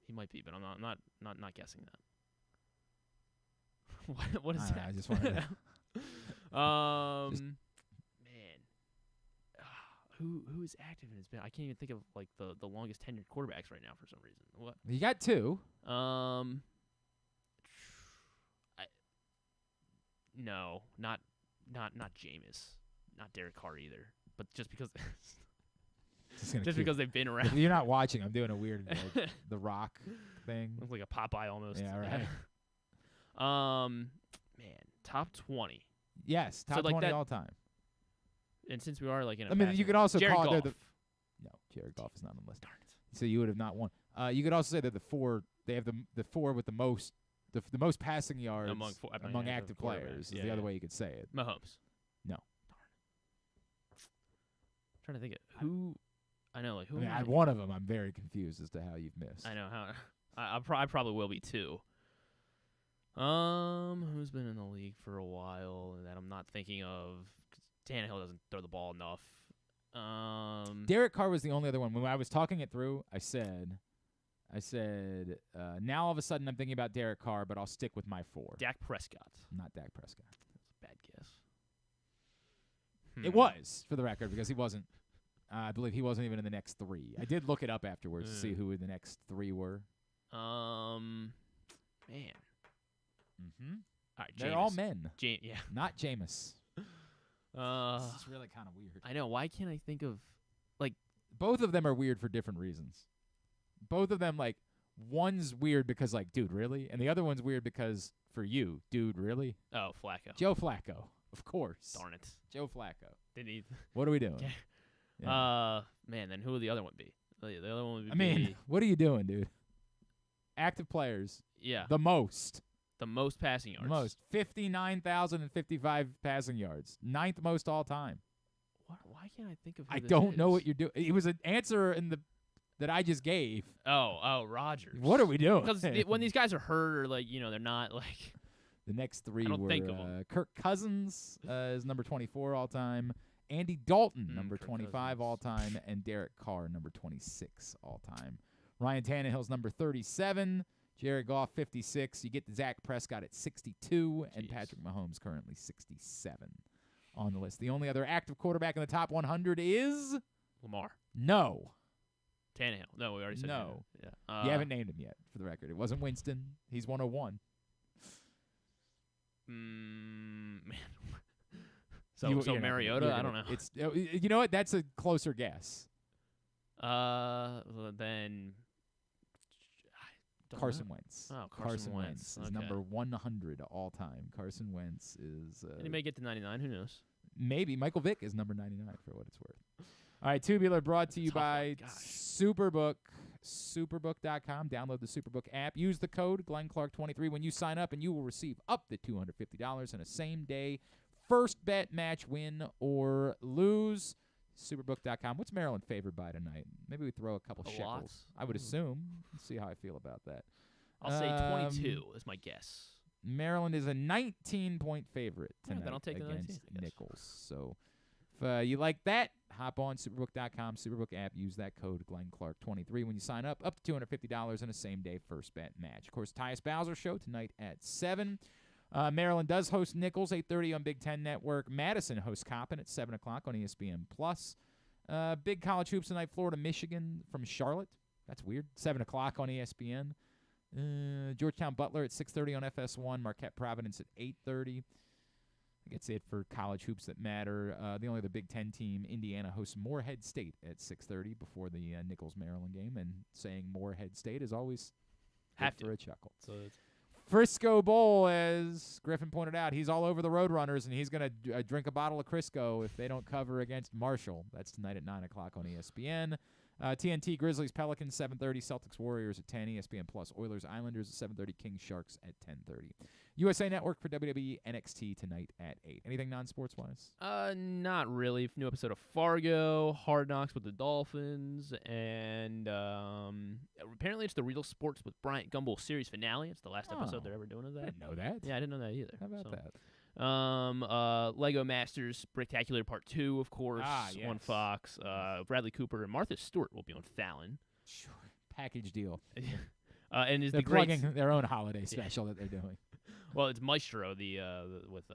He might be, but I'm not guessing that. What is that? I just wanted to man, who is active in his band? I can't even think of like the longest tenured quarterbacks right now for some reason. What? You got 2. No, not Jameis, not Derek Carr either. But just because because they've been around. You're not watching. I'm doing a weird like, the Rock thing. Looks like a Popeye almost. Yeah, right. Man, top 20. Yes, top so, like 20 that, all time. And since we are like in a I mean, you could also Jared call Goff. it no, Jared Goff is not on the list. Darn it. So you would have not won. You could also say that the 4 they have the 4 with the most passing yards among active players is the other way you could say it. Mahomes. No. Darn. I'm trying to think of who. I know, like who. I mean, one of them. I'm very confused as to how you've missed. I know how. I probably will be too. Who's been in the league for a while that I'm not thinking of? 'Cause Tannehill doesn't throw the ball enough. Derek Carr was the only other one. When I was talking it through, I said, now all of a sudden I'm thinking about Derek Carr, but I'll stick with my 4. Dak Prescott. Not Dak Prescott. That's a bad guess. It was, for the record, because he wasn't. I believe he wasn't even in the next 3. I did look it up afterwards to see who the next 3 were. Man. Mm-hmm. All right, they're all men. Yeah. Not Jameis. This is really kind of weird. I know. Why can't I think of like both of them are weird for different reasons. Both of them, like, one's weird because like, dude, really? And the other one's weird because for you, dude, really? Oh, Flacco. Joe Flacco, of course. Darn it. Joe Flacco. Didn't he? What are we doing? Okay. Yeah. Man, then who would the other one be? The other one would be. I mean, what are you doing, dude? Active players. Yeah. The most passing yards. 59,055 passing yards. 9th most all time. Why can't I think of who I this don't know is? what you're doing. It was an answer that I just gave. Oh, Rodgers. What are we doing? Because when these guys are hurt or like, they're not like. The next 3 I don't were think of them. Kirk Cousins is number 24 all time. Andy Dalton, number Kirk 25 Cousins. all time, and Derek Carr, number 26 all time. Ryan Tannehill's number 37. Jared Goff, 56. You get Zach Prescott at 62, and Patrick Mahomes currently 67 on the list. The only other active quarterback in the top 100 is Lamar. No. Tannehill. No, we already said no. Tannehill. Yeah. You haven't named him yet, for the record. It wasn't Winston. He's 101. Man. So Mariota, I don't know. It's you know what? That's a closer guess. Then Carson Wentz. Oh, Carson Wentz is number 100 all time. Carson Wentz is. And he may get to 99. Who knows? Maybe Michael Vick is number 99 for what it's worth. All right, Tubular brought to you by Superbook. Superbook.com. Download the Superbook app. Use the code GlennClark23 when you sign up, and you will receive up to $250 in a same-day first bet match, win or lose. Superbook.com. What's Maryland favored by tonight? Maybe we throw a couple shekels. Lot? I would assume. Let's see how I feel about that. I'll say 22 is my guess. Maryland is a 19-point favorite tonight then I'll take the 19, against I guess. Nichols. So if you like that, hop on Superbook.com, Superbook app. Use that code GlennClark23 when you sign up to $250 in a same-day first bet match. Of course, Tyus Bowser show tonight at 7. Maryland does host Nichols, 8:30 on Big Ten Network. Madison hosts Coppin at 7 o'clock on ESPN+. Big college hoops tonight, Florida, Michigan from Charlotte. That's weird. 7 o'clock on ESPN. Georgetown Butler at 6:30 on FS1. Marquette Providence at 8:30. I think that's it for college hoops that matter. The only other Big Ten team, Indiana, hosts Morehead State at 6:30 before the Nichols-Maryland game. And saying Morehead State is always Have good for a chuckle. So it's Frisco Bowl, as Griffin pointed out, he's all over the Roadrunners, and he's going to drink a bottle of Crisco if they don't cover against Marshall. That's tonight at 9 o'clock on ESPN. TNT, Grizzlies, Pelicans, 7:30. Celtics, Warriors at 10. ESPN Plus, Oilers, Islanders at 7:30. Kings, Sharks at 10:30. USA Network for WWE NXT tonight at 8. Anything non-sports-wise? Not really. New episode of Fargo, Hard Knocks with the Dolphins, and apparently it's the Real Sports with Bryant Gumbel series finale. It's the last episode they're ever doing of that. I didn't know that. Yeah, I didn't know that either. How about So, that? Lego Masters Spectacular Part 2, of course, yes. on Fox. Bradley Cooper and Martha Stewart will be on Fallon. Sure. Package deal. And is They're the great plugging their own holiday special that they're doing. Well, it's Maestro, with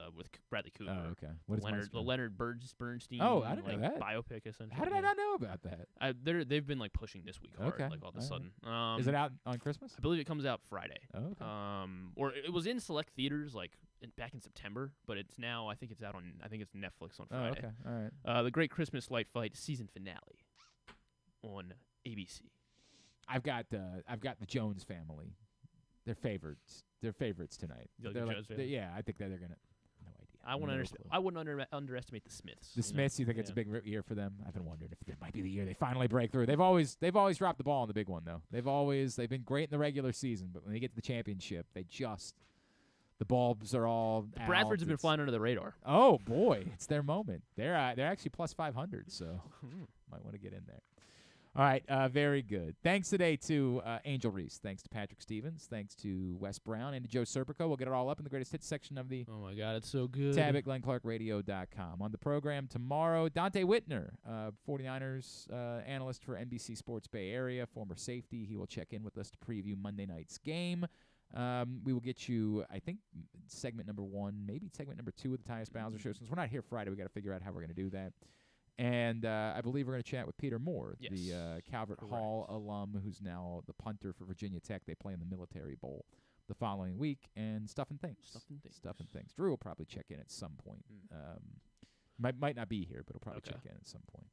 Bradley Cooper. Oh, okay. What is Maestro? The Leonard Bernstein? Oh, I didn't know that. Biopic, essentially. How did I not know about that? They've been like pushing this week hard, Okay. like all of a All sudden. Is it out on Christmas? I believe it comes out Friday. Oh, okay. Or it was in select theaters back in September, but it's now I think it's Netflix on Friday. Oh, okay. All right. The Great Christmas Light Fight season finale on ABC. I've got the Jones family. They're favorites. They're favorites tonight. You like They're the Jones family? yeah, I think that they're gonna. No idea. I wouldn't underestimate the Smiths. The Smiths. You think it's a big year for them? I've been wondering if it might be the year they finally break through. They've always dropped the ball on the big one though. They've been great in the regular season, but when they get to the championship, the bulbs are all. The Bradfords have been flying under the radar. Oh boy, it's their moment. They're actually plus 500, so might want to get in there. All right, very good. Thanks today to Angel Reese. Thanks to Patrick Stevens. Thanks to Wes Brown and to Joe Serpico. We'll get it all up in the greatest hits section of the Oh my God, it's so good. tab at GlennClarkRadio.com. On the program tomorrow, Dante Whitner, 49ers analyst for NBC Sports Bay Area, former safety. He will check in with us to preview Monday night's game. We will get you, I think, segment number 1, maybe segment number 2 of the Tyus Bowser Show. Since we're not here Friday, we got to figure out how we're going to do that. And I believe we're going to chat with Peter Moore, the Calvert Hall alum who's now the punter for Virginia Tech. They play in the Military Bowl the following week, and Stuff and Things. Stuff and Things. Drew will probably check in at some point. Might not be here, but he'll probably check in at some point.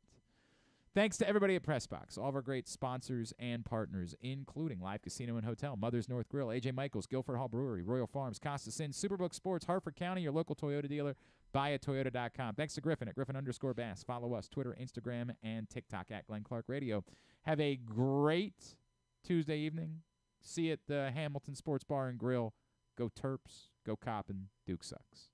Thanks to everybody at PressBox, all of our great sponsors and partners, including Live Casino and Hotel, Mother's North Grill, A.J. Michaels, Guilford Hall Brewery, Royal Farms, Costa Sin, Superbook Sports, Hartford County, your local Toyota dealer, buyatoyota.com. Thanks to Griffin at Griffin_Bass. Follow us, Twitter, Instagram, and TikTok at Glenn Clark Radio. Have a great Tuesday evening. See you at the Hamilton Sports Bar and Grill. Go Terps. Go Coppin. Duke sucks.